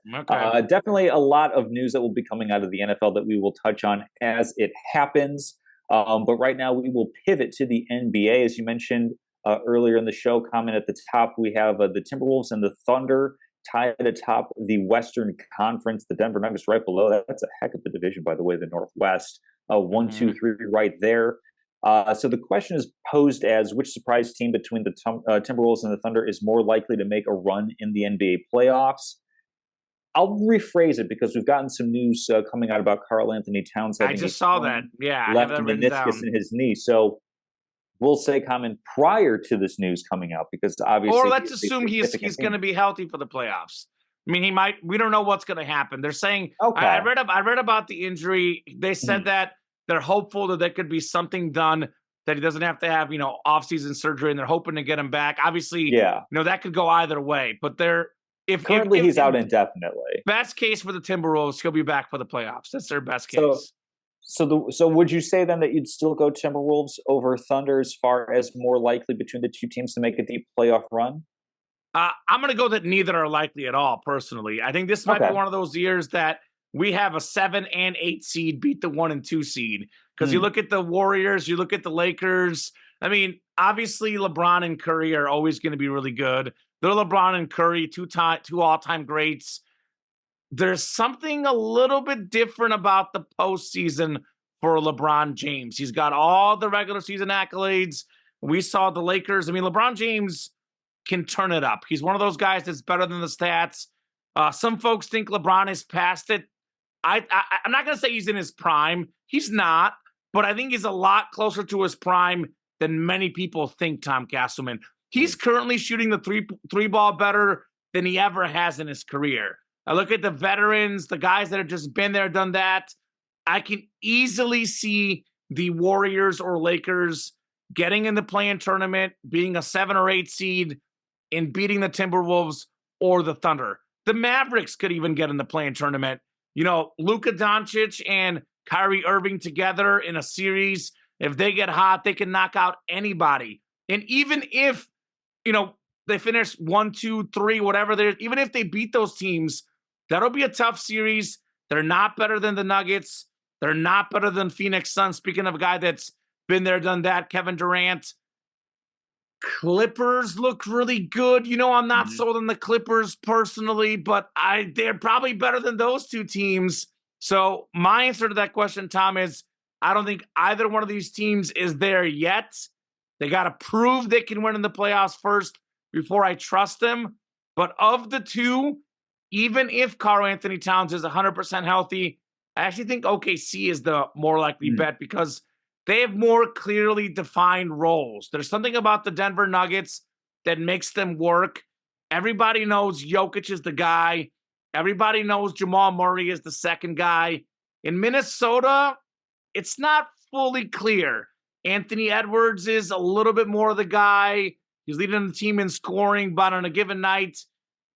definitely a lot of news that will be coming out of the NFL that we will touch on as it happens. But right now we will pivot to the NBA. As you mentioned earlier in the show, Kamen, at the top, we have the Timberwolves and the Thunder tied atop the Western Conference. The Denver Nuggets right below that. That's a heck of a division, by the way, the Northwest. One, two, three, right there. So the question is posed as which surprise team between the Timberwolves and the Thunder is more likely to make a run in the NBA playoffs? I'll rephrase it because we've gotten some news coming out about Karl Anthony Towns I having a just saw that. torn Yeah, I have left that written meniscus down. in his knee. So we'll say Kamen prior to this news coming out because Or obviously he let's is a assume significant he's going to injury. be healthy for the playoffs. I mean, he might. We don't know what's going to happen. They're saying I Okay. read about the injury. They said Mhm. that they're hopeful that there could be something done that he doesn't have to have off-season surgery, and they're hoping to get him back. Obviously, Yeah. that could go either way. But they're Currently, if he's out indefinitely. best case for the Timberwolves, he'll be back for the playoffs. That's their best So, case. so would you say then that you'd still go Timberwolves over Thunder as far as more likely between the two teams to make a deep playoff run? I'm going to go that neither are likely at all, personally. I think this might be Okay. one of those years that we have a 7 and 8 seed beat the 1 and 2 seed. Because you Hmm. look at the Warriors, you look at the Lakers. I mean, obviously, LeBron and Curry are always going to be really good. They're LeBron and Curry, two all-time greats. There's something a little bit different about the postseason for LeBron James. He's got all the regular season accolades. We saw the Lakers. I mean, LeBron James can turn it up. He's one of those guys that's better than the stats. Some folks think LeBron is past it. I'm not going to say he's in his prime. He's not, but I think he's a lot closer to his prime than many people think. Tom Casselman. He's currently shooting the three ball better than he ever has in his career. I look at the veterans, the guys that have just been there, done that. I can easily see the Warriors or Lakers getting in the play-in tournament, being a 7 or 8 seed, and beating the Timberwolves or the Thunder. The Mavericks could even get in the play-in tournament. Luka Doncic and Kyrie Irving together in a series, if they get hot, they can knock out anybody. And even if, they finish 1, 2, 3, whatever they're, even if they beat those teams, that'll be a tough series. They're not better than the Nuggets. They're not better than Phoenix Suns. Speaking of a guy that's been there, done that, Kevin Durant. Clippers look really good. I'm not Hmm. sold on the Clippers personally, but they're probably better than those two teams. So my answer to that question, Tom, is I don't think either one of these teams is there yet. They got to prove they can win in the playoffs first before I trust them. But of the two, even if Karl Anthony Towns is 100% healthy, I actually think OKC is the more likely bet because they have more clearly defined roles. There's something about the Denver Nuggets that makes them work. Everybody knows Jokic is the guy. Everybody knows Jamal Murray is the second guy. In Minnesota, it's not fully clear. Anthony Edwards is a little bit more the guy. He's leading the team in scoring, but on a given night,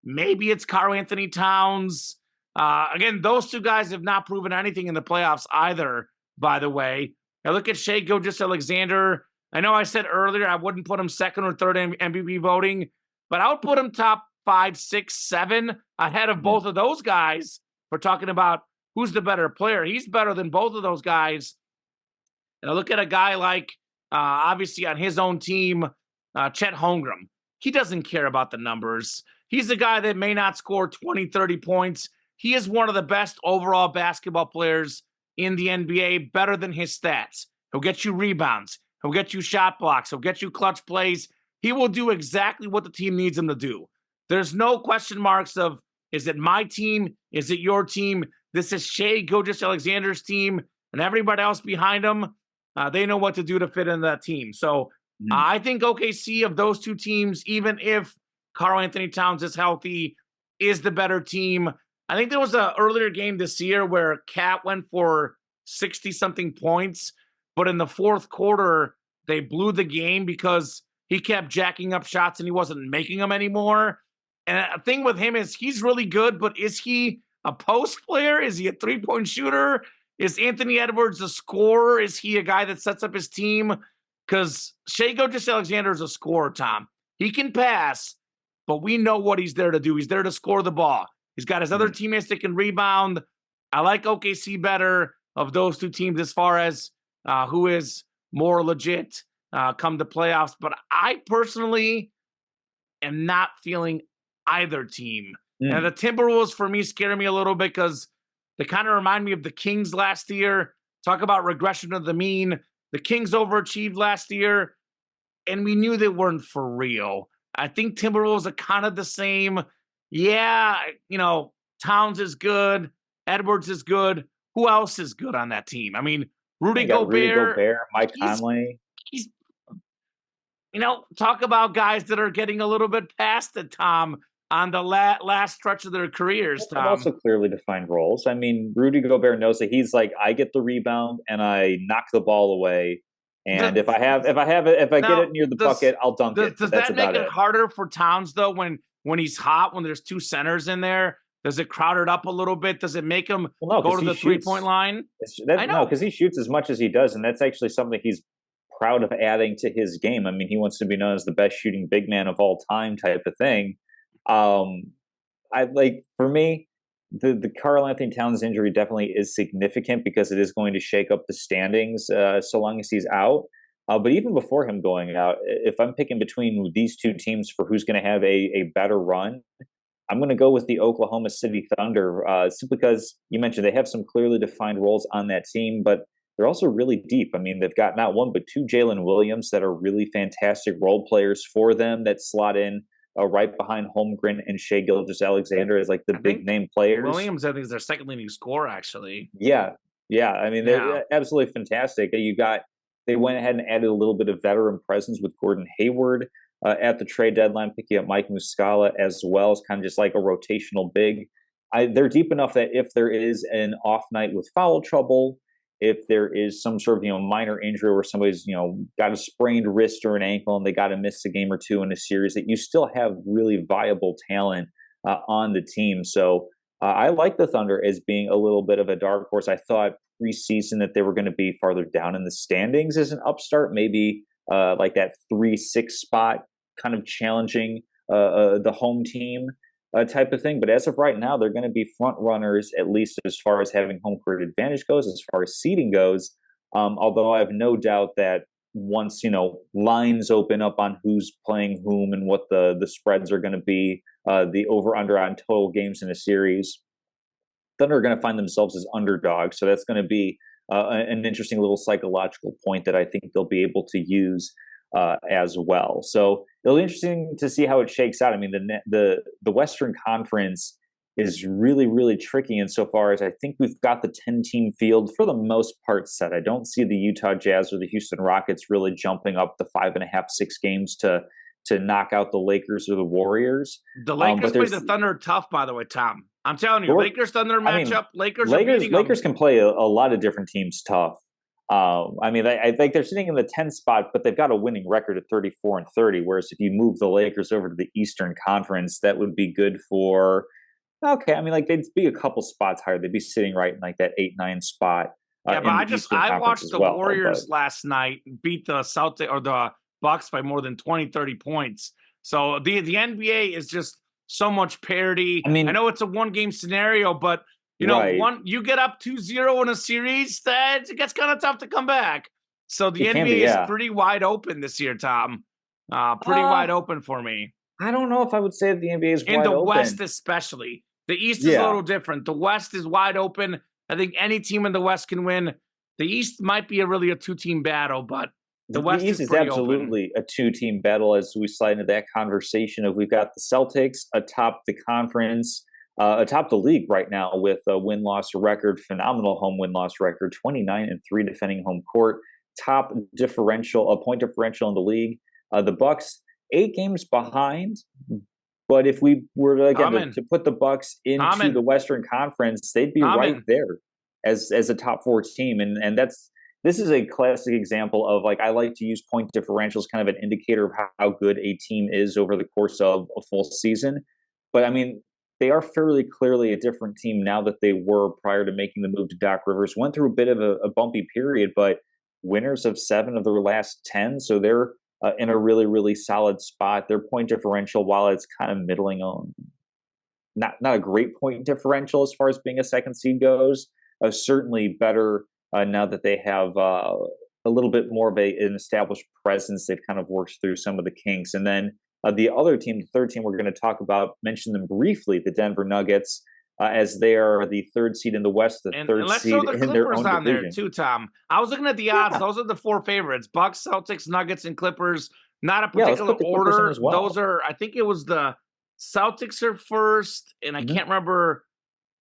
maybe it's Karl Anthony Towns. Again, those two guys have not proven anything in the playoffs either, by the way. Now look at Shai Gilgeous-Alexander. I know I said earlier I wouldn't put him second or third in MVP voting, but I would put him top 5, 6, 7 ahead of both of those guys. We're talking about who's the better player. He's better than both of those guys. And I look at a guy like, obviously on his own team, Chet Holmgren. He doesn't care about the numbers. He's a guy that may not score 20, 30 points. He is one of the best overall basketball players in the NBA, better than his stats. He'll get you rebounds. He'll get you shot blocks. He'll get you clutch plays. He will do exactly what the team needs him to do. There's no question marks of, is it my team? Is it your team? This is Shai Gilgeous-Alexander's team, and everybody else behind him, they know what to do to fit in that team. So I think OKC of those two teams, even if Karl Anthony Towns is healthy, is the better team. I think there was an earlier game this year where Cat went for 60-something points, but in the fourth quarter, they blew the game because he kept jacking up shots and he wasn't making them anymore. And the thing with him is he's really good, but is he a post player? Is he a three-point shooter? Is Anthony Edwards a scorer? Is he a guy that sets up his team? Because Shai Gilgeous-Alexander is a scorer, Tom. He can pass, but we know what he's there to do. He's there to score the ball. He's got his other teammates that can rebound. I like OKC better of those two teams as far as who is more legit come the playoffs. But I personally am not feeling either team. And the Timberwolves, for me, scare me a little bit because they kind of remind me of the Kings last year. Talk about regression of the mean. The Kings overachieved last year, and we knew they weren't for real. I think Timberwolves are kind of the same. Yeah, Towns is good. Edwards is good. Who else is good on that team? I mean, Rudy You got Rudy Gobert, Gobert, Mike he's Conley. he's talk about guys that are getting a little bit past it, Tom, on the last stretch of their careers, But Tom. also clearly defined roles. I mean, Rudy Gobert knows that he's like, I get the rebound and I knock the ball away. And if I get Now, it near the bucket, I'll dunk it. does But that's that make about it it. harder for Towns though when he's hot, when there's two centers in there? Does it crowd it up a little bit? Does it make him Well, no, go because to he the 3-point shoots. line? I No, know. because he shoots as much as he does, and that's actually something he's proud of adding to his game. I mean, he wants to be known as the best shooting big man of all time, type of thing. I like for me, the Karl Anthony Towns injury definitely is significant because it is going to shake up the standings so long as he's out. But even before him going out, if I'm picking between these two teams for who's going to have a better run, I'm going to go with the Oklahoma City Thunder, simply because you mentioned they have some clearly defined roles on that team, but they're also really deep. I mean, they've got not one, but two Jalen Williams that are really fantastic role players for them that slot in right behind Holmgren and Shea Gilgeous-Alexander as like the big name players. Williams, I think, is their second leading scorer, actually. Yeah, yeah. I mean, they're absolutely fantastic. They went ahead and added a little bit of veteran presence with Gordon Hayward at the trade deadline, picking up Mike Muscala as well as kind of just like a rotational big. They're deep enough that if there is an off night with foul trouble, if there is some sort of minor injury where somebody's got a sprained wrist or an ankle and they got to miss a game or two in a series, that you still have really viable talent on the team. So I like the Thunder as being a little bit of a dark horse. I thought preseason that they were going to be farther down in the standings as an upstart, maybe like that 3-6 spot, kind of challenging the home team type of thing. But as of right now, they're going to be front runners, at least as far as having home court advantage goes, as far as seeding goes. Although I have no doubt that once lines open up on who's playing whom and what the spreads are going to be, the over under on total games in a series, Thunder are going to find themselves as underdogs. So that's going to be an interesting little psychological point that I think they'll be able to use as well. So it'll be interesting to see how it shakes out. I mean, the Western Conference is really, really tricky insofar as I think we've got the 10-team field for the most part set. I don't see the Utah Jazz or the Houston Rockets really jumping up the 5.5, 6 games to knock out the Lakers or the Warriors. The Lakers play the Thunder tough, by the way, Tom. I'm telling you, Lakers Thunder matchup. Lakers can play a lot of different teams tough. I mean, I think they're sitting in the 10th spot, but they've got a winning record of 34-30. Whereas if you move the Lakers over to the Eastern Conference, that would be good for. Okay, I mean, like they'd be a couple spots higher. They'd be sitting right in like that 8-9 spot. Yeah, but I watched the Warriors last night beat the Celtics or the Bucks by more than 20, 30 points. So the NBA is just so much parity. I mean, I know it's a one-game scenario, but you get up 2-0 in a series, that it gets kind of tough to come back. So the NBA is pretty wide open this year, Tom. Pretty wide open for me. I don't know if I would say that the NBA is wide open. In the West especially. The East is a little different. The West is wide open. I think any team in the West can win. The East might be really a two-team battle, but the West East is absolutely open. A two-team battle as we slide into that conversation of we've got the Celtics atop the conference, atop the league right now with a win-loss record, phenomenal home win-loss record, 29-3 defending home court, top differential, a point differential in the league. The Bucks 8 games behind, but if we were to put the Bucks into the Western Conference, they'd be right there as a top 4 team, and this is a classic example of like I like to use point differentials kind of an indicator of how good a team is over the course of a full season. But I mean, they are fairly clearly a different team now that they were prior to making the move to Doc Rivers. Went through a bit of a bumpy period, but winners of 7 of their last 10, so they're in a really, really solid spot. Their point differential, while it's kind of middling on, not a great point differential as far as being a second seed goes, certainly better now that they have a little bit more of an established presence. They've kind of worked through some of the kinks. And then the other team, the third team we're going to talk about, mention them briefly, the Denver Nuggets. as they are the third seed in the West, the And third let's throw seed the in their Clippers own on there division. too, Tom. I was looking at the odds. Yeah, Those are the four favorites: Bucks, Celtics, Nuggets, and Clippers. Not a yeah. Let's particular put the Clippers in order. as Those well. are, I think it was the Celtics are first, and I Mhm. can't remember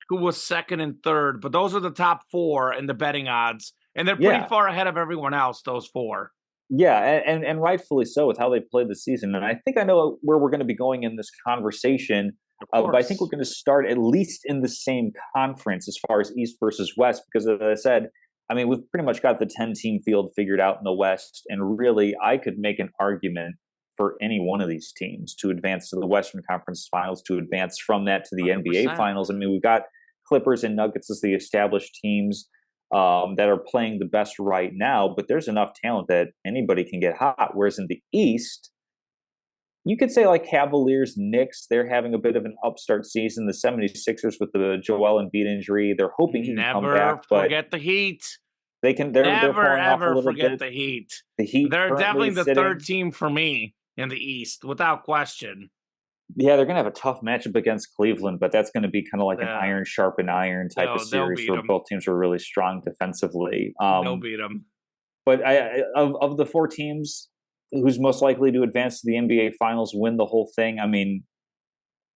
who was second and third, but those are the top four in the betting odds. And they're pretty Yeah, far ahead of everyone else, those four. yeah, and rightfully so with how they played the season. And I think I know where we're going to be going in this conversation. Of But I think we're course. going to start at least in the same conference as far as East versus West, because as I said, I mean, we've pretty much got the 10-team field figured out in the West. And really, I could make an argument for any one of these teams to advance to the Western Conference Finals, to advance from that to the NBA 100%. Finals. I mean, we've got Clippers and Nuggets as the established teams that are playing the best right now, but there's enough talent that anybody can get hot. Whereas in the East, you could say like Cavaliers, Knicks, they're having a bit of an upstart season. The 76ers with the Joel Embiid injury, they're hoping he can come back, Never but forget the Heat. they're Never, falling off a ever little forget bit. the Heat. The Heat They're currently definitely the third sitting. team for me in the East, without question. Yeah, they're going to have a tough matchup against Cleveland, but that's going to be kind of like an Yeah, iron sharpen iron type of they'll series beat where them. both teams are really strong defensively. They'll beat them. But of the four teams, who's most likely to advance to the NBA Finals, win the whole thing? I mean,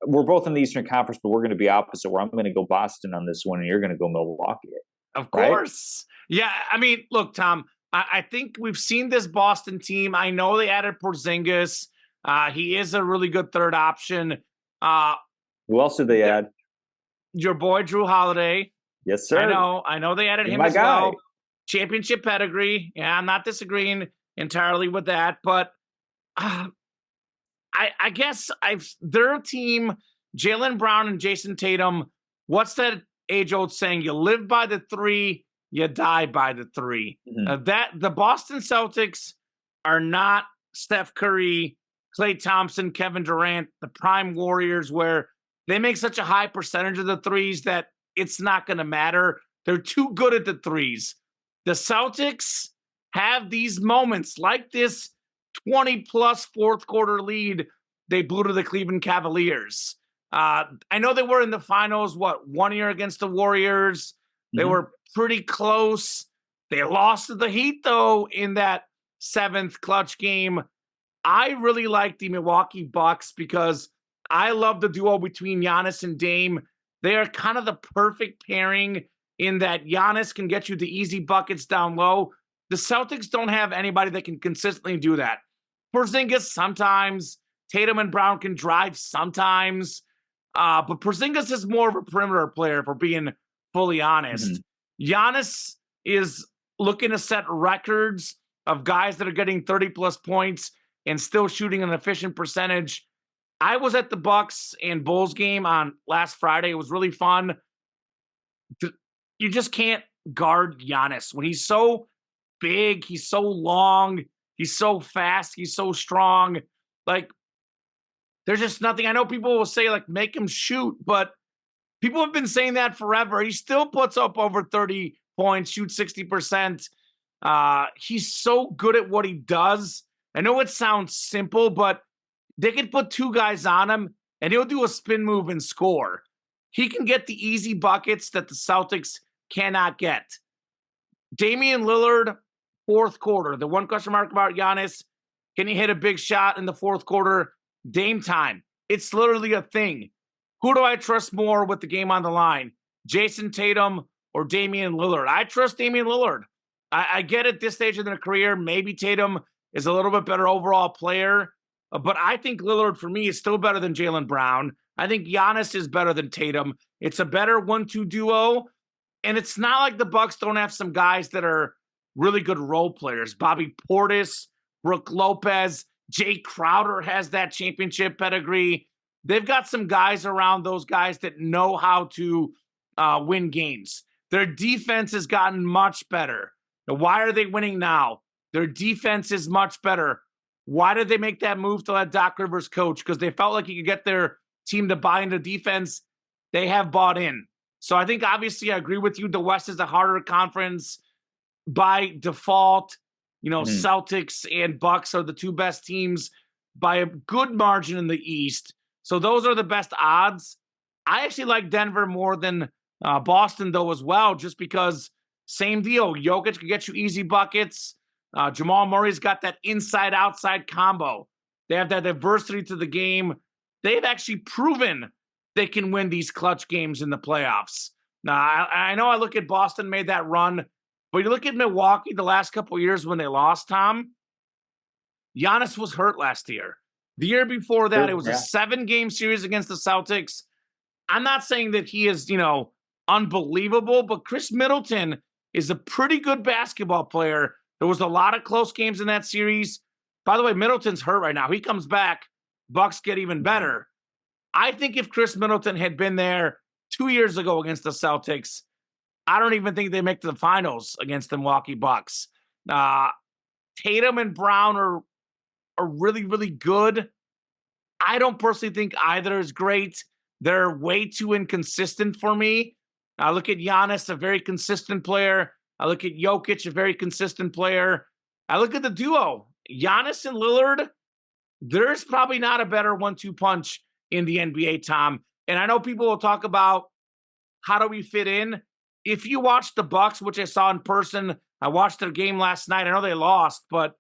we're both in the Eastern Conference, but we're going to be opposite. Where I'm going to go Boston on this one, and you're going to go Milwaukee, Of right? course. Yeah, I mean, look, Tom, I think we've seen this Boston team. I know they added Porzingis. He is a really good third option. Uh, Who else did they th- add? your boy Drew Holiday. Yes, I sir. know. I know they added He's him my as guy. well. Championship pedigree. Yeah, I'm not disagreeing entirely with that, but uh, I guess their team, Jalen Brown and Jason Tatum. What's that age-old saying? You live by the three, you die by the three. Mhm. That the Boston Celtics are not Steph Curry, Klay Thompson, Kevin Durant, the prime Warriors, where they make such a high percentage of the threes that it's not going to matter. They're too good at the threes. The Celtics have these moments like this 20 plus fourth quarter lead they blew to the Cleveland Cavaliers. I know they were in the finals, 1 year against the Warriors. They Mhm. were pretty close. They lost to the Heat, though, in that seventh clutch game. I really like the Milwaukee Bucks because I love the duo between Giannis and Dame. They are kind of the perfect pairing in that Giannis can get you the easy buckets down low. The Celtics don't have anybody that can consistently do that. Porzingis sometimes, Tatum and Brown can drive sometimes, but Porzingis is more of a perimeter player, if we're being fully honest. Mhm. Giannis is looking to set records of guys that are getting 30 plus points and still shooting an efficient percentage. I was at the Bucks and Bulls game on last Friday. It was really fun. You just can't guard Giannis when he's so big, he's so long, he's so fast, he's so strong. Like, there's just nothing. I know people will say, like, make him shoot, but people have been saying that forever. He still puts up over 30 points, shoots 60%. He's so good at what he does. I know it sounds simple, but they could put two guys on him and he'll do a spin move and score. He can get the easy buckets that the Celtics cannot get. Damian Lillard, fourth quarter. The one question mark about Giannis, can he hit a big shot in the fourth quarter? Dame time. It's literally a thing. Who do I trust more with the game on the line? Jason Tatum or Damian Lillard? I trust Damian Lillard. I get at this stage in their career, maybe Tatum is a little bit better overall player, but I think Lillard for me is still better than Jalen Brown. I think Giannis is better than Tatum. It's a better 1-2 duo. And it's not like the Bucks don't have some guys that are really good role players. Bobby Portis, Brooke Lopez, Jay Crowder has that championship pedigree. They've got some guys around those guys that know how to win games. Their defense has gotten much better. Now, why are they winning now? Their defense is much better. Why did they make that move to let Doc Rivers coach? Because they felt like he could get their team to buy into defense. They have bought in. So I think obviously I agree with you. The West is a harder conference by default. You know, Mhm. Celtics and Bucks are the two best teams by a good margin in the East. So those are the best odds. I actually like Denver more than Boston, though, as well, just because same deal. Jokic can get you easy buckets. Jamal Murray's got that inside-outside combo. They have that diversity to the game. They've actually proven they can win these clutch games in the playoffs. Now, I know I look at Boston made that run, but you look at Milwaukee the last couple of years when they lost, Tom, Giannis was hurt last year. The year before that, it Sure, was a yeah. 7-game series against the Celtics. I'm not saying that he is, unbelievable, but Chris Middleton is a pretty good basketball player. There was a lot of close games in that series. By the way, Middleton's hurt right now. He comes back, Bucks get even better. I think if Chris Middleton had been there 2 years ago against the Celtics, I don't even think they make the finals against the Milwaukee Bucks. Tatum and Brown are really, really good. I don't personally think either is great. They're way too inconsistent for me. I look at Giannis, a very consistent player. I look at Jokic, a very consistent player. I look at the duo, Giannis and Lillard. There's probably not a better 1-2 punch in the NBA, Tom. And I know people will talk about how do we fit in. If you watch the Bucks, which I saw in person, I watched their game last night. I know they lost, but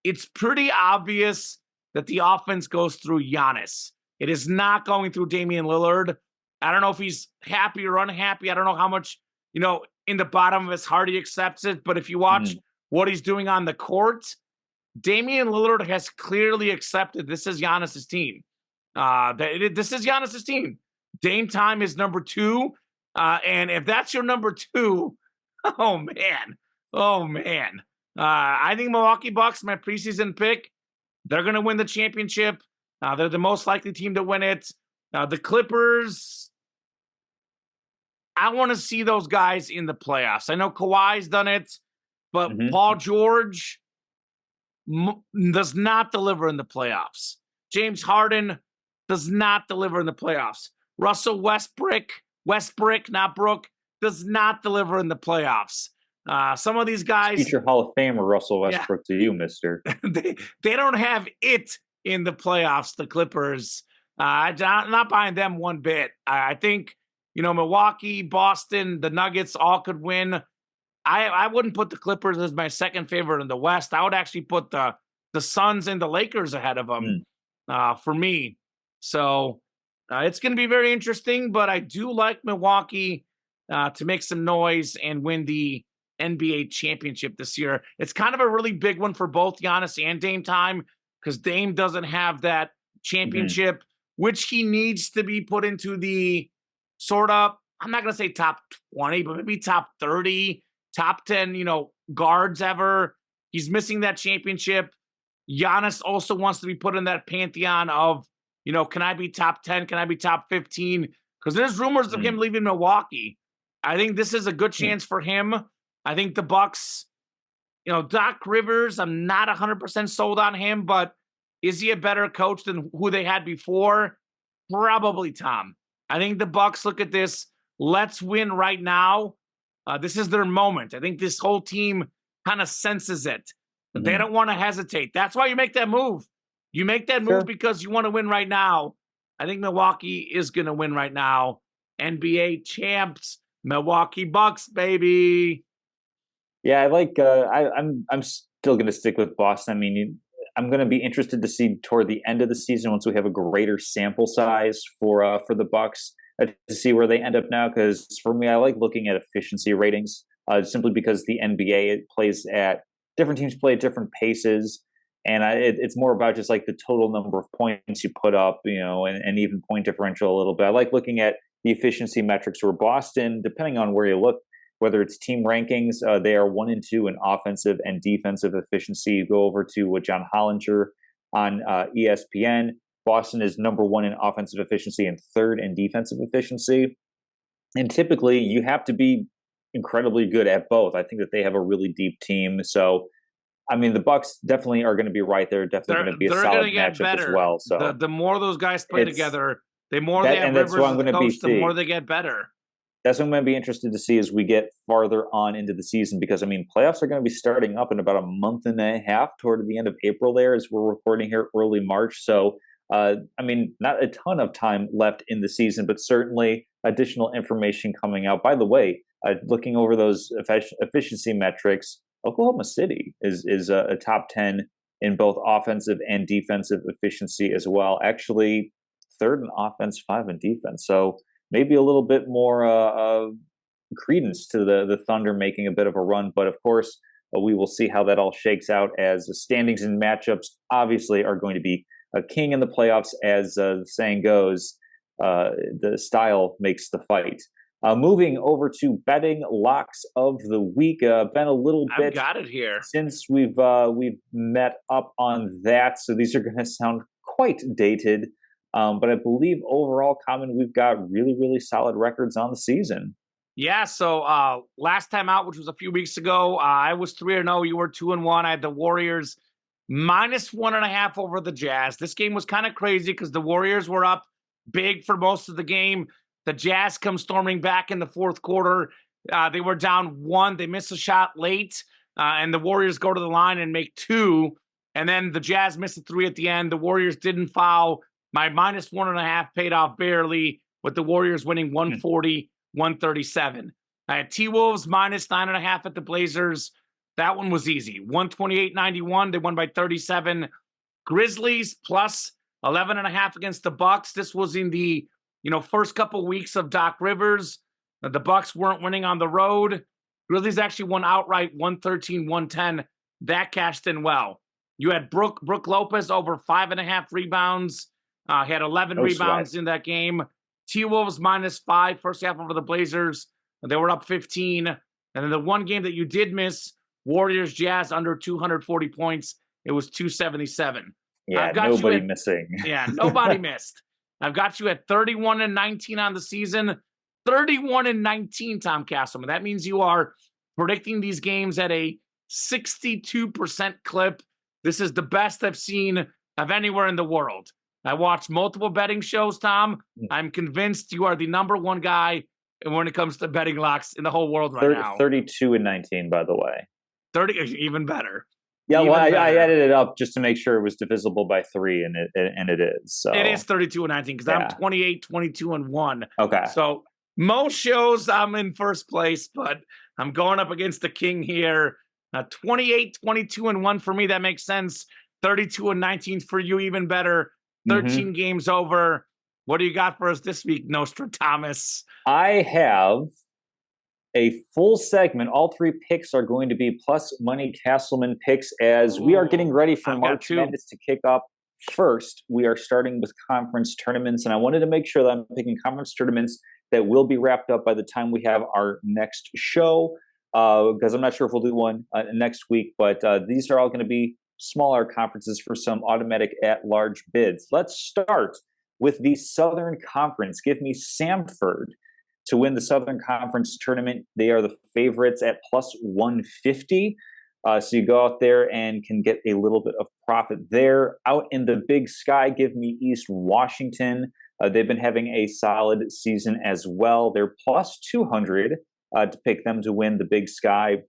it's pretty obvious that the offense goes through Giannis. It is not going through Damian Lillard. I don't know if he's happy or unhappy. I don't know how much, in the bottom of his heart he accepts it. But if you watch what he's doing on the court, Damian Lillard has clearly accepted this is Giannis's team. This is Giannis's team. Dame time is number 2. And if that's your number 2, oh, man. I think Milwaukee Bucks, my preseason pick, they're going to win the championship. They're the most likely team to win it. The Clippers, I want to see those guys in the playoffs. I know Kawhi's done it, but Paul George does not deliver in the playoffs. James Harden does not deliver in the playoffs. Russell Westbrook, not Brook, does not deliver in the playoffs. Some of these guys, future Hall of Famer Russell Westbrook to you, mister. they don't have it in the playoffs, the Clippers. I'm not buying them one bit. I think, Milwaukee, Boston, the Nuggets all could win. I wouldn't put the Clippers as my second favorite in the West. I would actually put the Suns and the Lakers ahead of them for me. So it's going to be very interesting, but I do like Milwaukee to make some noise and win the NBA championship this year. It's kind of a really big one for both Giannis and Dame time because Dame doesn't have that championship, which he needs to be put into the sort of, I'm not going to say top 20, but maybe top 30, top 10, guards ever. He's missing that championship. Giannis also wants to be put in that pantheon of, can I be top 10? Can I be top 15? Because there's rumors of him leaving Milwaukee. I think this is a good chance for him. I think the Bucks, Doc Rivers, I'm not 100% sold on him, but is he a better coach than who they had before? Probably, Tom. I think the Bucks look at this. Let's win right now. This is their moment. I think this whole team kind of senses it. They don't want to hesitate. That's why you make that move. You make that move because you want to win right now. I think Milwaukee is going to win right now. NBA champs, Milwaukee Bucks, baby. Yeah, I like. I'm still going to stick with Boston. I mean, I'm going to be interested to see toward the end of the season once we have a greater sample size for the Bucks to see where they end up now. Because for me, I like looking at efficiency ratings simply because the NBA different teams play at different paces, and it's more about just like the total number of points you put up, and even point differential a little bit. I like looking at the efficiency metrics for Boston, depending on where you look. Whether it's team rankings, they are 1 and 2 in offensive and defensive efficiency. You go over to John Hollinger on ESPN. Boston is number 1 in offensive efficiency and 3rd in defensive efficiency. And typically, you have to be incredibly good at both. I think that they have a really deep team. So, I mean, the Bucks definitely are going to be right there. Definitely going to be a solid matchup as well. So the more those guys play together, the more they have Rivers as the coach, the more they get better. That's what I'm going to be interested to see as we get farther on into the season, because, I mean, playoffs are going to be starting up in about a month and a half toward the end of April there as we're recording here early March. So I mean, not a ton of time left in the season, but certainly additional information coming out. By the way, looking over those efficiency metrics, Oklahoma City is a top 10 in both offensive and defensive efficiency as well. Actually, third in offense, five in defense. So maybe a little bit more credence to the Thunder making a bit of a run. But of course, we will see how that all shakes out, as the standings and matchups obviously are going to be a king in the playoffs, as the saying goes. The style makes the fight. Moving over to betting locks of the week, been a little bit. I've got it here since we've met up on that, so these are going to sound quite dated. But I believe overall, Kamen, we've got really solid records on the season. Yeah, so last time out, which was a few weeks ago, I was 3-0. You were 2-1. I had the Warriors -1.5 over the Jazz. This game was kind of crazy because the Warriors were up big for most of the game. The Jazz come storming back in the fourth quarter. They were down 1. They missed a shot late, and the Warriors go to the line and make 2. And then the Jazz missed a 3 at the end. The Warriors didn't foul. My -1.5 paid off barely, with the Warriors winning 140-137. I had T-Wolves -9.5 at the Blazers. That one was easy. 128-91. They won by 37. Grizzlies +11.5 against the Bucks. This was in the first couple weeks of Doc Rivers. The Bucks weren't winning on the road. Grizzlies actually won outright 113-110. That cashed in well. You had Brook Lopez over 5.5 rebounds. He had 11 rebounds in that game. T-Wolves -5 first half over the Blazers. They were up 15. And then the one game that you did miss, Warriors Jazz under 240 points. It was 277. Yeah, nobody missing. Yeah, nobody missed. I've got you at 31-19 on the season. 31-19, Tom Casselman. That means you are predicting these games at a 62% clip. This is the best I've seen of anywhere in the world. I watched multiple betting shows, Tom. I'm convinced you are the #1 guy when it comes to betting locks in the whole world right now. 32-19, by the way. 30, even better. Yeah, well, I added it up just to make sure it was divisible by 3, and it is. So it is 32-19 because I'm 28-22-1. Okay. So most shows I'm in first place, but I'm going up against the king here. 28-22-1 for me. That makes sense. 32-19 for you, even better. 13 games over. What do you got for us this week, Nostradamus? I have a full segment. All 3 picks are going to be plus money Casselman picks, as we are getting ready for March Madness to kick up. First, we are starting with conference tournaments, and I wanted to make sure that I'm picking conference tournaments that will be wrapped up by the time we have our next show, because I'm not sure if we'll do one next week, but these are all going to be smaller conferences for some automatic at-large bids. Let's start with the Southern Conference. Give me Samford to win the Southern Conference tournament. They are the favorites at +150. So you go out there and can get a little bit of profit there. Out in the Big Sky, give me East Washington. They've been having a solid season as well. They're +200 to pick them to win the Big Sky.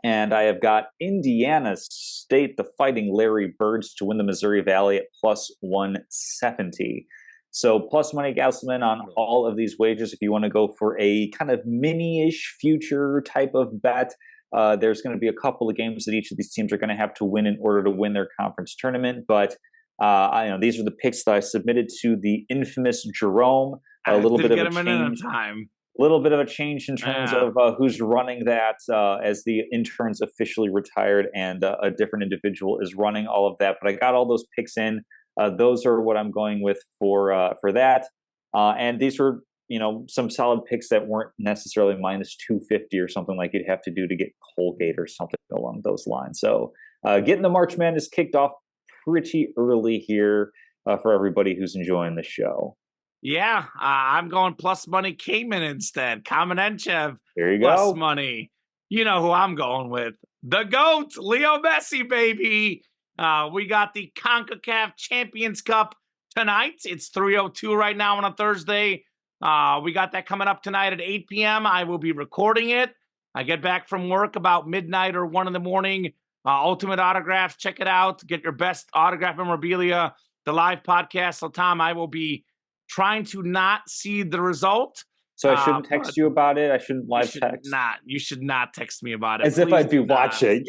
And I have got Indiana State, the Fighting Larry Birds, to win the Missouri Valley at +170. So plus money Casselman on all of these wagers. If you want to go for a kind of mini-ish future type of bet, there's going to be a couple of games that each of these teams are going to have to win in order to win their conference tournament. But these are the picks that I submitted to the infamous Jerome. A little bit of a change. Little bit of a change in terms of who's running that, as the interns officially retired and a different individual is running all of that. But I got all those picks in. Those are what I'm going with for that. And these were, some solid picks that weren't necessarily -250 or something like you'd have to do to get Colgate or something along those lines. So getting the March Madness kicked off pretty early here for everybody who's enjoying the show. Yeah, I'm going plus money Kamen instead. Kamen Entchev. There you plus go. Money. You know who I'm going with. The GOAT, Leo Messi, baby. We got the CONCACAF Champions Cup tonight. It's 3:02 right now on a Thursday. We got that coming up tonight at 8 p.m. I will be recording it. I get back from work about midnight or 1 in the morning. Ultimate Autographs, check it out. Get your best autograph memorabilia the live podcast. So, Tom, I will be trying to not see the result. So I shouldn't text you about it. I shouldn't live text. You should not text me about it. As if I'd be watching.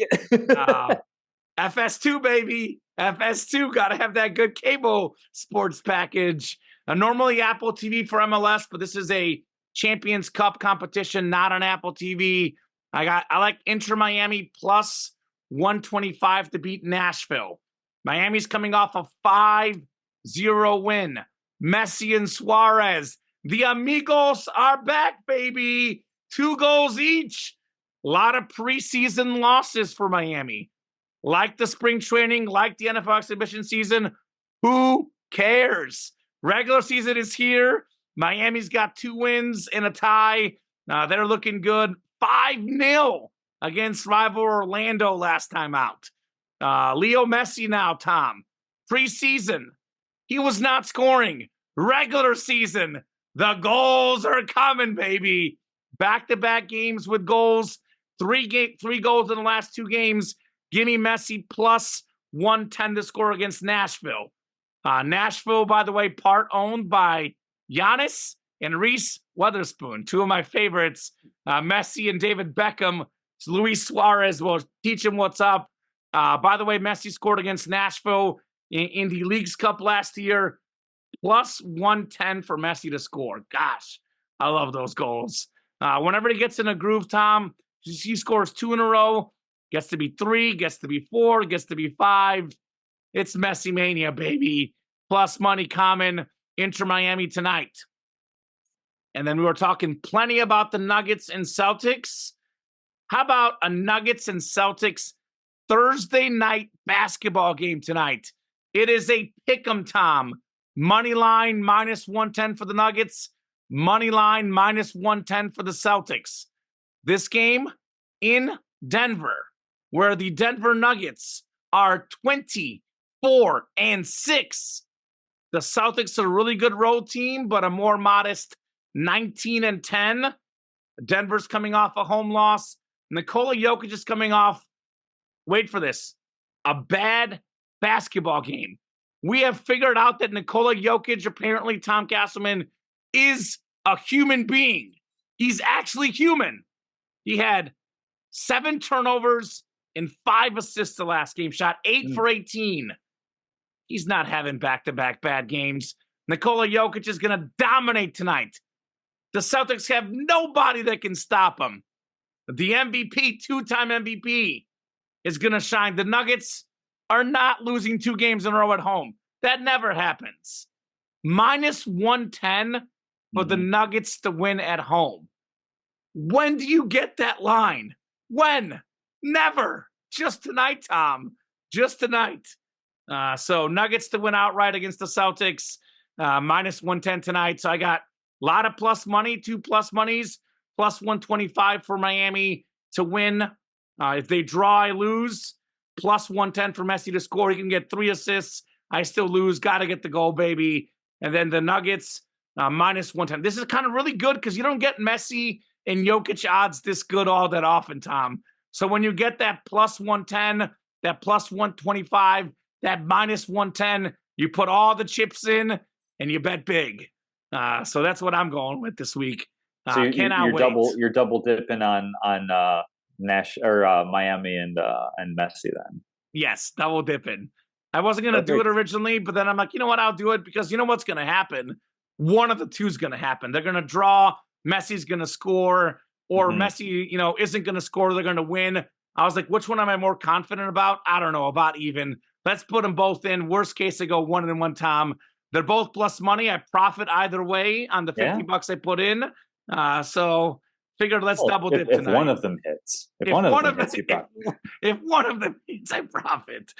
FS2, baby. FS2. Got to have that good cable sports package. Normally Apple TV for MLS, but this is a Champions Cup competition, not on Apple TV. I like Inter Miami plus 125 to beat Nashville. Miami's coming off a 5-0 win. Messi and Suarez. The amigos are back, baby. 2 goals each. A lot of preseason losses for Miami. Like the spring training, like the NFL exhibition season. Who cares? Regular season is here. Miami's got 2 wins and a tie. They're looking good. 5-0 against rival Orlando last time out. Leo Messi now, Tom. Preseason, he was not scoring. Regular season, the goals are coming, baby. Back-to-back games with goals. 3 goals in the last 2 games. Give me Messi plus 110 to score against Nashville. Nashville, by the way, part owned by Giannis and Reese Witherspoon, 2 of my favorites. Messi and David Beckham. Luis Suarez will teach him what's up. By the way, Messi scored against Nashville in the Leagues Cup last year. Plus 110 for Messi to score. Gosh, I love those goals. Whenever he gets in a groove, Tom, he scores 2 in a row. Gets to be 3, gets to be 4, gets to be 5. It's Messi mania, baby. Plus money, Kamen, Inter Miami tonight. And then we were talking plenty about the Nuggets and Celtics. How about a Nuggets and Celtics Thursday night basketball game tonight? It is a pick'em, Tom. Money line minus 110 for the Nuggets. Money line minus 110 for the Celtics. This game in Denver, where the Denver Nuggets are 24-6. The Celtics are a really good road team, but a more modest 19-10. Denver's coming off a home loss. Nikola Jokic is coming off, wait for this, a bad basketball game. We have figured out that Nikola Jokic, apparently Tom Casselman, is a human being. He's actually human. He had 7 turnovers and 5 assists the last game. Shot 8 for 18. He's not having back-to-back bad games. Nikola Jokic is going to dominate tonight. The Celtics have nobody that can stop him. The MVP, 2-time MVP, is going to shine. The Nuggets are not losing 2 games in a row at home. That never happens. Minus 110 for the Nuggets to win at home. When do you get that line? When? Never. Just tonight, Tom. Just tonight. So Nuggets to win outright against the Celtics. Minus 110 tonight. So I got a lot of plus money, 2 plus monies. Plus 125 for Miami to win. If they draw, I lose. Plus 110 for Messi to score. He can get 3 assists. I still lose. Got to get the goal, baby. And then the Nuggets, minus 110. This is kind of really good because you don't get Messi and Jokic odds this good all that often, Tom. So when you get that plus 110, that plus 125, that minus 110, you put all the chips in and you bet big. So that's what I'm going with this week. So you're double dipping on Nash or Miami and Messi then. Yes, double dipping. I wasn't going to do it originally, but then I'm like, you know what? I'll do it because you know what's going to happen? One of the two is going to happen. They're going to draw. Messi's going to score, or Messi, isn't going to score. They're going to win. I was like, which one am I more confident about? I don't know, about even. Let's put them both in. Worst case, I go 1-1, Tom. They're both plus money. I profit either way on the $50 I put in. So figured let's double dip tonight. If one of them hits, if one of them hits, I profit.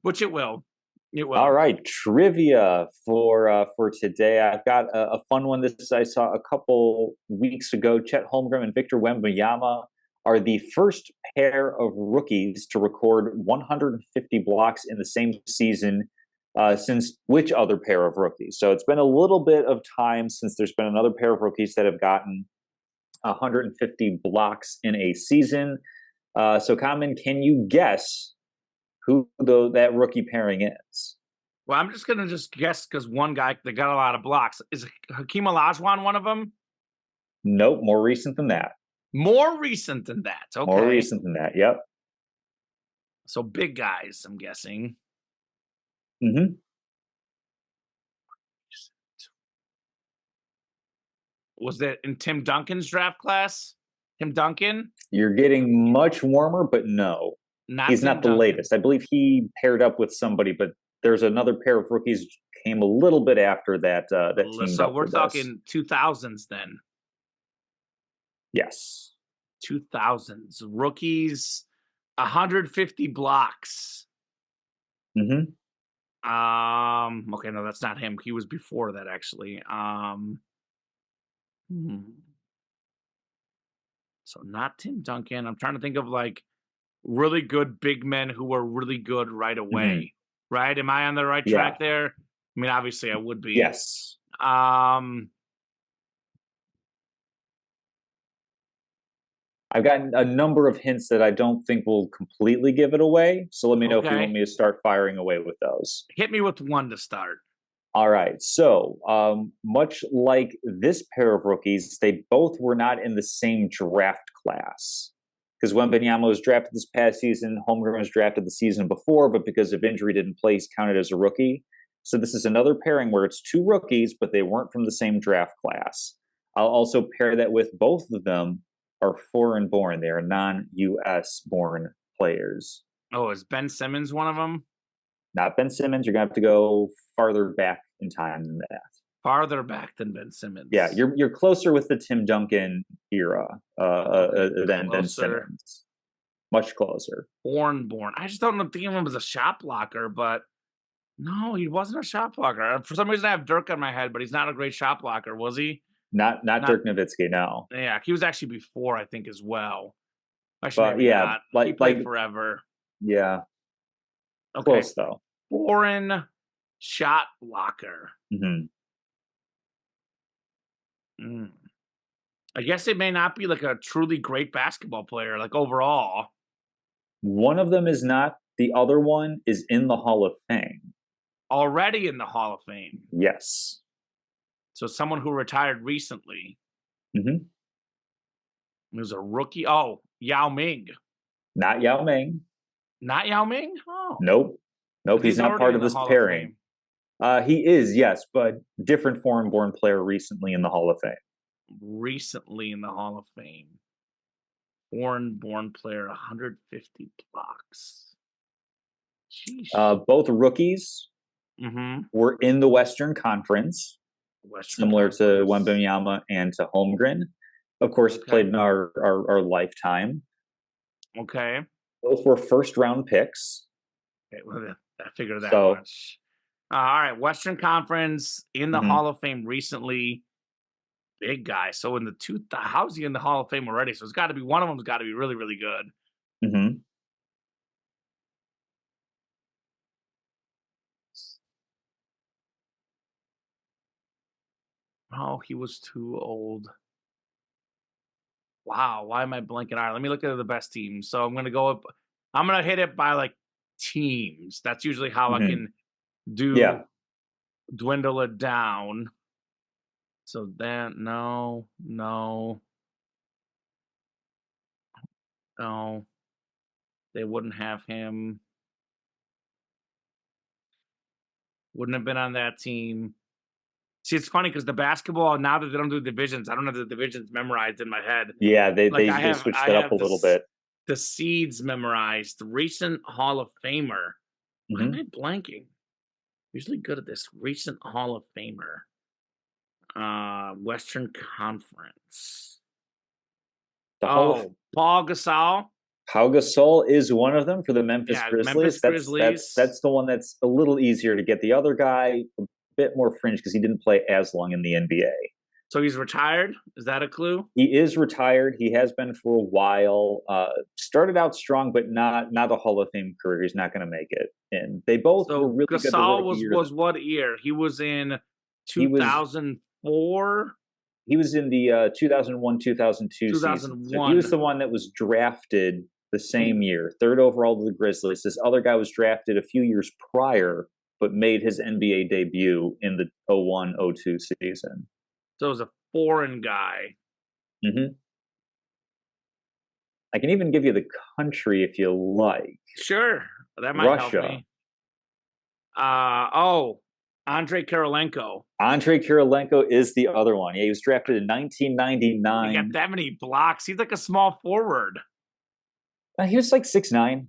Which it will. It will. All right, trivia for today. I've got a fun one. This I saw a couple weeks ago. Chet Holmgren and Victor Wembanyama are the first pair of rookies to record 150 blocks in the same season since which other pair of rookies? So it's been a little bit of time since there's been another pair of rookies that have gotten 150 blocks in a season. So, Kamen, can you guess who that rookie pairing is? Well, I'm just gonna guess because one guy that got a lot of blocks. Is Hakeem Olajuwon one of them? Nope, more recent than that. More recent than that. More Okay. recent than that. Yep. So big guys, I'm guessing. Hmm. Was that in Tim Duncan's draft class? Tim Duncan? You're getting much warmer, but no, Not he's Tim not the Duncan. latest. I believe he paired up with somebody, but there's another pair of rookies came a little bit after that that teamed So up we're for this. talking 2000s then. Yes. 2000s. Rookies, 150 blocks. Hmm. Okay, no, that's not him. He was before that actually. Hmm. So not Tim Duncan. I'm trying to think of like really good big men who were really good right Hmm. away. Right? Am I on the right Yeah. track there? I mean, obviously I would be. Yes. Um, I've gotten a number of hints that I don't think will completely give it away. So let me know if you want okay. me to start firing away with those. Hit me with one to start. All right. So, much like this pair of rookies, they both were not in the same draft class. Because Wembanyama was drafted this past season, Holmgren was drafted the season before, but because of injury didn't play, he's counted as a rookie. So this is another pairing where it's two rookies, but they weren't from the same draft class. I'll also pair that with both of them are foreign born. They are non-US born players. Oh, is Ben Simmons one of them? Not Ben Simmons. You're gonna have to go farther back in time than that. Farther back than Ben Yeah, Simmons. you're closer with the Tim Duncan era Okay, than closer. Simmons. Much closer. Born. I just don't think of him as a shot blocker, but no, he wasn't a shot blocker. For some reason, I have Dirk on my head, but he's not a great shot blocker, was he? Not Not. Dirk Nowitzki, no. Yeah, he was actually before, I think, as well. Actually, But maybe yeah, not. He like played forever. yeah, Okay, close though. foreign shot blocker. Hmm. Mm. I guess it may not be like a truly great basketball player, like overall. One of them is not. The other one is in the Hall of Fame. Already in the Hall of Fame. Yes. So someone who retired recently. Hmm. He was a rookie. Oh, Yao Ming. Not Yao Ming. Not Yao Ming? Oh, Nope. Nope. because He's he's not already part in of the this Hall of pairing. Fame. He is, yes, but different foreign-born player recently in the Hall of Fame. Recently in the Hall of Fame. Foreign born player, 150 blocks. Sheesh. Both rookies Mm-hmm. were in the Western Conference, Western similar to Conference. Wembanyama and to Holmgren. Of course, Okay. played in our lifetime. Okay. Both were first-round picks. Okay. Well, I figured that So, much. All right. Western Conference in the mhm, Hall of Fame recently. Big guy. So in the how's he in the Hall of Fame already? So it's got to be one of them's got to be really, really good. mhm. Oh, he was too old. Wow, why am I blanking? All right, let me look at the best teams. So I'm gonna go up. I'm gonna hit it by like teams. That's usually how I Mhm. can do Yeah. dwindle it down. So then no, they wouldn't have him. Wouldn't have been on that team. See, it's funny because the basketball now that they don't do divisions, I don't have the divisions memorized in my head. Yeah, they Like they they switched I it up a have little bit. the seeds memorized. The recent Hall of Famer. Why am Mhm. I blanking? Usually good at this. Recent Hall of Famer. Western Conference. The Hall of Oh, Paul Gasol. Pau Gasol is one of them for the Memphis Yeah, Memphis Grizzlies. Grizzlies. That's the one that's a little easier to get. The other guy, a bit more fringe because he didn't play as long in the NBA. So he's retired. Is that a clue? He is retired. He has been for a while. Started out strong, but not a Hall of Fame career. He's not going to make it. And they both were So really good the Gasol rookie year. was what year? He was in He was 2004, he was in the 2001 2002 season. So he was 2001. the one that was drafted the same year, third overall to the Grizzlies. This other guy was drafted a few years prior, but made his NBA debut in the 01-02 season. So it was a foreign guy. Mm-hmm. I can even give you the country if you like. Sure, that might help Russia. me. Andrei Kirilenko. Andrei Kirilenko is the other one. Yeah, he was drafted in He 1999. got that many blocks. He's like a small forward. He was like 6'9".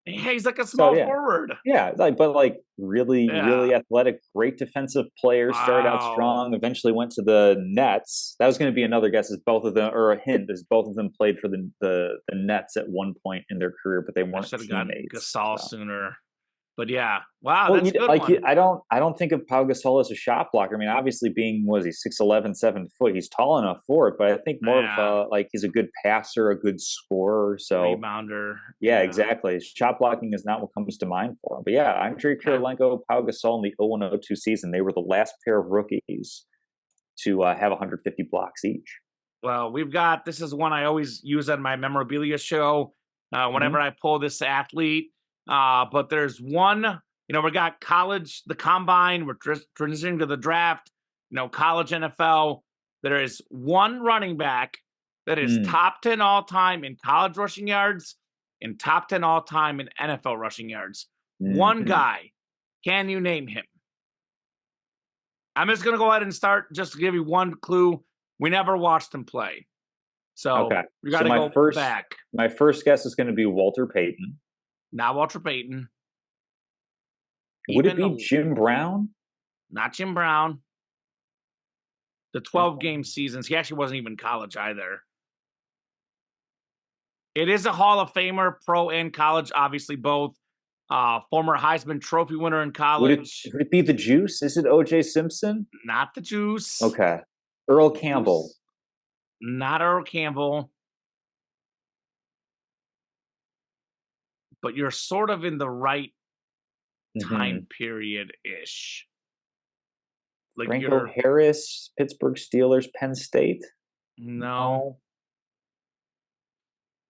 Yeah, he's like a So small forward. yeah, but really, Yeah. really athletic, great defensive player. Started out strong, eventually went to the Nets. That was going to be another guess, is both of them, or a hint, is both of them played for the Nets at one point in their career, but they weren't teammates. Gasol sooner. But yeah, wow, Well, that's a good one. I don't think of Pau Gasol as a shot blocker. I mean, obviously, being was he 6'11", 7 foot, he's tall enough for it. But I think more of like he's a good passer, a good scorer. So rebounder. Yeah, exactly. Shot blocking is not what comes to mind for him. But yeah, Andrei Kirilenko, Pau Gasol in the 01-02 season, they were the last pair of rookies to have 150 blocks each. Well, this is one I always use on my memorabilia show whenever I pull this athlete. But there's one, we got college, the combine, we're transitioning to the draft, college NFL. There is one running back that is top 10 all time in college rushing yards and top 10 all time in NFL rushing yards. One guy. Can you name him? I'm just going to go ahead and start just to give you one clue. We never watched him play. So we got to go back. My first guess is going to be Walter Payton. Not Walter Payton. Would it be Jim Brown? Not Jim Brown. The 12-game seasons. He actually wasn't even in college either. It is a Hall of Famer, pro and college, obviously both. Former Heisman Trophy winner in college. Would it be the Juice? Is it O.J. Simpson? Not the Juice. Okay. Earl Campbell. Not Earl Campbell. But you're sort of in the right time period-ish. Like Franco Harris, Pittsburgh Steelers, Penn State? No.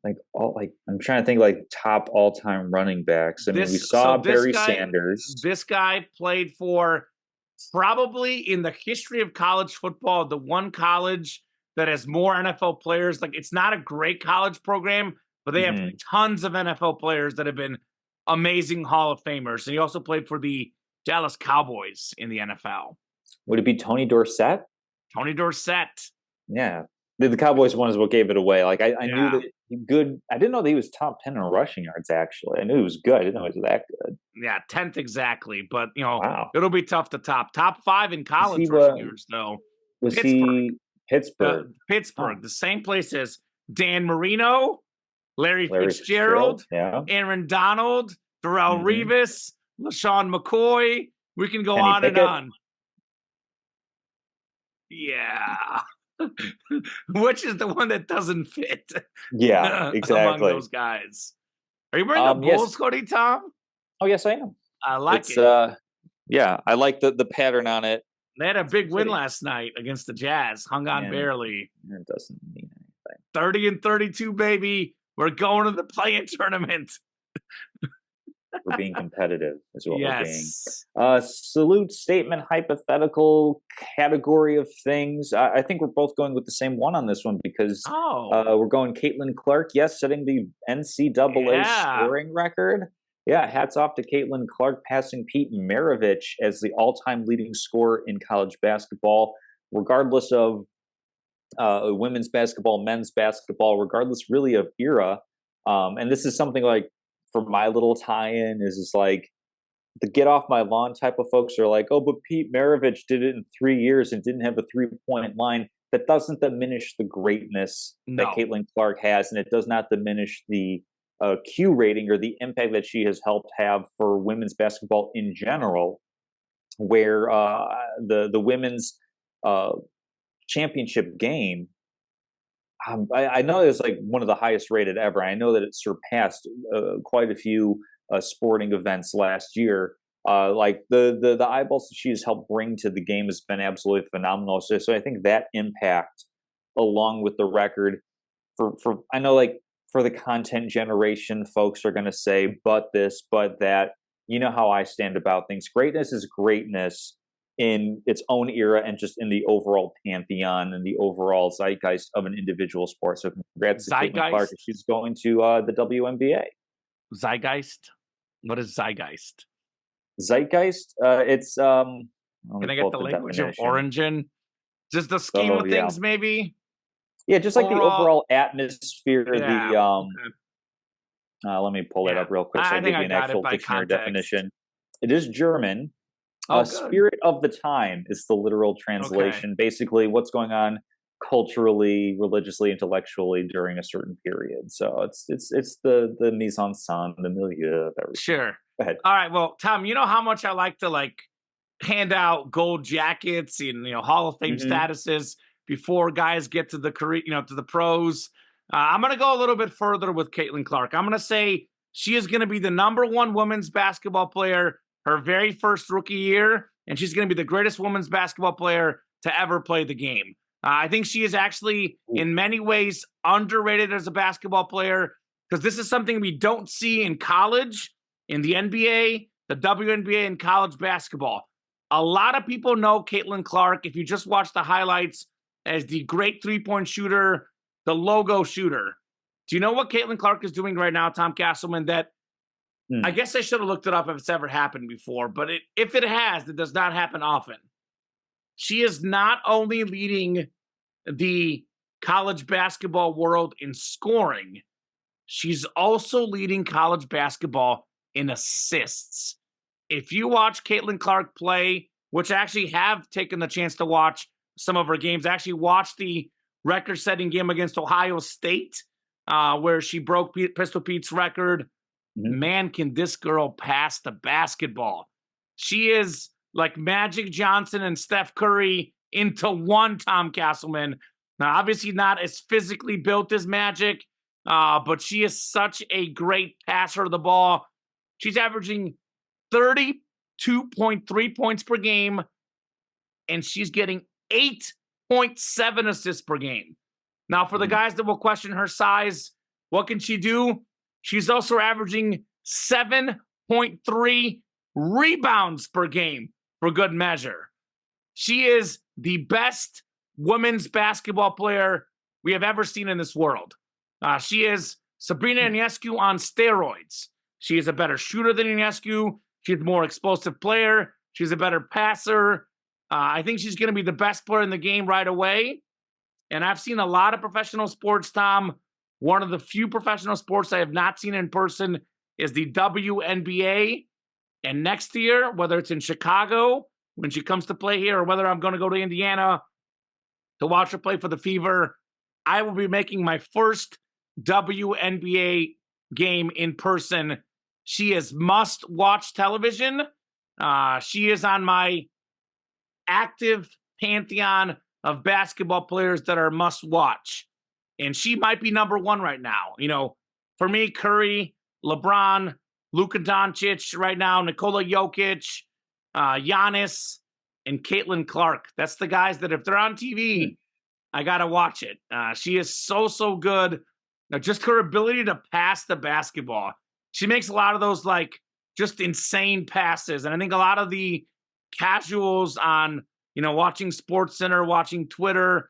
I'm trying to think top all-time running backs. I mean, we saw Barry Sanders. This guy played for probably in the history of college football, the one college that has more NFL players. Like, it's not a great college program, but they have tons of NFL players that have been amazing Hall of Famers. And he also played for the Dallas Cowboys in the NFL. Would it be Tony Dorsett? Tony Dorsett. Yeah. The Cowboys one is what gave it away. Like, I knew that good. I didn't know that he was top 10 in rushing yards, actually. I knew he was good. I didn't know he was that good. Yeah, 10th exactly. But, it'll be tough to top. Top 5 in college rushing yards, though. Was he Pittsburgh? Pittsburgh, the same place as Dan Marino, Larry Fitzgerald, Aaron Donald, Darrelle Revis, LaShawn McCoy. We can go on and on. Yeah. Which is the one that doesn't fit? Yeah, exactly. Among those guys. Are you wearing the Bulls, Cody, Tom? Oh, yes, I am. I like it. Yeah, I like the pattern on it. They had a big win last night against the Jazz. Hung on barely. It doesn't mean30 anything. 32, baby. We're going to the play-in tournament. We're being competitive is what we're being. Salute, statement, hypothetical, category of things. I think we're both going with the same one on this one because we're going Caitlin Clark. Yes, setting the NCAA scoring record. Yeah, hats off to Caitlin Clark, passing Pete Maravich as the all-time leading scorer in college basketball, regardless of women's basketball, men's basketball, regardless really of era. And this is something like, for my little tie-in, is like the get off my lawn type of folks are like, oh, but Pete Maravich did it in 3 years and didn't have a 3-point line. That doesn't diminish the greatness that Caitlin Clark has, and it does not diminish the Q rating or the impact that she has helped have for women's basketball in general, where the women's championship game, I know it's like one of the highest rated ever. I know that it surpassed quite a few sporting events last year. Like the eyeballs that she has helped bring to the game has been absolutely phenomenal. So I think that impact, along with the record, for I know like for the content generation, folks are going to say, but this, but that. you know how I stand about things. Greatness is greatness in its own era and just in the overall pantheon and the overall zeitgeist of an individual sport. So congrats to Caitlin Clark if Zeitgeist? she's going to the WNBA. Zeitgeist? What is zeitgeist? Zeitgeist, it's let me Can I pull get up the the language of definition. origin? Just the scheme Oh of yeah, things, maybe? yeah, just like the Overall, overall atmosphere. yeah. The Okay. let me pull it Yeah. up real quick so I I can think give I you an got it actual by dictionary context. definition. It is German. Oh, good. Spirit of the time is the literal Okay. translation. Basically, what's going on culturally, religiously, intellectually during a certain period. So it's the mise en scène, the milieu of everything. Sure. Go ahead. All right. Well, Tom, you know how much I like to hand out gold jackets and Hall of Fame Hmm. statuses before guys get to the career, to the pros. I'm gonna go a little bit further with Caitlin Clark. I'm gonna say she is gonna be the #1 women's basketball player her very first rookie year, and she's gonna be the greatest women's basketball player to ever play the game. I think she is actually, in many ways, underrated as a basketball player because this is something we don't see in college, in the NBA, the WNBA, and college basketball. A lot of people know Caitlin Clark, if you just watch the highlights, as the great three-point shooter, the logo shooter. Do you know what Caitlin Clark is doing right now, Tom Casselman? That I Hmm. guess I should have looked it up if it's ever happened before, but if it has, it does not happen often. She is not only leading the college basketball world in scoring, she's also leading college basketball in assists. If you watch Caitlin Clark play, which I actually have taken the chance to watch some of her games, I actually watched the record-setting game against Ohio State, where she broke Pistol Pete's record. Hmm. Man, can this girl pass the basketball? She is like Magic Johnson and Steph Curry into one, Tom Casselman. Now, obviously not as physically built as Magic, but she is such a great passer of the ball. She's averaging 32.3 points per game, and she's getting 8.7 assists per game. Now, for the Hmm. guys that will question her size, what can she do? She's also averaging 7.3 rebounds per game for good measure. She is the best women's basketball player we have ever seen in this world. She is Sabrina Ionescu on steroids. She is a better shooter than Ionescu. She's a more explosive player. She's a better passer. I think she's going to be the best player in the game right away. And I've seen a lot of professional sports, Tom. One of the few professional sports I have not seen in person is the WNBA. And next year, whether it's in Chicago when she comes to play here or whether I'm going to go to Indiana to watch her play for the Fever, I will be making my first WNBA game in person. She is must watch television. She is on my active pantheon of basketball players that are must watch. And she might be #1 right now. For me, Curry, LeBron, Luka Doncic right now, Nikola Jokic, Giannis, and Caitlin Clark. That's the guys that if they're on TV, I got to watch it. She is so, so good. Now, just her ability to pass the basketball. She makes a lot of those just insane passes. And I think a lot of the casuals on, watching Sports Center, watching Twitter,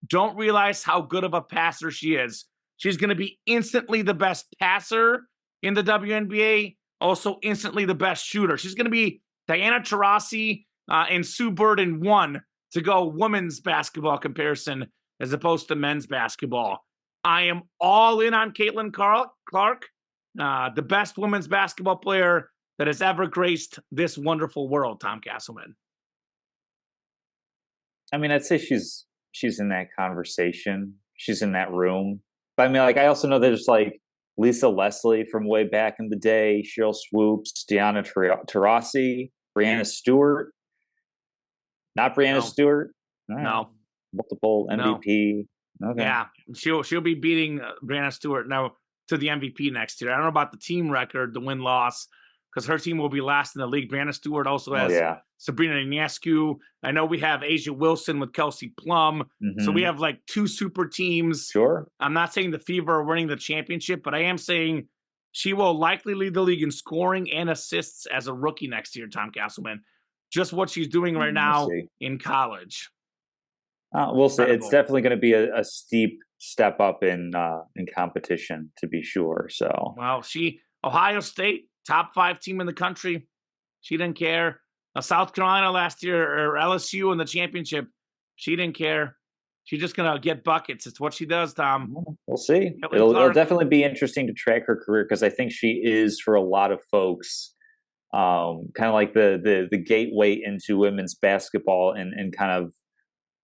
don't realize how good of a passer she is. She's going to be instantly the best passer in the WNBA, also instantly the best shooter. She's going to be Diana Taurasi and Sue Bird in one to go women's basketball comparison as opposed to men's basketball. I am all in on Caitlin Clark, the best women's basketball player that has ever graced this wonderful world, Tom Casselman. I mean, I'd say she's in that conversation. She's in that room. But I mean, like, I also know there's like Lisa Leslie from way back in the day, Cheryl Swoops, Deanna Taurasi, Brianna Stewart. Not Brianna No, Stewart. All right. no, Multiple no. MVP. Okay. Yeah, she'll be beating Brianna Stewart now to the MVP next year. I don't know about the team record, the win-loss, because her team will be last in the league. Brianna Stewart also Oh has yeah. Sabrina Ionescu. I know we have Asia Wilson with Kelsey Plum. So we Hmm. have two super teams. Sure. I'm not saying the Fever are winning the championship, but I am saying She will likely lead the league in scoring and assists as a rookie next year, Tom Casselman. Just what she's doing right We'll now see. in college. We'll see. It's Incredible. definitely going to be a steep step up in competition, to be sure. So, Well, Ohio State, top 5 team in the country. She didn't care. South Carolina last year, or LSU in the championship. She didn't care. She's just going to get buckets. It's what she does, Tom. we'll see. Caitlin It'll Clark. definitely be interesting to track her career, because I think she is, for a lot of folks, kind of like the gateway into women's basketball, and kind of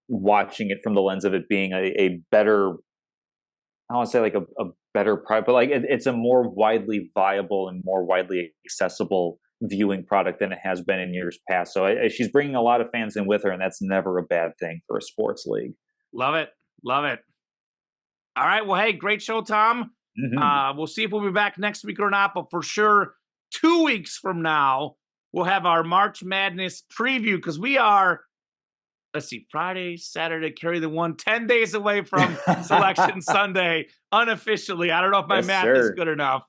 watching it from the lens of it being a better, I don't want to say like a better product, but like it's a more widely viable and more widely accessible viewing product than it has been in years past. So she's bringing a lot of fans in with her, and that's never a bad thing for a sports league. Love it. Love it. All right. Well, hey, great show, Tom. We'll see if we'll be back next week or not, but for sure, 2 weeks from now, we'll have our March Madness preview, because we are, let's see, Friday, Saturday, carry the 10 days away from Selection Sunday, unofficially. I don't know if my math is good enough.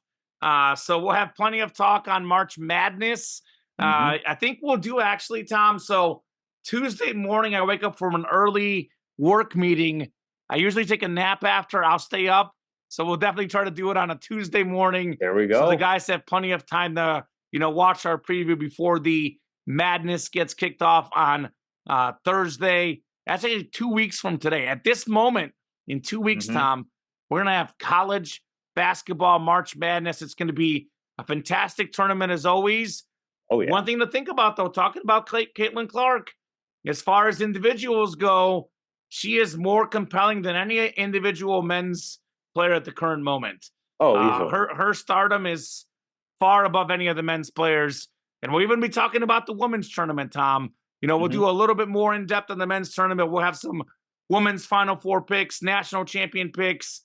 So we'll have plenty of talk on March Madness. I think we'll do, actually, Tom. So Tuesday morning, I wake up from an early work meeting. I usually take a nap after. I'll stay up. So we'll definitely try to do it on a Tuesday morning. There we go. So the guys have plenty of time to, watch our preview before the Madness gets kicked off on Thursday. That's actually 2 weeks from today. At this moment, in 2 weeks, Tom, we're going to have college basketball March Madness. It's going to be a fantastic tournament as always. Oh, yeah. One thing to think about, though, talking about Caitlin Clark, as far as individuals go, she is more compelling than any individual men's player at the current moment. Easily. Her stardom is far above any of the men's players. And we'll even be talking about the women's tournament, Tom. We'll do a little bit more in depth on the men's tournament. We'll have some women's Final Four picks, national champion picks.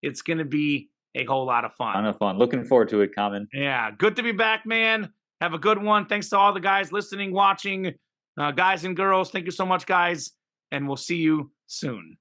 It's going to be a whole lot of fun. Ton of fun. Looking forward to it, Kamen. Yeah, good to be back, man. Have a good one. Thanks to all the guys listening, watching, guys and girls. Thank you so much, guys. And we'll see you soon.